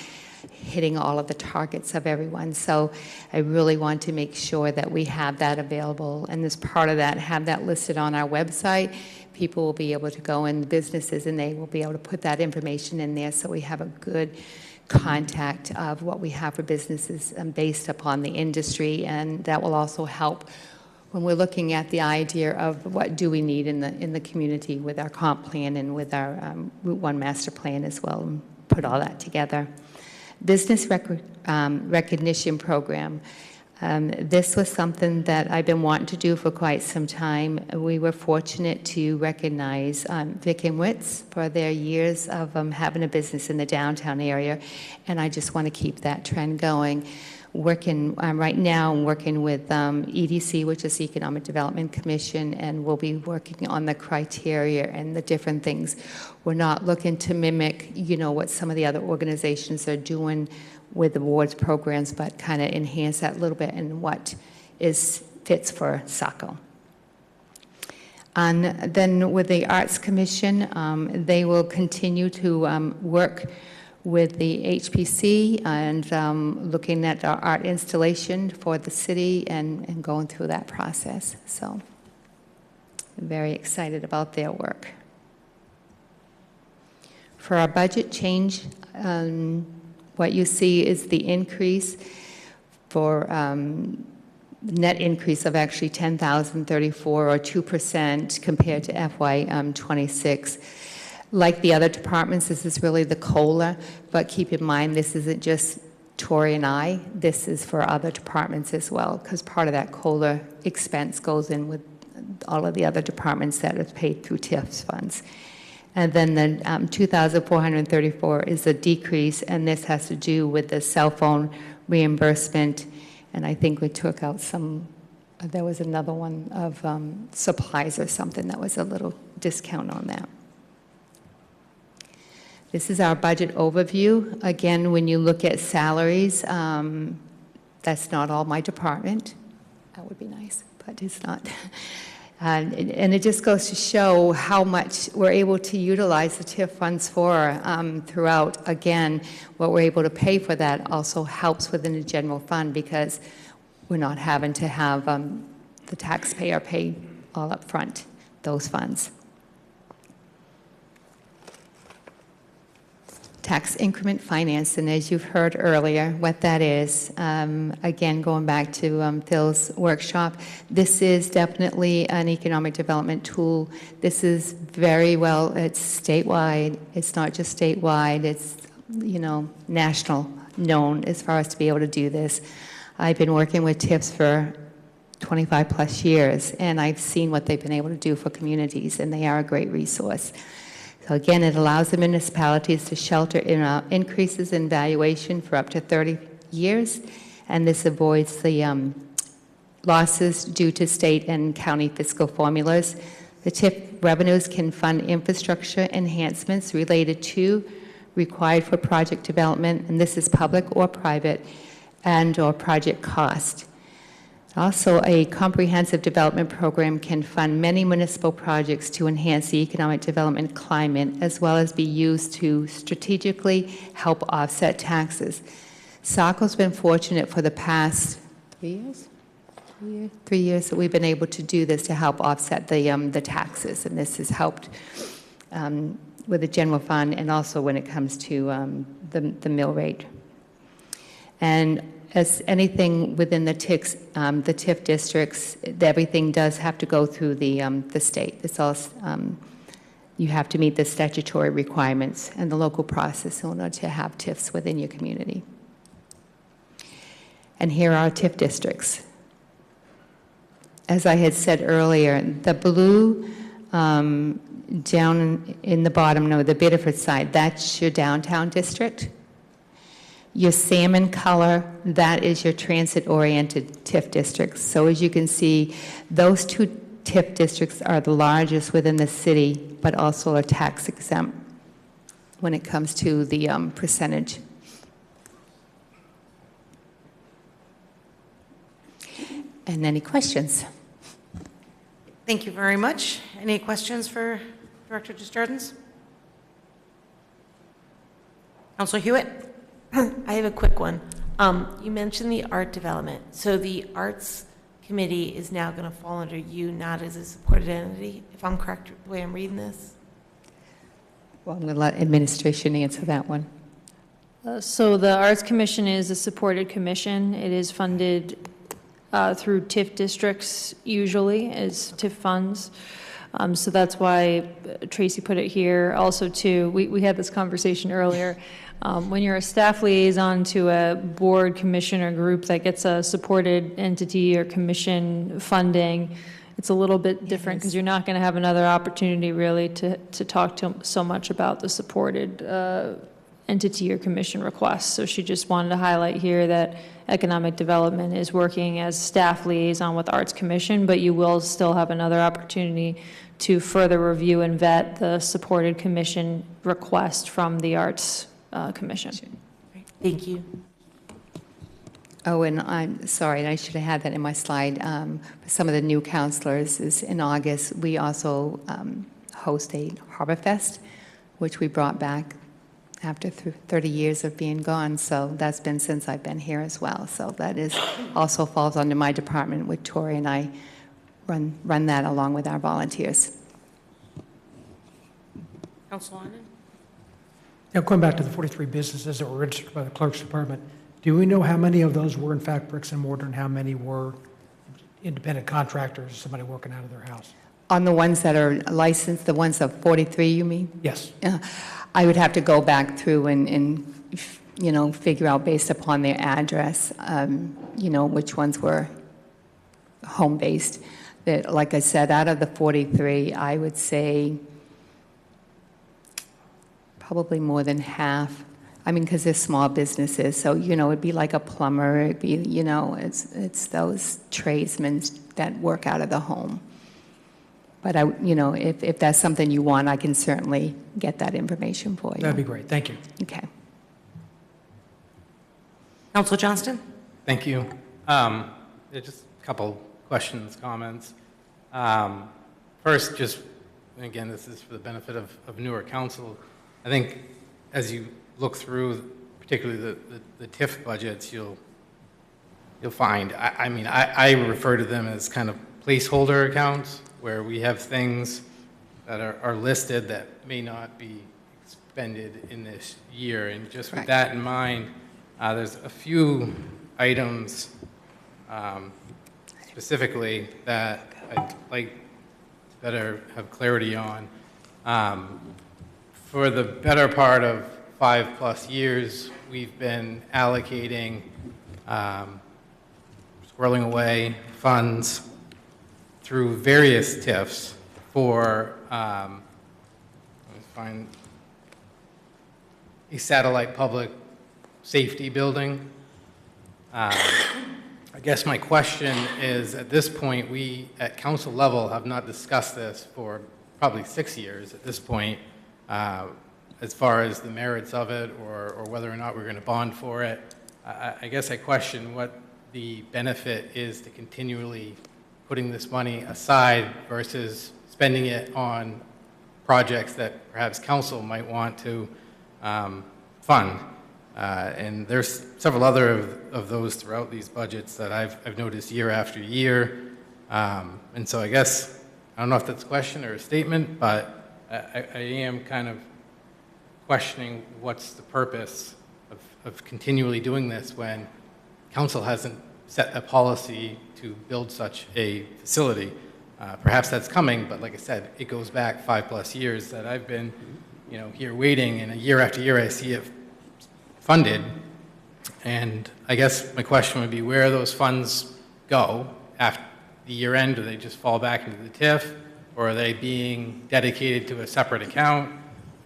hitting all of the targets of everyone. So I really want to make sure that we have that available. And as part of that, have that listed on our website. People will be able to go in businesses and they will be able to put that information in there, so we have a good contact of what we have for businesses based upon the industry. And that will also help when we're looking at the idea of what do we need in the community with our comp plan and with our Route 1 master plan as well, and put all that together. Business recognition program. This was something that I've been wanting to do for quite some time. We were fortunate to recognize Vic and Witz for their years of having a business in the downtown area, and I just want to keep that trend going. Working right now, I'm working with EDC, which is the Economic Development Commission, and we'll be working on the criteria and the different things. We're not looking to mimic, what some of the other organizations are doing with awards programs, but kind of enhance that a little bit and what fits for Saco. And then with the Arts Commission, they will continue to work with the HPC and looking at our art installation for the city and going through that process. So I'm very excited about their work. For our budget change, what you see is the increase for net increase of actually $10,034 or 2% compared to FY26. Like the other departments, this is really the COLA, but keep in mind this isn't just Tori and I, this is for other departments as well, because part of that COLA expense goes in with all of the other departments that are paid through TIFs funds. And then the $2,434 is a decrease, and this has to do with the cell phone reimbursement, and I think we took out there was another one of supplies or something that was a little discount on that. This is our budget overview. Again, when you look at salaries, that's not all my department. That would be nice, but it's not. And it just goes to show how much we're able to utilize the TIF funds for throughout. Again, what we're able to pay for that also helps within the general fund, because we're not having to have the taxpayer pay all up front those funds. Tax increment finance, and as you've heard earlier, what that is, again, going back to Phil's workshop, this is definitely an economic development tool. This is very well, it's statewide. It's not just statewide, it's, national known as far as to be able to do this. I've been working with TIFs for 25 plus years, and I've seen what they've been able to do for communities, and they are a great resource. So again, it allows the municipalities to shelter increases in valuation for up to 30 years, and this avoids the losses due to state and county fiscal formulas. The TIF revenues can fund infrastructure enhancements related to, required for project development, and this is public or private, and or project cost. Also, a comprehensive development program can fund many municipal projects to enhance the economic development climate, as well as be used to strategically help offset taxes. Saco's been fortunate for the past 3 years? 3 years that we've been able to do this to help offset the taxes, and this has helped with the general fund and also when it comes to the mill rate. And as anything within the TIF districts, everything does have to go through the state. It's all you have to meet the statutory requirements and the local process in order to have TIFs within your community. And here are TIF districts. As I had said earlier, the blue down in the bottom, no, the Biddeford side, that's your downtown district. Your salmon color, that is your transit-oriented TIF districts. So as you can see, those two TIF districts are the largest within the city, but also are tax exempt when it comes to the percentage. And any questions? Thank you very much. Any questions for Director Desjardins? Councilor Hewitt? I have a quick one. You mentioned the art development. So the Arts Committee is now going to fall under you, not as a supported entity, if I'm correct the way I'm reading this? Well, I'm going to let administration answer that one. So the Arts Commission is a supported commission. It is funded through TIF districts usually as TIF funds. So that's why Tracy put it here. Also, too, we had this conversation earlier. When you're a staff liaison to a board, commission, or group that gets a supported entity or commission funding, it's a little bit different because you're not going to have another opportunity really to talk to so much about the supported entity or commission requests. So she just wanted to highlight here that Economic Development is working as staff liaison with Arts Commission, but you will still have another opportunity to further review and vet the supported commission request from the Arts Commission. Thank you. Oh, and I'm sorry, and I should have had that in my slide. For some of the new counselors is in August, we also host a Harbor Fest, which we brought back after 30 years of being gone. So that's been since I've been here as well. So that is also falls under my department with Tori, and I run that along with our volunteers. Councilor Arnott? Now, going back to the 43 businesses that were registered by the clerk's department, do we know how many of those were in fact bricks and mortar and how many were independent contractors, somebody working out of their house? On the ones that are licensed, the ones of 43, you mean? Yes. I would have to go back through and you know, figure out based upon their address, you know, which ones were home-based. That, like I said, out of the 43, I would say probably more than half. I mean, because they're small businesses, so, you know, it'd be like a plumber, it'd be, you know, it's those tradesmen that work out of the home. But I, you know, if that's something you want, I can certainly get that information for you. That'd be great. Thank you. Okay. Councilor Johnston? Thank you. Just a couple questions, comments. First, just, again, this is for the benefit of newer council. I think as you look through, particularly the TIF budgets, you'll find, I mean, I refer to them as kind of placeholder accounts, where we have things that are listed that may not be expended in this year. And just with that in mind, there's a few items specifically that I'd like to better have clarity on. For the better part of 5+ years, we've been allocating, squirreling away funds through various TIFs for, let me find, a satellite public safety building. I guess my question is, at this point, we at council level have not discussed this for probably 6 years at this point, as far as the merits of it or whether or not we're going to bond for it. I guess I question what the benefit is to continually putting this money aside versus spending it on projects that perhaps council might want to fund. And there's several other of those throughout these budgets that I've noticed year after year. And so I guess, I don't know if that's a question or a statement, but I am kind of questioning what's the purpose of continually doing this when council hasn't set a policy to build such a facility. Perhaps that's coming, but like I said, it goes back 5+ years that I've been, here waiting, and year after year I see it funded. And I guess my question would be, where those funds go after the year end? Do they just fall back into the TIF, or are they being dedicated to a separate account?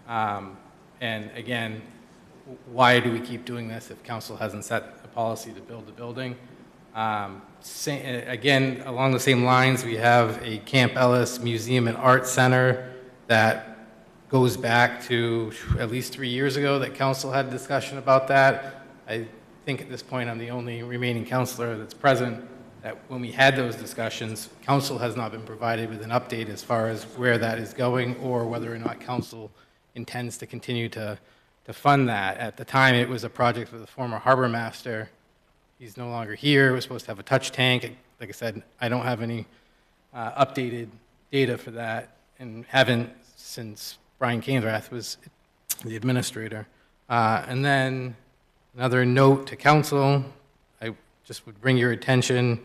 And again, why do we keep doing this if council hasn't set a policy to build the building? Again, along the same lines, we have a Camp Ellis Museum and Art Center that goes back to at least 3 years ago that council had a discussion about that. I think at this point I'm the only remaining councilor that's present that when we had those discussions, council has not been provided with an update as far as where that is going or whether or not council intends to continue to fund that. At the time, it was a project with the former harbor master. He's no longer here. It was supposed to have a touch tank. Like I said, I don't have any updated data for that and haven't since Brian Cainrath was the administrator. And then another note to council, I just would bring your attention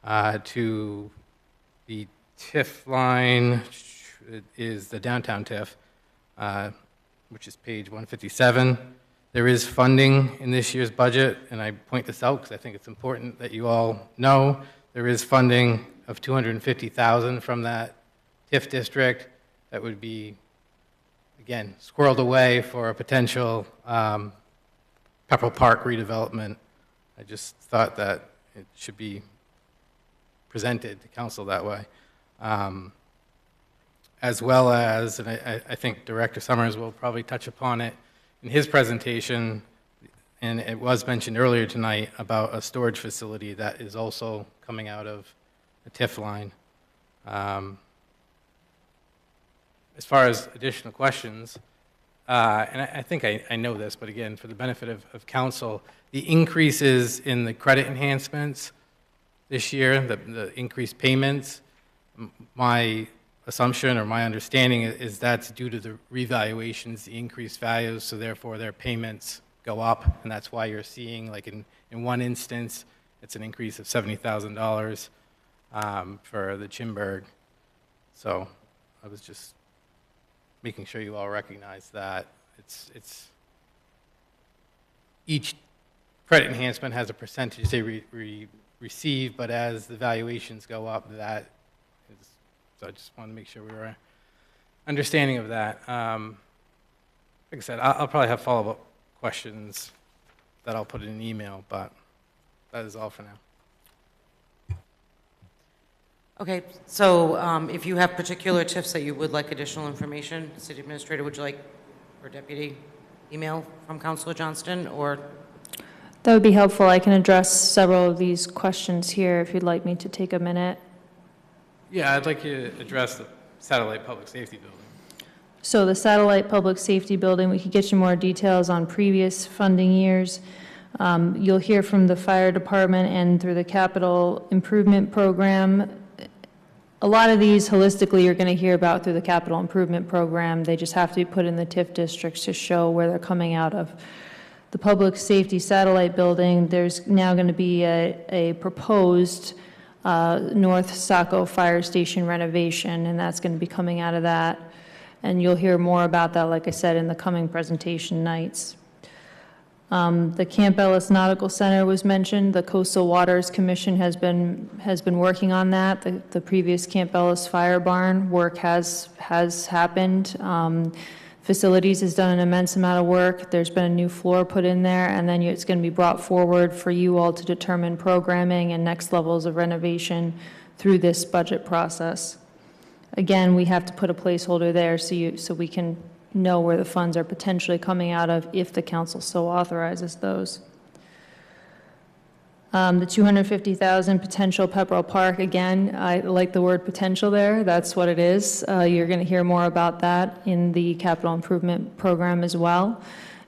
to the TIF line. It is the downtown TIF, which is page 157. There is funding in this year's budget, and I point this out because I think it's important that you all know. There is funding of $250,000 from that TIF district that would be, again, squirreled away for a potential Pepperell Park redevelopment. I just thought that it should be presented to council that way. As well as, and I think Director Summers will probably touch upon it in his presentation, and it was mentioned earlier tonight about a storage facility that is also coming out of a TIF line. As far as additional questions, and I think I know this, but again, for the benefit of council, the increases in the credit enhancements this year, the increased payments, my assumption or my understanding is that's due to the revaluations, the increased values, so therefore their payments go up, and that's why you're seeing, like in one instance, it's an increase of $70,000 for the Chimberg. So I was just making sure you all recognize that it's each credit enhancement has a percentage they receive, but as the valuations go up, that is, so I just want to make sure we were understanding of that. Like I said, I'll probably have follow-up questions that I'll put in an email, but that is all for now. Okay, so if you have particular TIFs that you would like additional information, City Administrator, would you like, or Deputy, email from Councilor Johnston, or? That would be helpful. I can address several of these questions here if you'd like me to take a minute. Yeah, I'd like you to address the satellite public safety building. So the satellite public safety building, we could get you more details on previous funding years. You'll hear from the fire department and through the capital improvement program. A lot of these holistically you're going to hear about through the capital improvement program. They just have to be put in the TIF districts to show where they're coming out of. The public safety satellite building, there's now going to be a proposed North Saco Fire Station renovation, and that's going to be coming out of that. And you'll hear more about that, like I said, in the coming presentation nights. The Camp Ellis Nautical Center was mentioned. The Coastal Waters Commission has been working on that. The previous Camp Ellis Fire Barn work has happened. Facilities has done an immense amount of work. There's been a new floor put in there, and then it's going to be brought forward for you all to determine programming and next levels of renovation through this budget process. Again, we have to put a placeholder there so we can know where the funds are potentially coming out of if the council so authorizes those. The $250,000 potential Pepperell Park, again, I like the word potential there. That's what it is. You're going to hear more about that in the capital improvement program as well.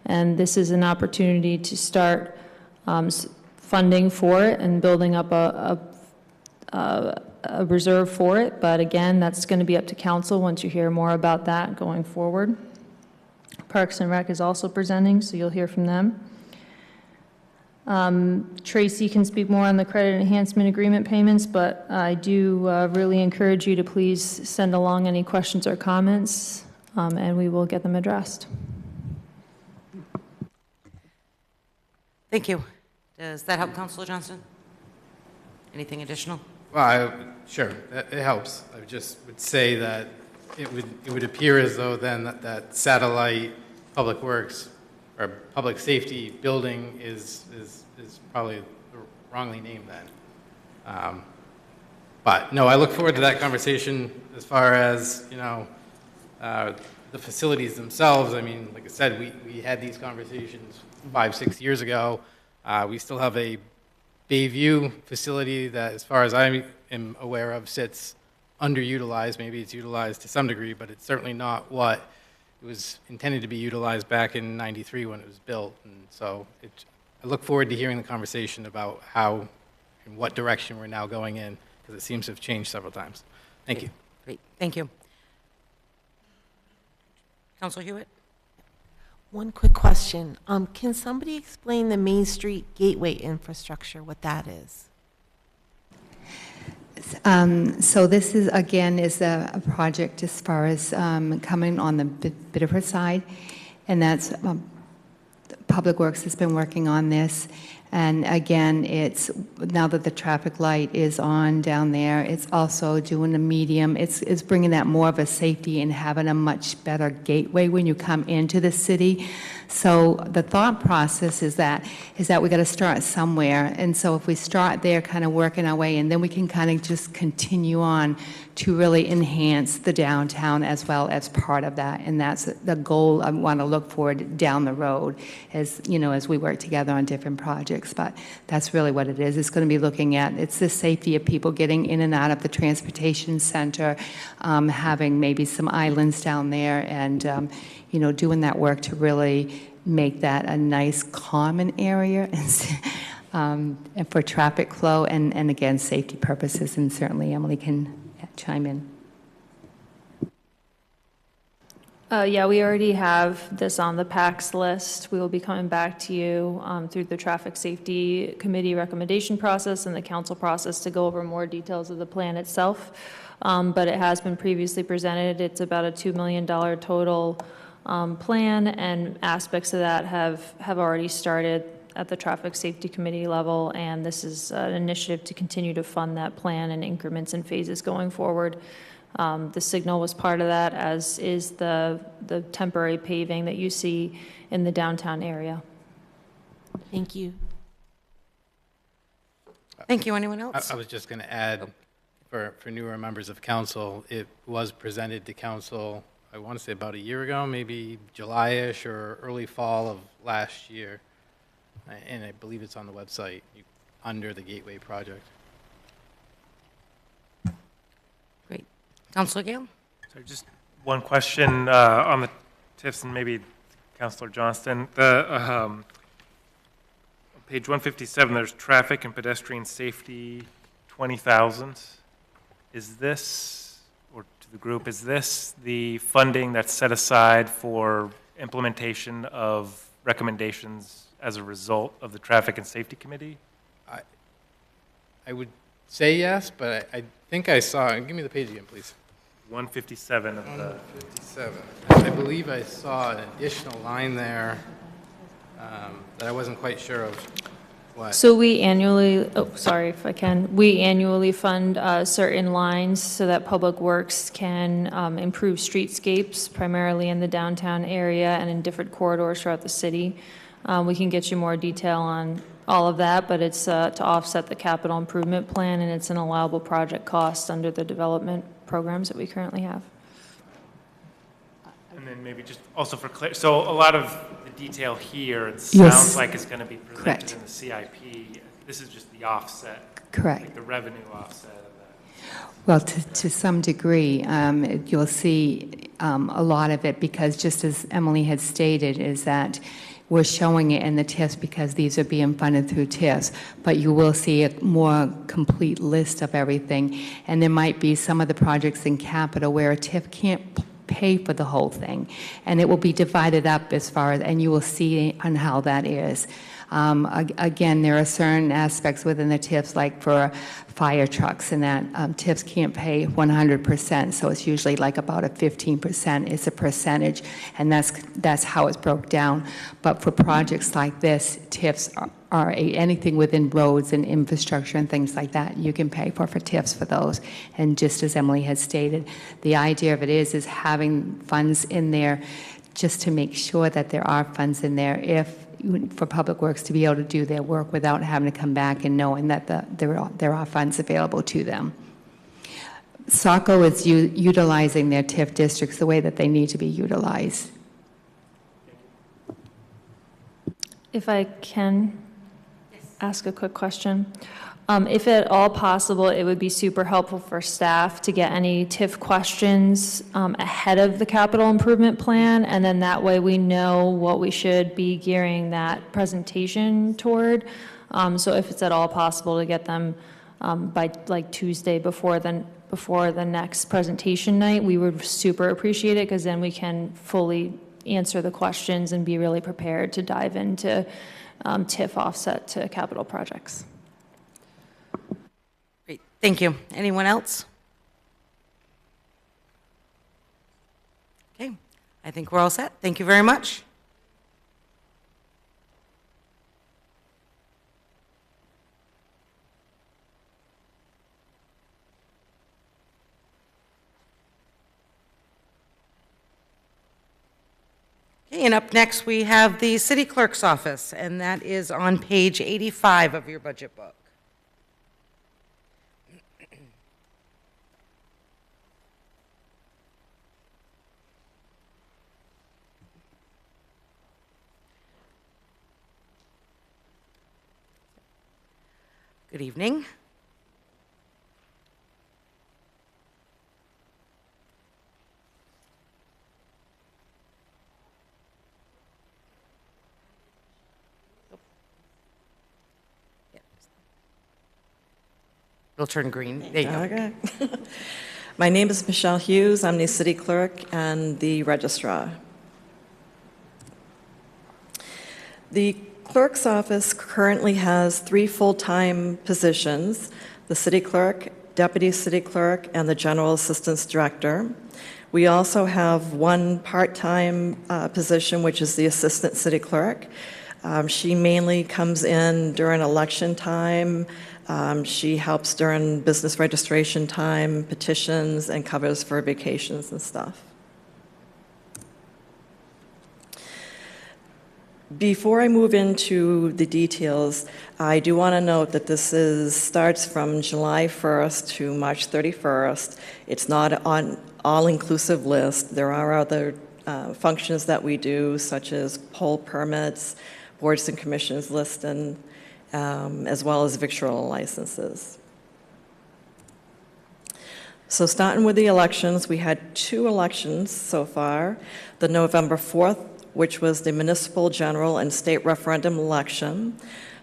And this is an opportunity to start funding for it and building up a reserve for it. But again, that's going to be up to council once you hear more about that going forward. Parks and Rec is also presenting, so you'll hear from them. Tracy can speak more on the credit enhancement agreement payments, but I do really encourage you to please send along any questions or comments, and we will get them addressed. Thank you. Does that help, Councilor Johnston? Anything additional? Well, sure, it helps. I just would say that it would appear as though then that satellite public works or public safety building is probably wrongly named then. But no, I look forward to that conversation as far as, the facilities themselves. I mean, like I said, we had these conversations 5-6 years ago. We still have a Bayview facility that, as far as I am aware of, sits underutilized. Maybe it's utilized to some degree, but it's certainly not what it was intended to be utilized back in '93 when it was built. And so I look forward to hearing the conversation about how and what direction we're now going in, because it seems to have changed several times. Thank you. Great, thank you. Councilor Hewitt? One quick question. Can somebody explain the Main Street gateway infrastructure, what that is? So this is, again, is a project as far as coming on the Biddeford side, and that's Public Works has been working on this. And again, it's now that the traffic light is on down there, it's also doing the medium. It's bringing that more of a safety and having a much better gateway when you come into the city. So the thought process is that we got to start somewhere. And so if we start there, kind of working our way, and then we can kind of just continue on to really enhance the downtown as well as part of that. And that's the goal I want to look forward down the road as, as we work together on different projects. But that's really what it is. It's going to be looking at, it's the safety of people getting in and out of the transportation center, having maybe some islands down there, and, doing that work to really make that a nice common area and for traffic flow and again, safety purposes. And certainly Emily can chime in. Yeah, we already have this on the PACS list. We will be coming back to you through the Traffic Safety Committee recommendation process and the council process to go over more details of the plan itself. But it has been previously presented. It's about a $2 million total plan, and aspects of that have already started at the Traffic Safety Committee level, and this is an initiative to continue to fund that plan in increments and phases going forward. The signal was part of that, as is the temporary paving that you see in the downtown area. Thank you. Thank you. Anyone else? I was just going to add, for newer members of council, it was presented to council, I want to say about a year ago, maybe July-ish or early fall of last year. And I believe it's on the website under the Gateway Project. Great. Councilor Gale? So just one question on the TIFs, and maybe Councilor Johnston. On page 157, there's traffic and pedestrian safety, 20,000. Is this, or to the group, is this the funding that's set aside for implementation of recommendations as a result of the Traffic and Safety Committee? I would say yes, but I think I saw, give me the page again, please. 157 of the... 157. I believe I saw an additional line there that I wasn't quite sure of what. So we annually, if I can, we annually fund certain lines so that Public Works can improve streetscapes, primarily in the downtown area and in different corridors throughout the city. We can get you more detail on all of that, but it's to offset the capital improvement plan, and it's an allowable project cost under the development programs that we currently have. And then maybe just also for clarity, so a lot of the detail here, it Yes. sounds like it's going to be presented Correct. in the CIP. This is just the offset. Correct. Like the revenue offset of that. Well, to some degree, you'll see a lot of it, because just as Emily had stated, is that we're showing it in the TIFs because these are being funded through TIFs, but you will see a more complete list of everything. And there might be some of the projects in capital where a TIF can't pay for the whole thing, and it will be divided up as far as, and you will see on how that is. Again, there are certain aspects within the TIFs, like for fire trucks, and that TIFs can't pay 100%, so it's usually like about a 15%. It's a percentage, and that's how it's broke down. But for projects like this, TIFs are anything within roads and infrastructure and things like that, you can pay for TIFs for those. And just as Emily had stated, the idea of it is having funds in there just to make sure that there are funds in there for Public Works to be able to do their work without having to come back and knowing that there are funds available to them. Saco is utilizing their TIF districts the way that they need to be utilized. If I can ask a quick question. If at all possible, it would be super helpful for staff to get any TIF questions ahead of the capital improvement plan, and then that way we know what we should be gearing that presentation toward. So if it's at all possible to get them by like Tuesday before the next presentation night, we would super appreciate it, because then we can fully answer the questions and be really prepared to dive into TIF offset to capital projects. Great, thank you. Anyone else? Okay, I think we're all set. Thank you very much. Okay, and up next we have the City Clerk's office, and that is on page 85 of your budget book. Good evening. It'll turn green. There you go. Okay. My name is Michelle Hughes. I'm the city clerk and the registrar. The clerk's office currently has 3 full-time positions: the city clerk, deputy city clerk, and the general assistance director. We also have 1 part-time position, which is the assistant city clerk. She mainly comes in during election time. She helps during business registration time, petitions, and covers for vacations and stuff. Before I move into the details, I do want to note that this starts from July 1st to March 31st. It's not on all-inclusive list. There are other functions that we do, such as poll permits, boards and commissions listing, as well as victual licenses. So starting with the elections, we had 2 elections so far. The November 4th, which was the municipal, general, and state referendum election.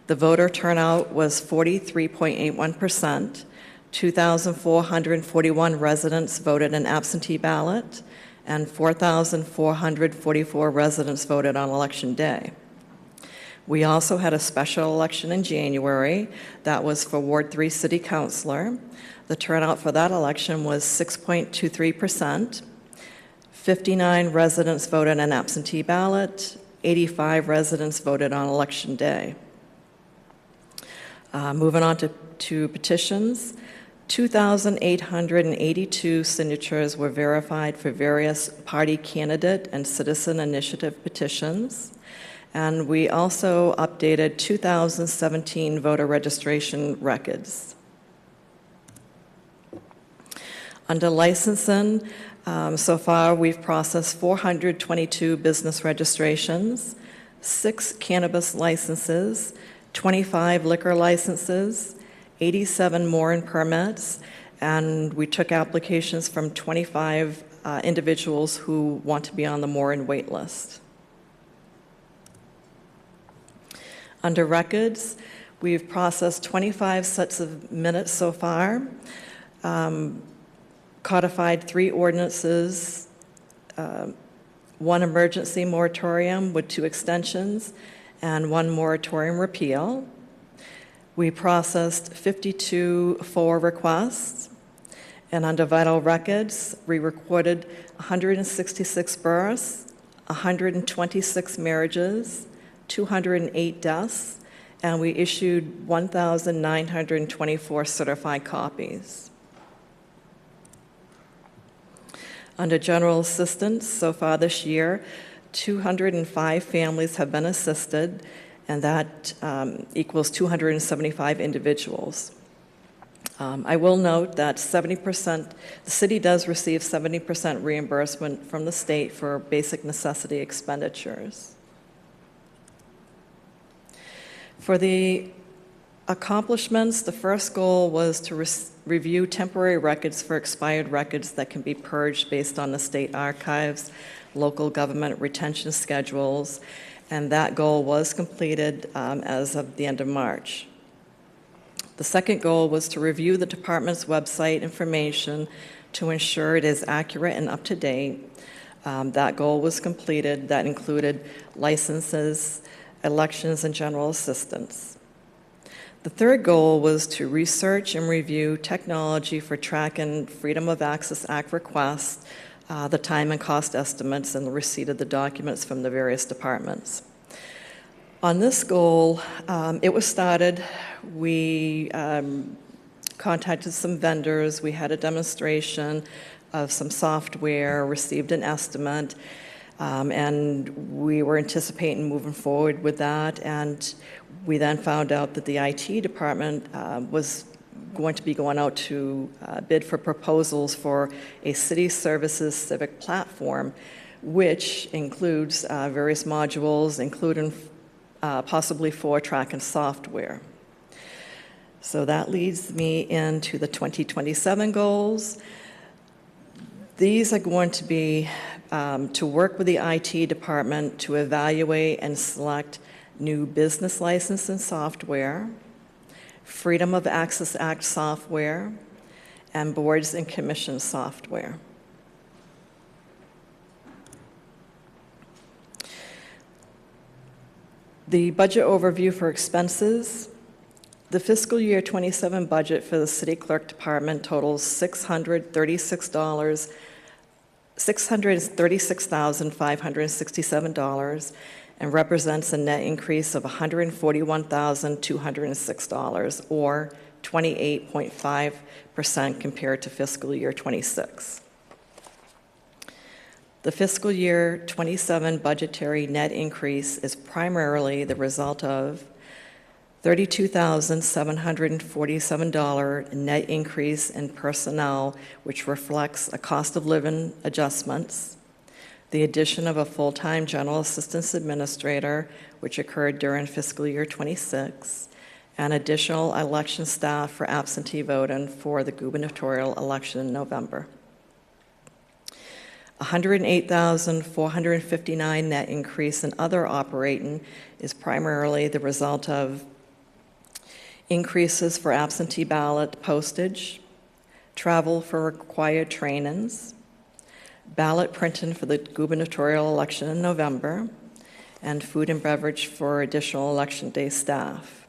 The voter turnout was 43.81%. 2,441 residents voted an absentee ballot, and 4,444 residents voted on election day. We also had a special election in January. That was for Ward 3 City Councilor. The turnout for that election was 6.23%. 59 residents voted an absentee ballot. 85 residents voted on election day. Moving on to petitions. 2,882 signatures were verified for various party candidate and citizen initiative petitions. And we also updated 2017 voter registration records. Under licensing, so far we've processed 422 business registrations, 6 cannabis licenses, 25 liquor licenses, 87 mooring permits, and we took applications from 25 individuals who want to be on the mooring wait list. Under records, we've processed 25 sets of minutes so far, codified 3 ordinances, 1 emergency moratorium with 2 extensions, and 1 moratorium repeal. We processed 52 FOA requests, and under vital records, we recorded 166 births, 126 marriages, 208 deaths, and we issued 1,924 certified copies. Under general assistance, so far this year, 205 families have been assisted, and that equals 275 individuals. I will note that 70%, the city does receive 70% reimbursement from the state for basic necessity expenditures. For the accomplishments, the first goal was to review temporary records for expired records that can be purged based on the state archives, local government retention schedules, and that goal was completed as of the end of March. The second goal was to review the department's website information to ensure it is accurate and up to date. That goal was completed. That included licenses, elections, and general assistance. The third goal was to research and review technology for tracking Freedom of Access Act requests, the time and cost estimates, and the receipt of the documents from the various departments. On this goal, it was started. We contacted some vendors. We had a demonstration of some software, received an estimate, and we were anticipating moving forward with that. And we then found out that the IT department was going to be going out to bid for proposals for a city services civic platform, which includes various modules, including possibly FOA tracking software. So that leads me into the 2027 goals. These are going to be to work with the IT department to evaluate and select new business license and software, Freedom of Access Act software, and boards and commission software. The budget overview for expenses. The fiscal year 27 budget for the city clerk department totals $636,567 and represents a net increase of $141,206, or 28.5% compared to fiscal year 26. The fiscal year 27 budgetary net increase is primarily the result of $32,747 net increase in personnel, which reflects a cost of living adjustments, the addition of a full-time general assistance administrator, which occurred during fiscal year 26, and additional election staff for absentee voting for the gubernatorial election in November. $108,459 net increase in other operating is primarily the result of increases for absentee ballot postage, travel for required trainings, ballot printing for the gubernatorial election in November, and food and beverage for additional election day staff.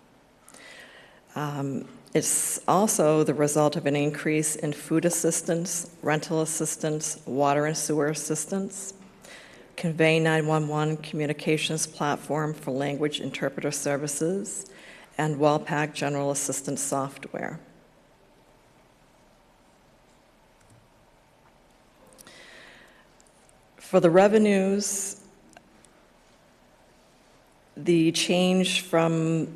It's also the result of an increase in food assistance, rental assistance, water and sewer assistance, Convey 911 communications platform for language interpreter services, and WellPack general assistance software. For the revenues, the change from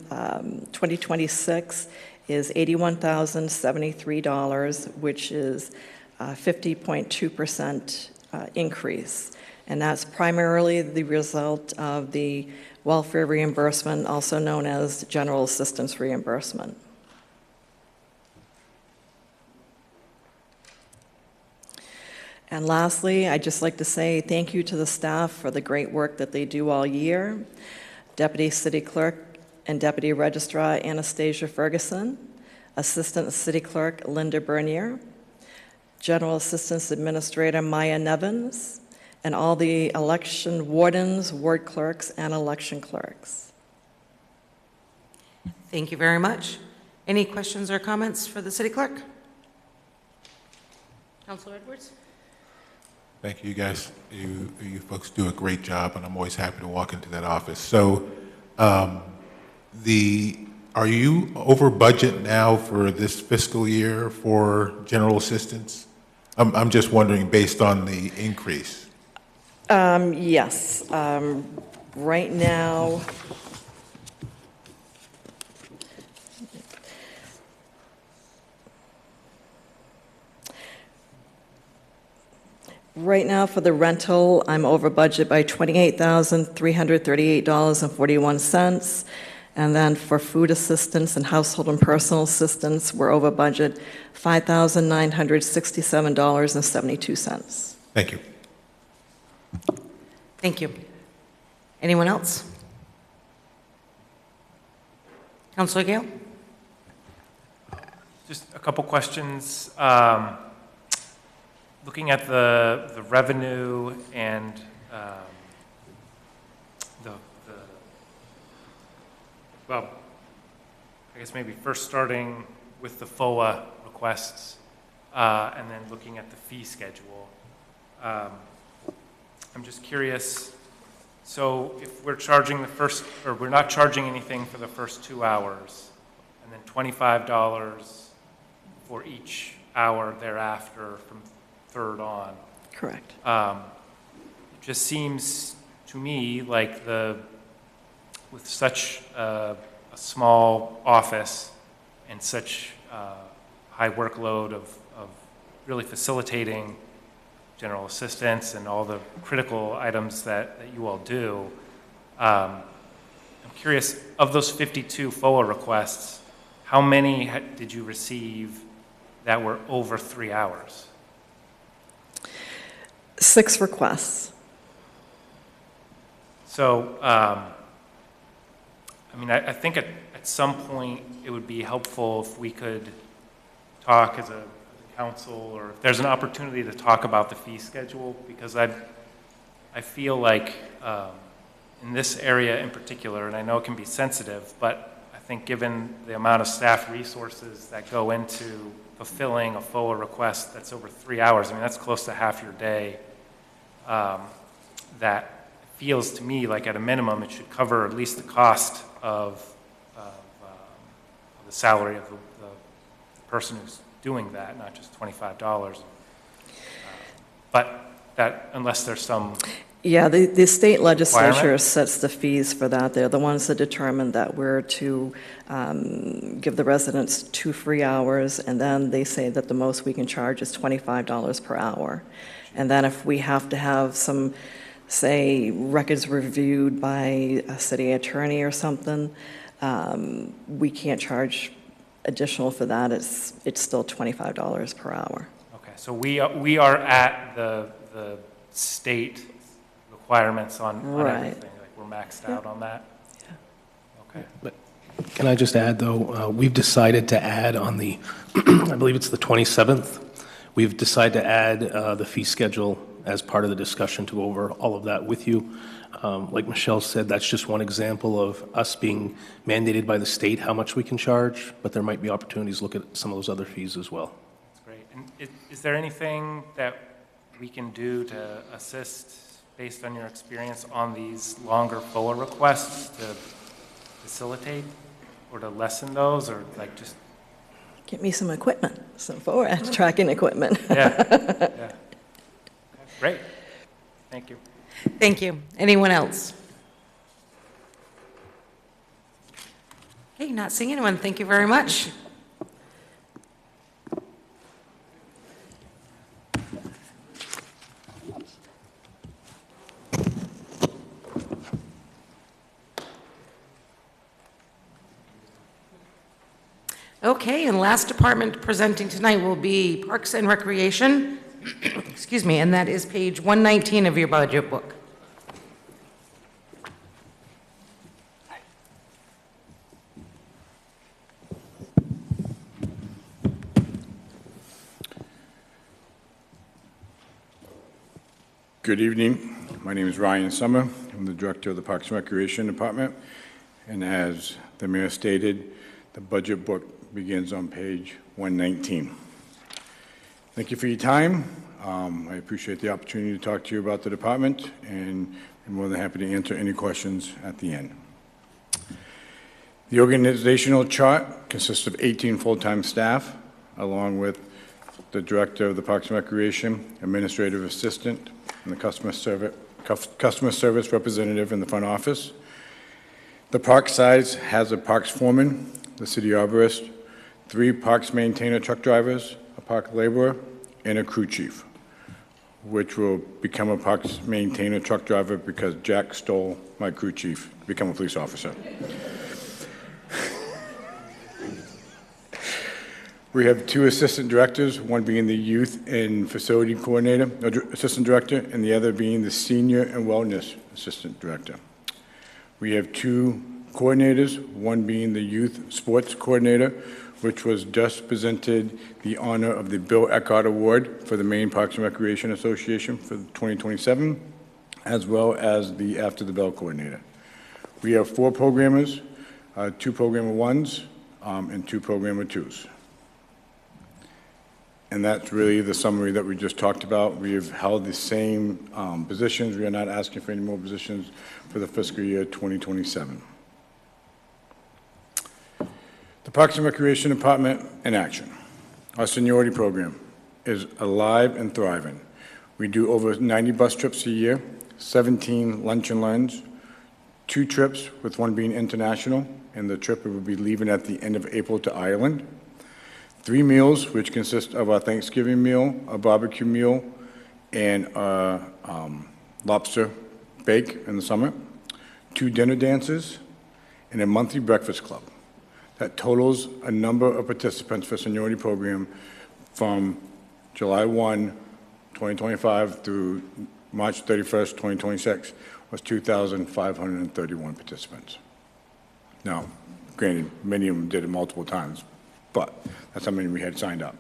2026 is $81,073, which is a 50.2% increase. And that's primarily the result of the welfare reimbursement, also known as general assistance reimbursement. And lastly, I'd just like to say thank you to the staff for the great work that they do all year. Deputy City Clerk and Deputy Registrar Anastasia Ferguson, Assistant City Clerk Linda Bernier, General Assistance Administrator Maya Nevins, and all the election wardens, ward clerks, and election clerks. Thank you very much. Any questions or comments for the city clerk? Councilor Edwards? Thank you, guys. You folks do a great job, and I'm always happy to walk into that office. So, are you over budget now for this fiscal year for general assistance? I'm just wondering, based on the increase. Yes. Right now, for the rental, I'm over budget by $28,338.41. And then for food assistance and household and personal assistance, we're over budget $5,967.72. Thank you. Thank you. Anyone else? Councilor Gale? Just a couple questions. Looking at the revenue and well, I guess maybe first starting with the FOA requests and then looking at the fee schedule. I'm just curious, so if we're charging we're not charging anything for the first 2 hours, and then $25 for each hour thereafter from third on. Correct. It just seems to me like with such a small office and such high workload of really facilitating general assistance and all the critical items that you all do, I'm curious, of those 52 FOA requests, how many did you receive that were over 3 hours? 6 requests. So, I think at some point it would be helpful if we could talk as a council, or if there's an opportunity to talk about the fee schedule, because I feel like in this area in particular, and I know it can be sensitive, but I think given the amount of staff resources that go into fulfilling a FOA request that's over 3 hours, that's close to half your day, that feels to me like at a minimum it should cover at least the cost of the salary of the person who's doing that, not just $25. But that, unless there's some Yeah, the state legislature requirement? sets the fees for that. They're the ones that determine that we're to give the residents 2 free hours, and then they say that the most we can charge is $25 per hour. And then if we have to have some, say, records reviewed by a city attorney or something, we can't charge additional for that. It's still $25 per hour. Okay, so we are at the state requirements on everything, like we're maxed out on that? Okay. But can I just add, though, we've decided to add on the, I believe it's the 27th, we've decided to add the fee schedule as part of the discussion to go over all of that with you. Like Michelle said, that's just one example of us being mandated by the state how much we can charge, but there might be opportunities to look at some of those other fees as well. That's great. And is there anything that we can do to assist, based on your experience, on these longer FOA requests to facilitate or to lessen those, or like just... Get me some equipment, some FOA tracking equipment. Yeah. Okay, great. Thank you. Thank you. Anyone else? Okay, not seeing anyone. Thank you very much. Okay, and last department presenting tonight will be Parks and Recreation. Excuse me, and that is page 119 of your budget book. Good evening. My name is Ryan Summer. I'm the Director of the Parks and Recreation Department. And as the mayor stated, the budget book begins on page 119. Thank you for your time. I appreciate the opportunity to talk to you about the department, and I'm more than happy to answer any questions at the end. The organizational chart consists of 18 full-time staff, along with the Director of the Parks and Recreation, Administrative Assistant, and the Customer Service Representative in the front office. The park size has a parks foreman, the city arborist, 3 parks maintainer truck drivers, a park laborer, and a crew chief, which will become a parks maintainer truck driver because Jack stole my crew chief to become a police officer. We have 2 assistant directors, one being the youth and facility coordinator, assistant director, and the other being the senior and wellness assistant director. We have 2 coordinators, one being the youth sports coordinator, which was just presented the honor of the Bill Eckhart Award for the Maine Parks and Recreation Association for 2027, as well as the After the Bell coordinator. We have 4 programmers, 2 programmer 1s, and 2 programmer 2s. And that's really the summary that we just talked about. We have held the same positions. We are not asking for any more positions for the fiscal year 2027. The Parks and Recreation Department in action. Our seniority program is alive and thriving. We do over 90 bus trips a year, 17 lunch and learns, 2 trips, with one being international, and the trip will be leaving at the end of April to Ireland. 3 meals, which consist of our Thanksgiving meal, a barbecue meal, and a lobster bake in the summer, 2 dinner dances, and a monthly breakfast club. That totals a number of participants for seniority program from July 1, 2025 through March 31st, 2026, was 2,531 participants. Now, granted, many of them did it multiple times, but that's how many we had signed up.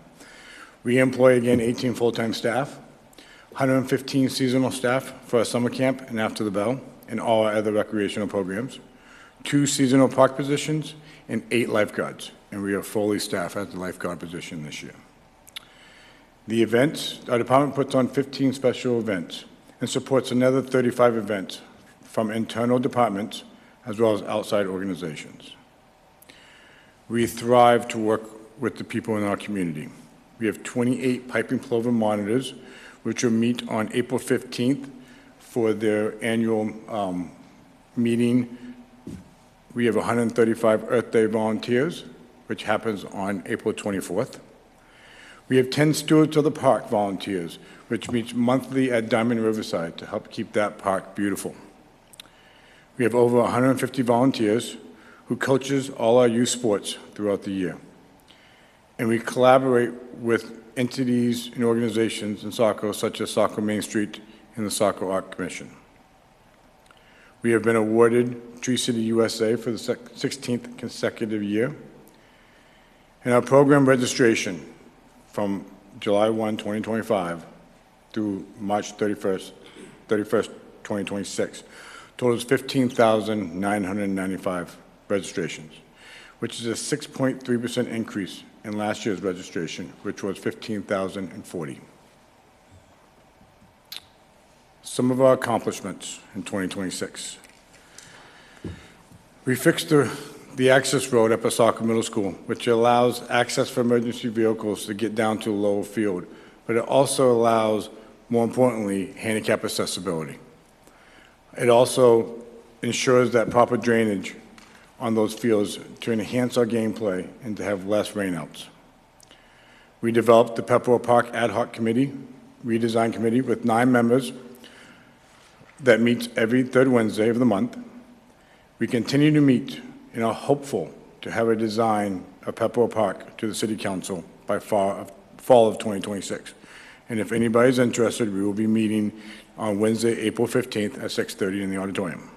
We employ, again, 18 full-time staff, 115 seasonal staff for our summer camp and After the Bell, and all our other recreational programs, 2 seasonal park positions, and 8 lifeguards, and we are fully staffed at the lifeguard position this year. The events, our department puts on 15 special events and supports another 35 events from internal departments as well as outside organizations. We thrive to work with the people in our community. We have 28 piping plover monitors, which will meet on April 15th for their annual meeting. We have 135 Earth Day volunteers, which happens on April 24th. We have 10 Stewards of the Park volunteers, which meets monthly at Diamond Riverside to help keep that park beautiful. We have over 150 volunteers who coaches all our youth sports throughout the year. And we collaborate with entities and organizations in Saco, such as Saco Main Street and the Saco Art Commission. We have been awarded Tree City USA for the 16th consecutive year. And our program registration from July 1, 2025 through March 31st, 2026 totals 15,995 registrations, which is a 6.3% increase in last year's registration, which was 15,040. Some of our accomplishments in 2026. We fixed the access road up at Saco Middle School, which allows access for emergency vehicles to get down to the lower field, but it also allows, more importantly, handicap accessibility. It also ensures that proper drainage on those fields to enhance our gameplay and to have less rainouts. We developed the Pepperell Park Ad Hoc Committee, Redesign Committee, with 9 members that meets every 3rd Wednesday of the month. We continue to meet and are hopeful to have a design of Pepperell Park to the City Council by fall of 2026. And if anybody's interested, we will be meeting on Wednesday, April 15th at 6:30 in the auditorium.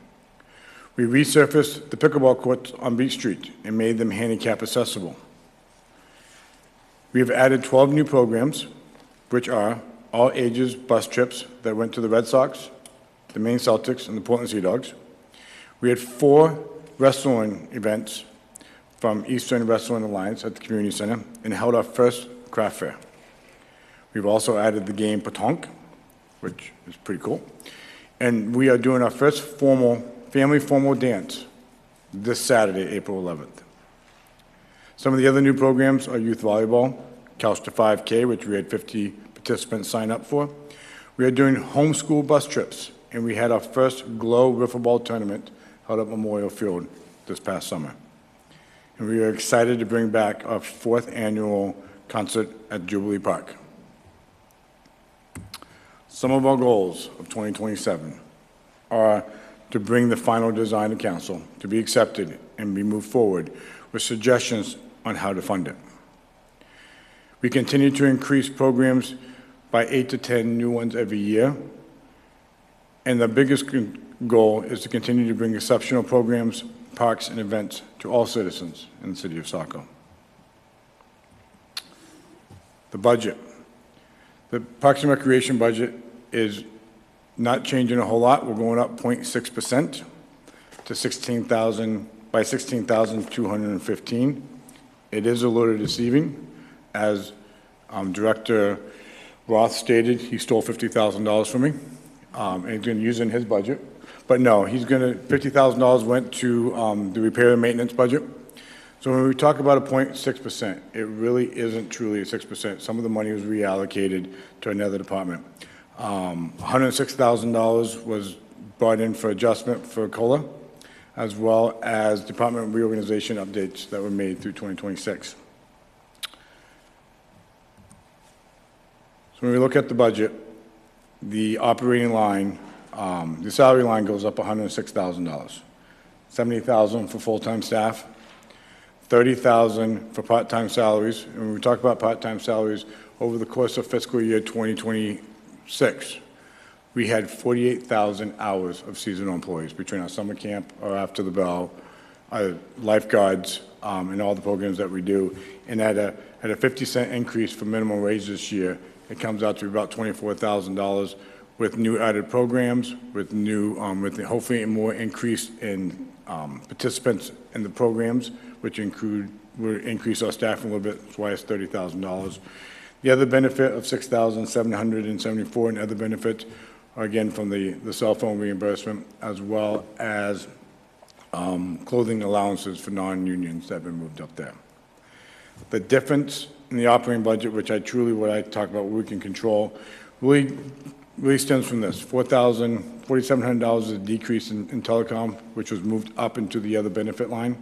We resurfaced the pickleball courts on Beach Street and made them handicap accessible. We have added 12 new programs, which are all ages bus trips that went to the Red Sox, the Maine Celtics, and the Portland Sea Dogs. We had 4 wrestling events from Eastern Wrestling Alliance at the Community Center and held our first craft fair. We've also added the game Petanque, which is pretty cool. And we are doing our first family formal dance this Saturday, April 11th. Some of the other new programs are youth volleyball, Couch to 5K, which we had 50 participants sign up for. We are doing homeschool bus trips, and we had our first Glow Wiffle Tournament held at Memorial Field this past summer. And we are excited to bring back our 4th annual concert at Jubilee Park. Some of our goals of 2027 are to bring the final design to council, to be accepted and be moved forward with suggestions on how to fund it. We continue to increase programs by 8 to 10 new ones every year. And the biggest goal is to continue to bring exceptional programs, parks, and events to all citizens in the city of Saco. The budget. The Parks and Recreation budget is not changing a whole lot. We're going up 0.6% to $16,215. It is a little deceiving. As Director Roth stated, he stole $50,000 from me, and he's going to use it in his budget. But no, $50,000 went to the repair and maintenance budget. So when we talk about a 0.6%, it really isn't truly a 6%. Some of the money was reallocated to another department. $106,000 was brought in for adjustment for COLA, as well as department reorganization updates that were made through 2026. So when we look at the budget, the operating line, the salary line goes up $106,000. $70,000 for full-time staff, $30,000 for part-time salaries. And when we talk about part-time salaries, over the course of fiscal year 2026, we had 48,000 hours of seasonal employees between our summer camp or after the bell, our lifeguards, and all the programs that we do. And at a 50-cent increase for minimum wage this year, it comes out to about $24,000 with new added programs, with new, with hopefully a more increase in participants in the programs, which will increase our staff a little bit. That's why it's $30,000. The other benefit of $6,774 in other benefits are again from the cell phone reimbursement, as well as clothing allowances for non-unions that have been moved up there. The difference in the operating budget, which what I talk about, what we can control, really stems from this. $4,700 is a decrease in telecom, which was moved up into the other benefit line.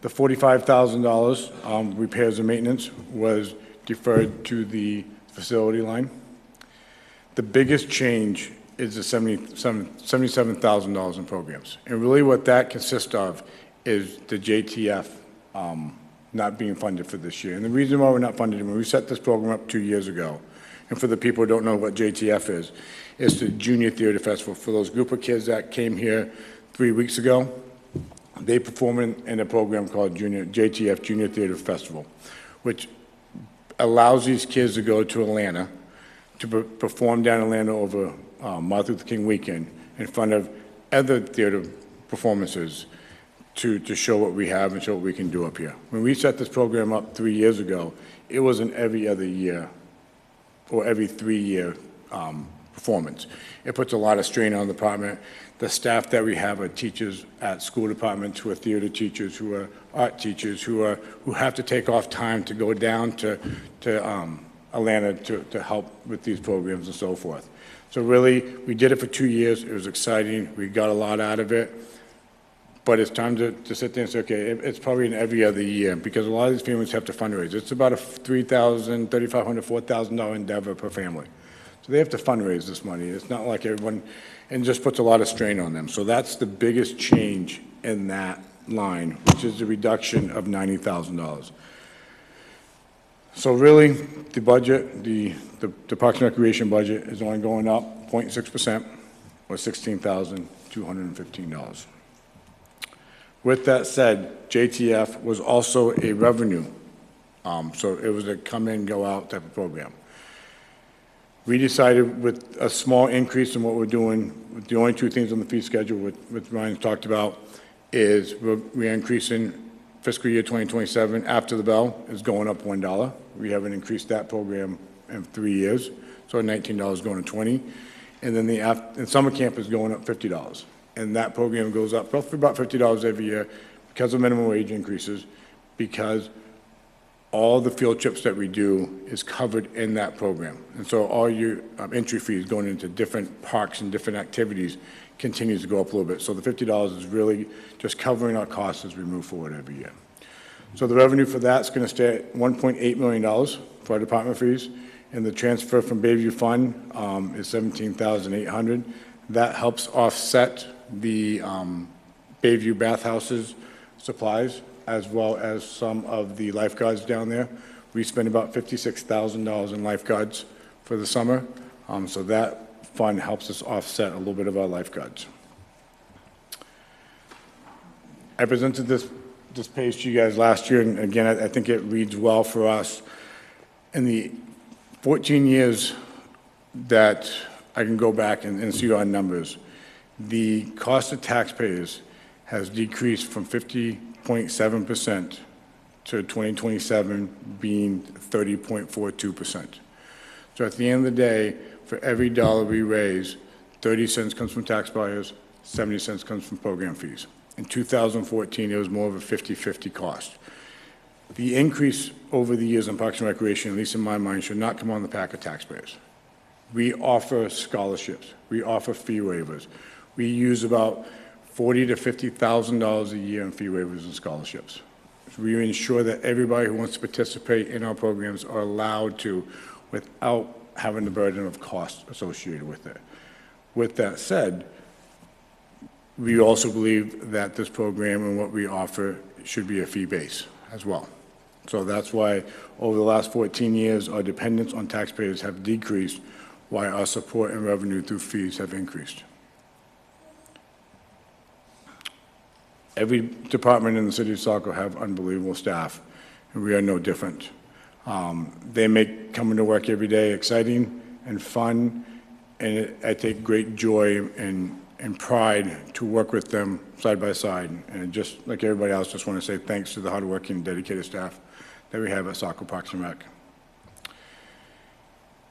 The $45,000 repairs and maintenance was deferred to the facility line. The biggest change is the $77,000 in programs. And really what that consists of is the JTF not being funded for this year. And the reason why we're not funded, when we set this program up 2 years ago, and for the people who don't know what JTF is the Junior Theater Festival. For those group of kids that came here 3 weeks ago, they perform in a program called JTF, Junior Theater Festival, which allows these kids to go to Atlanta to perform down in Atlanta over Martin Luther King weekend in front of other theater performances to show what we have and show what we can do up here. When we set this program up 3 years ago, it was an every other year or every 3-year performance. It puts a lot of strain on the department. The staff that we have are teachers at school departments who are theater teachers, who are art teachers, who have to take off time to go down to Atlanta to help with these programs and so forth. So really, we did it for 2 years. It was exciting. We got a lot out of it. But it's time to sit there and say, okay, it's probably in every other year, because a lot of these families have to fundraise. It's about a $3,000, $3,500, $4,000 endeavor per family. So they have to fundraise this money. It's not like everyone, and it just puts a lot of strain on them. So that's the biggest change in that line, which is the reduction of $90,000. So really, the budget, the Parks and Recreation budget is only going up 0.6%, or $16,215. With that said, JTF was also a revenue, so it was a come in, go out type of program. We decided with a small increase in what we're doing, with the only two things on the fee schedule, which Ryan talked about, is we're increasing fiscal year 2027, after the bell, is going up $1. We haven't increased that program in 3 years, so $19 going to $20. And then the summer camp is going up $50. And that program goes up roughly about $50 every year because of minimum wage increases, because all the field trips that we do is covered in that program. And so all your entry fees going into different parks and different activities continues to go up a little bit. So the $50 is really just covering our costs as we move forward every year. So the revenue for that's going to stay at $1.8 million for our department fees, and the transfer from Bayview Fund is $17,800. That helps offset the Bayview bathhouses supplies, as well as some of the lifeguards down there. We spend about $56,000 in lifeguards for the summer, so that fund helps us offset a little bit of our lifeguards. I presented this page to you guys last year, and again, I think it reads well for us. In the 14 years that I can go back and see our numbers, the cost of taxpayers has decreased from 50.7% to 2027 being 30.42%. So at the end of the day, for every dollar we raise, 30 cents comes from taxpayers, 70 cents comes from program fees. In 2014, it was more of a 50-50 cost. The increase over the years in Parks and Recreation, at least in my mind, should not come on the back of taxpayers. We offer scholarships. We offer fee waivers. We use about $40,000 to $50,000 a year in fee waivers and scholarships. We ensure that everybody who wants to participate in our programs are allowed to without having the burden of cost associated with it. With that said, we also believe that this program and what we offer should be a fee base as well. So that's why over the last 14 years, our dependence on taxpayers have decreased, while our support and revenue through fees have increased. Every department in the city of Saco have unbelievable staff, and we are no different. They make coming to work every day exciting and fun, and I take great joy and pride to work with them side by side. And just like everybody else, just want to say thanks to the hardworking, dedicated staff that we have at Saco Parks and Rec.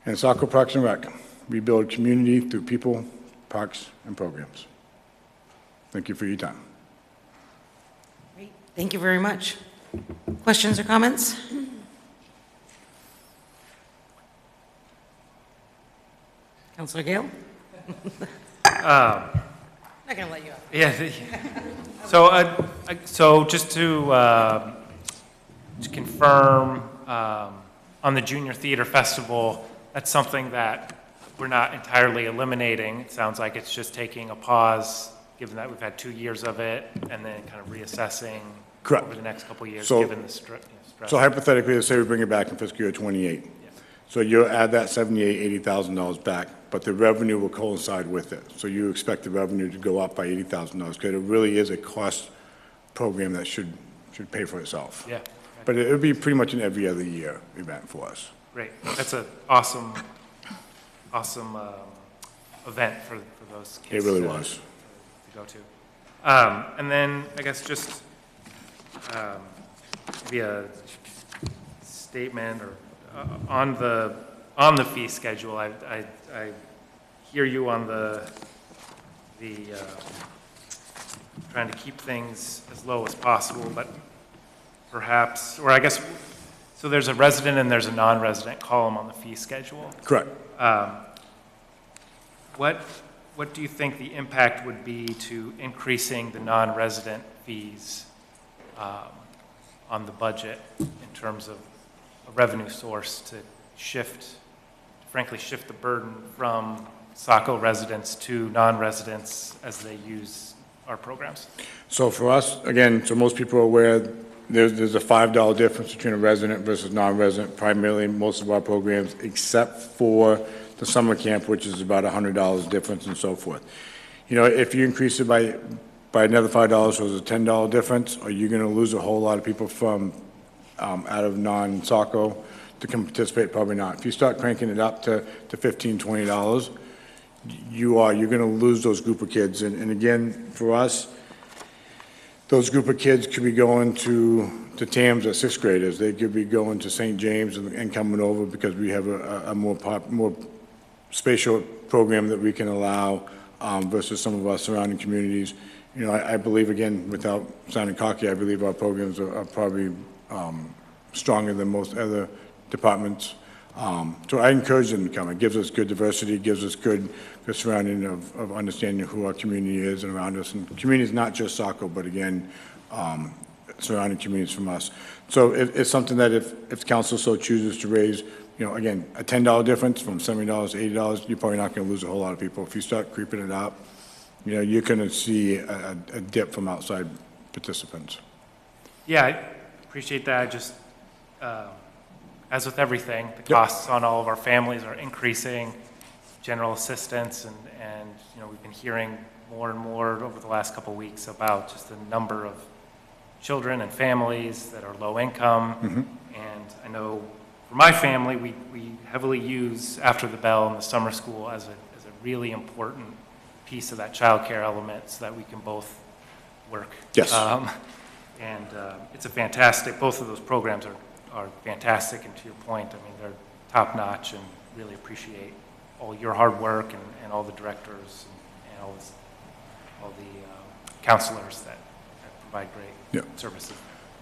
And Saco Parks and Rec, we build community through people, parks, and programs. Thank you for your time. Great. Thank you very much. Questions or comments? Councilor Gale? I'm not going to let you off. Yeah. So just to confirm, on the Junior Theater Festival, that's something that we're not entirely eliminating. It sounds like it's just taking a pause, given that we've had 2 years of it, and then kind of reassessing Correct. over the next couple of years, So- given the stress. So hypothetically, let's say we bring it back in fiscal year '28. So you'll add that $80,000 back, but the revenue will coincide with it. So you expect the revenue to go up by $80,000, because it really is a cost program that should pay for itself. Yeah. But it would be pretty much an every other year event for us. Great. That's an awesome event for those kids. It really to was. go to. And then, I guess, just maybe a statement or on the fee schedule. I hear you on the trying to keep things as low as possible, but perhaps, or I guess, so there's a resident and there's a non-resident column on the fee schedule. Correct. What do you think the impact would be to increasing the non-resident fees on the budget in terms of a revenue source to frankly shift the burden from Saco residents to non-residents as they use our programs? So for us, again, so most people are aware, there's a $5 difference between a resident versus non-resident, primarily in most of our programs, except for the summer camp, which is about $100 difference and so forth. You know, if you increase it by another $5, so it's a $10 difference, are you going to lose a whole lot of people from out of non-Saco to come participate? Probably not. If you start cranking it up to $15, $20, you're going to lose those group of kids. And again, for us, those group of kids could be going to TAMS as sixth graders. They could be going to St. James and coming over because we have a more spatial program that we can allow versus some of our surrounding communities. You know, I believe, again, without sounding cocky, I believe our programs are probably stronger than most other departments. So I encourage them to come. It gives us good diversity, gives us good surrounding of understanding who our community is and around us. And community is not just Saco, but again, surrounding communities from us. So it's something that if council so chooses to raise, you know, again, a $10 difference from $70 to $80, you're probably not going to lose a whole lot of people. If you start creeping it up, you know, you're going to see a dip from outside participants. Yeah, I appreciate that. Just as with everything, the costs on all of our families are increasing, general assistance, and you know, we've been hearing more and more over the last couple of weeks about just the number of children and families that are low income. And I know for my family, we heavily use After the Bell and the summer school as a really important piece of that childcare element so that we can both work. Yes. And it's a fantastic, both of those programs are fantastic, and to your point, I mean, they're top-notch, and really appreciate all your hard work and all the directors and all the counselors that provide great services.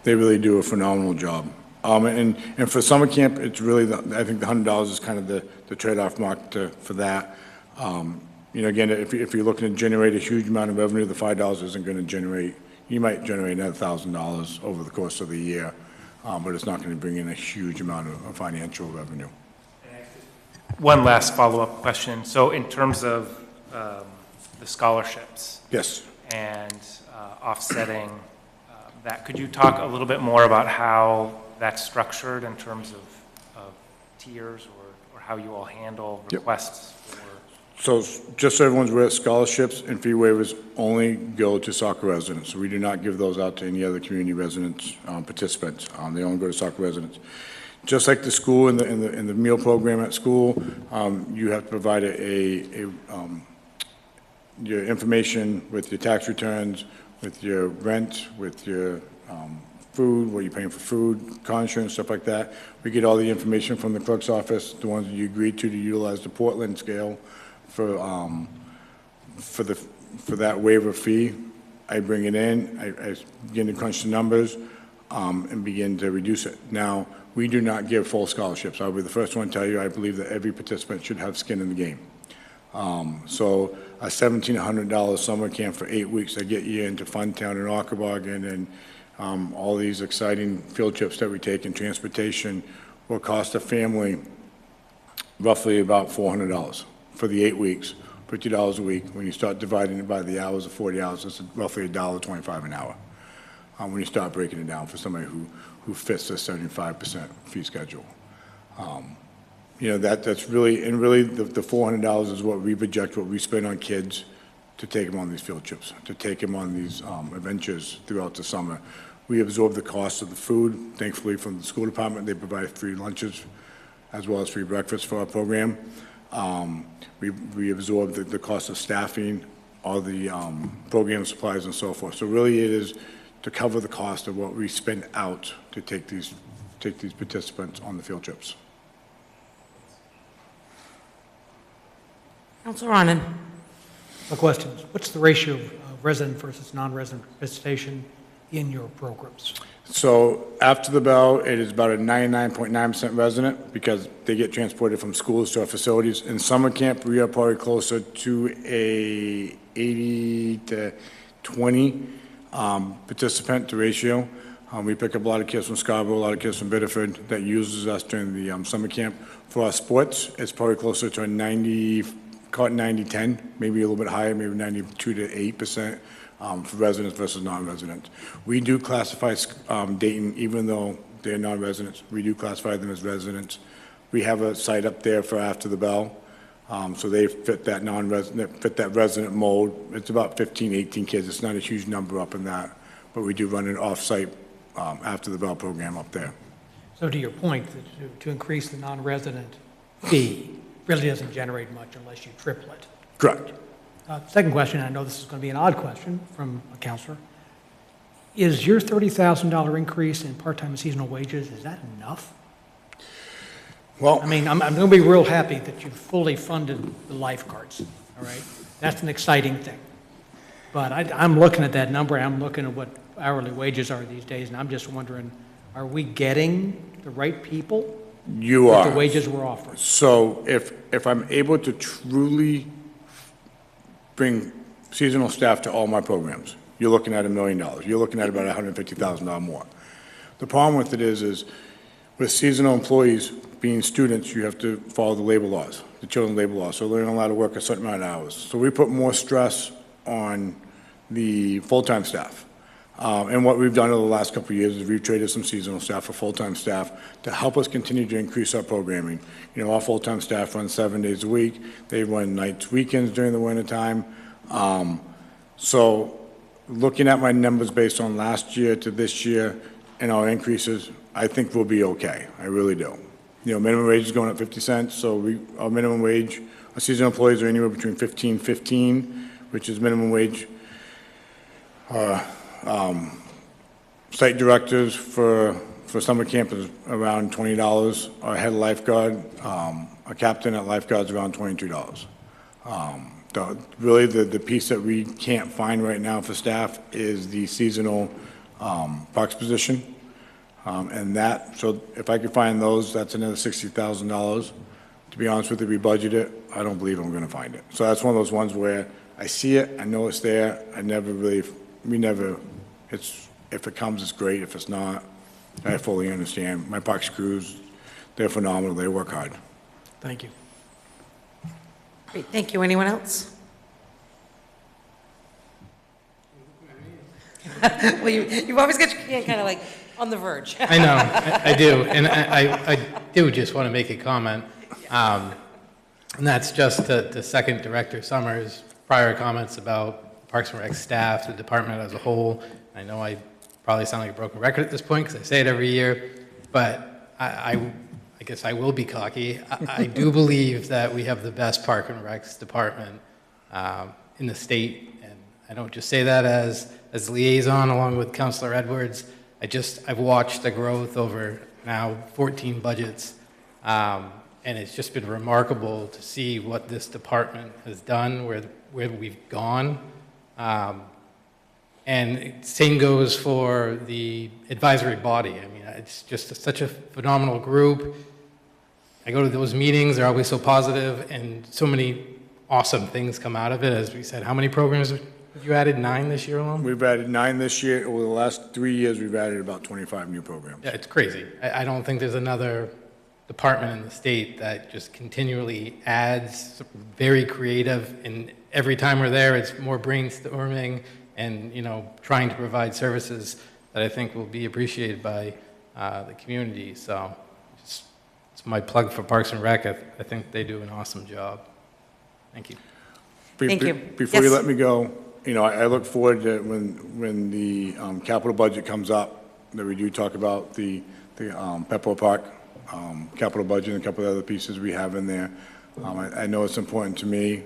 They really do a phenomenal job. And for summer camp, it's really, I think the $100 is kind of the trade-off mark for that. You know, again, if you're looking to generate a huge amount of revenue, the $5 isn't going to generate, you might generate another $1,000 over the course of the year, but it's not going to bring in a huge amount of financial revenue. One last follow-up question. So in terms of the scholarships. Yes. And offsetting that, could you talk a little bit more about how that's structured in terms of tiers or how you all handle requests for? So just so everyone's aware, scholarships and fee waivers only go to Saco residents. So we do not give those out to any other community residents, participants. They only go to Saco residents. Just like the school and the meal program at school, you have to provide your information with your tax returns, with your rent, with your food, what you're paying for food, car insurance, stuff like that. We get all the information from the clerk's office, the ones that you agreed to utilize the Portland scale for that waiver fee. I bring it in, I begin to crunch the numbers, and begin to reduce it. Now, we do not give full scholarships. I'll be the first one to tell you, I believe that every participant should have skin in the game. So a $1,700 summer camp for 8 weeks to get you into Funtown and Occobogan and all these exciting field trips that we take in transportation will cost a family roughly about $400 for the 8 weeks, $50 a week. When you start dividing it by the hours of 40 hours, it's roughly $1.25 an hour. When you start breaking it down for somebody who fits the 75% fee schedule. You know, that's really, and really the $400 is what we project, what we spend on kids to take them on these field trips, to take them on these adventures throughout the summer. We absorb the cost of the food. Thankfully, from the school department, they provide free lunches as well as free breakfast for our program. We absorb the cost of staffing, all the program supplies and so forth. So really it is to cover the cost of what we spend out to take these participants on the field trips. Councilor Ronan. No questions. What's the ratio of resident versus non-resident participation in your programs? So after the bell, it is about a 99.9% resident because they get transported from schools to our facilities. In summer camp, we are probably closer to a 80 to 20 participant to ratio. We pick up a lot of kids from Scarborough, a lot of kids from Biddeford that uses us during the summer camp. For our sports, it's probably closer to a 90, call it 90-10, maybe a little bit higher, maybe 92 to 8%. For residents versus non-residents. We do classify Dayton, even though they're non-residents, we do classify them as residents. We have a site up there for After the Bell, so they fit that non-resident, fit that resident mold. It's about 15, 18 kids. It's not a huge number up in that, but we do run an off-site After the Bell program up there. So to your point, to increase the non-resident fee really doesn't generate much unless you triple it. Correct. Second question, I know this is going to be an odd question from a counselor. Is your $30,000 increase in part-time and seasonal wages, is that enough? Well, I mean, I'm going to be real happy that you've fully funded the lifeguards, all right? That's an exciting thing. But I'm looking at that number, I'm looking at what hourly wages are these days, and I'm just wondering, are we getting the right people? You with are. the wages we're offering? So if I'm able to truly bring seasonal staff to all my programs, you're looking at $1 million. You're looking at about $150,000 more. The problem with it is with seasonal employees being students, you have to follow the labor laws, the children's labor laws. So they're not allowed to work a certain amount of hours. So we put more stress on the full-time staff. And what we've done over the last couple of years is we've traded some seasonal staff for full-time staff to help us continue to increase our programming. You know, our full-time staff run 7 days a week. They run nights, weekends during the wintertime. So looking at my numbers based on last year to this year and our increases, I think we'll be okay. I really do. You know, minimum wage is going up 50 cents, so our minimum wage, our seasonal employees are anywhere between $15.15, which is minimum wage. Site directors for summer camp is around $20. Our head lifeguard, our captain at lifeguard is around $22. Really, the piece that we can't find right now for staff is the seasonal parks position. And that, so if I could find those, that's another $60,000. To be honest with you, we budget it. I don't believe I'm going to find it. So that's one of those ones where I see it, I know it's there. If it comes, it's great. If it's not, I fully understand. My parks crews, they're phenomenal. They work hard. Thank you. Great, thank you. Anyone else? Well, you've always got your hand kind of like on the verge. I know, I do, and I do just want to make a comment, and that's just to second Director Summers' prior comments about Parks and Rec staff, the department as a whole. I know I probably sound like a broken record at this point because I say it every year, but I guess I will be cocky. I do believe that we have the best Park and Recs department in the state, and I don't just say that as liaison along with Councilor Edwards. I've watched the growth over now 14 budgets, and it's just been remarkable to see what this department has done, where we've gone. And same goes for the advisory body. I mean, it's just such a phenomenal group. I go to those meetings, they're always so positive, and so many awesome things come out of it. As we said, how many programs have you added? 9 this year alone? We've added 9 this year. Over the last 3 years, we've added about 25 new programs. Yeah, it's crazy. I don't think there's another department in the state that just continually adds, very creative, and every time we're there, it's more brainstorming and, you know, trying to provide services that I think will be appreciated by the community. So it's my plug for Parks and Rec. I think they do an awesome job. Thank you. Thank you. Before you let me go, you know, I look forward to when the capital budget comes up, that we do talk about the Pepper Park capital budget and a couple of other pieces we have in there. I know it's important to me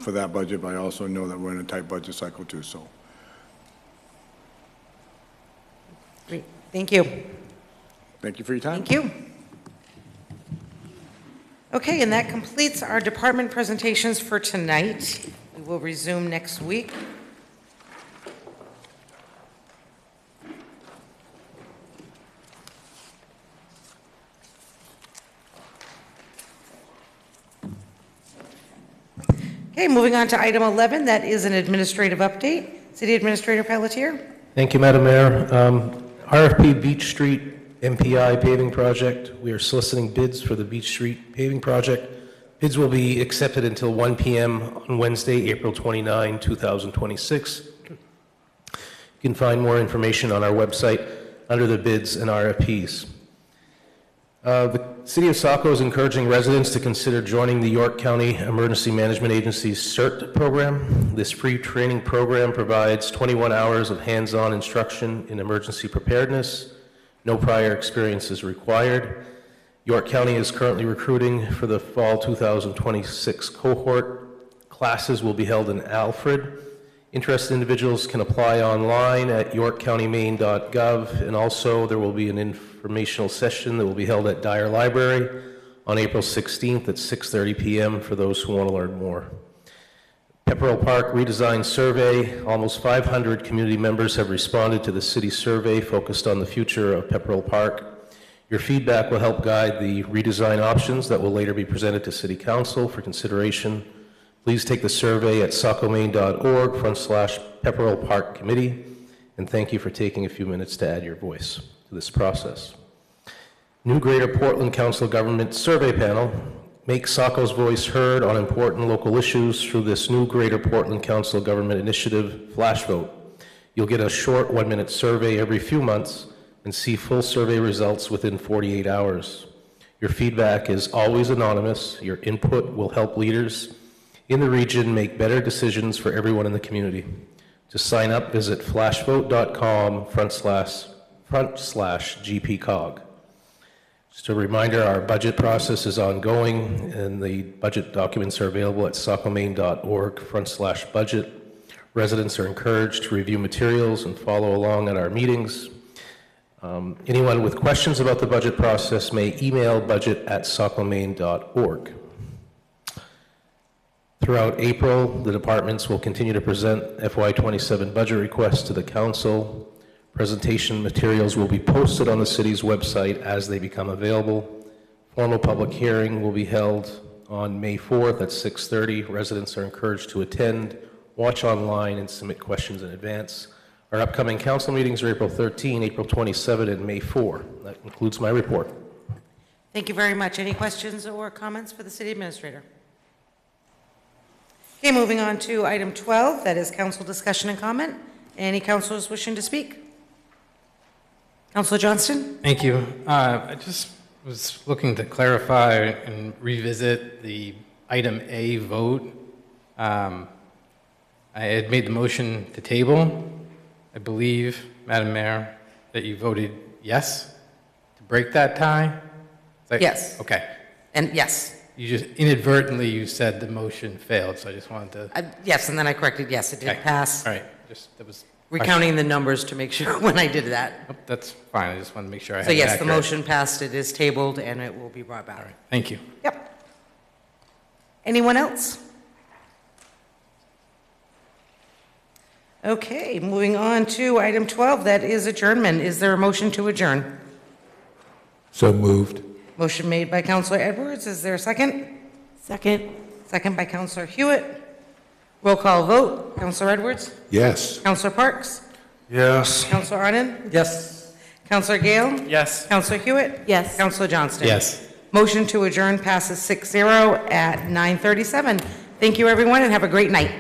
for that budget, but I also know that we're in a tight budget cycle too, so. Great, thank you. Thank you for your time. Thank you. Okay, and that completes our department presentations for tonight. We will resume next week. Okay, moving on to item 11, that is an administrative update. City Administrator Pelletier. Thank you, Madam Mayor. RFP Beach Street MPI paving project. We are soliciting bids for the Beach Street paving project. Bids will be accepted until 1 p.m. on Wednesday, April 29, 2026. You can find more information on our website under the bids and RFPs. The City of Saco is encouraging residents to consider joining the York County Emergency Management Agency's CERT program. This free training program provides 21 hours of hands-on instruction in emergency preparedness. No prior experience is required. York County is currently recruiting for the fall 2026 cohort. Classes will be held in Alfred Interested individuals can apply online at yorkcountymaine.gov, and also there will be an informational session that will be held at Dyer Library on April 16th at 6:30 p.m. for those who want to learn more. Pepperell Park redesign survey. Almost 500 community members have responded to the city survey focused on the future of Pepperell Park. Your feedback will help guide the redesign options that will later be presented to City Council for consideration. Please take the survey at sacomaine.org/Pepperell Park Committee, and thank you for taking a few minutes to add your voice to this process. New Greater Portland Council Government Survey Panel. Make Saco's voice heard on important local issues through this new Greater Portland Council Government Initiative flash vote. You'll get a short 1-minute survey every few months and see full survey results within 48 hours. Your feedback is always anonymous. Your input will help leaders in the region make better decisions for everyone in the community. To sign up, visit flashvote.com/GPCOG. Just a reminder, our budget process is ongoing, and the budget documents are available at sacomaine.org/budget. Residents are encouraged to review materials and follow along at our meetings. Anyone with questions about the budget process may email budget@sacomaine.org. Throughout April, the departments will continue to present FY27 budget requests to the council. Presentation materials will be posted on the city's website as they become available. Formal public hearing will be held on May 4th at 6:30. Residents are encouraged to attend, watch online, and submit questions in advance. Our upcoming council meetings are April 13, April 27, and May 4. That concludes my report. Thank you very much. Any questions or comments for the city administrator? Okay, moving on to item 12, that is council discussion and comment. Any councilors wishing to speak? Councilor Johnston? Thank you. I just was looking to clarify and revisit the item A vote. I had made the motion to table. I believe, Madam Mayor, that you voted yes to break that tie? Yes. Okay. And yes. You just inadvertently, you said the motion failed, so I just wanted to... Yes, and then I corrected yes, it did pass. All right. That was... Recounting the numbers to make sure when I did that. Oh, that's fine. I just wanted to make sure I had So it yes, the accurate. motion passed, it is tabled, and it will be brought back. All right. Thank you. Yep. Anyone else? Okay, moving on to item 12, that is adjournment. Is there a motion to adjourn? So moved. Motion made by Councilor Edwards. Is there a second? Second. Second by Councilor Hewitt. Roll call vote. Councilor Edwards? Yes. Councilor Parks? Yes. Councilor Arden? Yes. Councilor Gale? Yes. Councilor Hewitt? Yes. Councilor Johnston? Yes. Motion to adjourn passes 6-0 at 9:37. Thank you, everyone, and have a great night.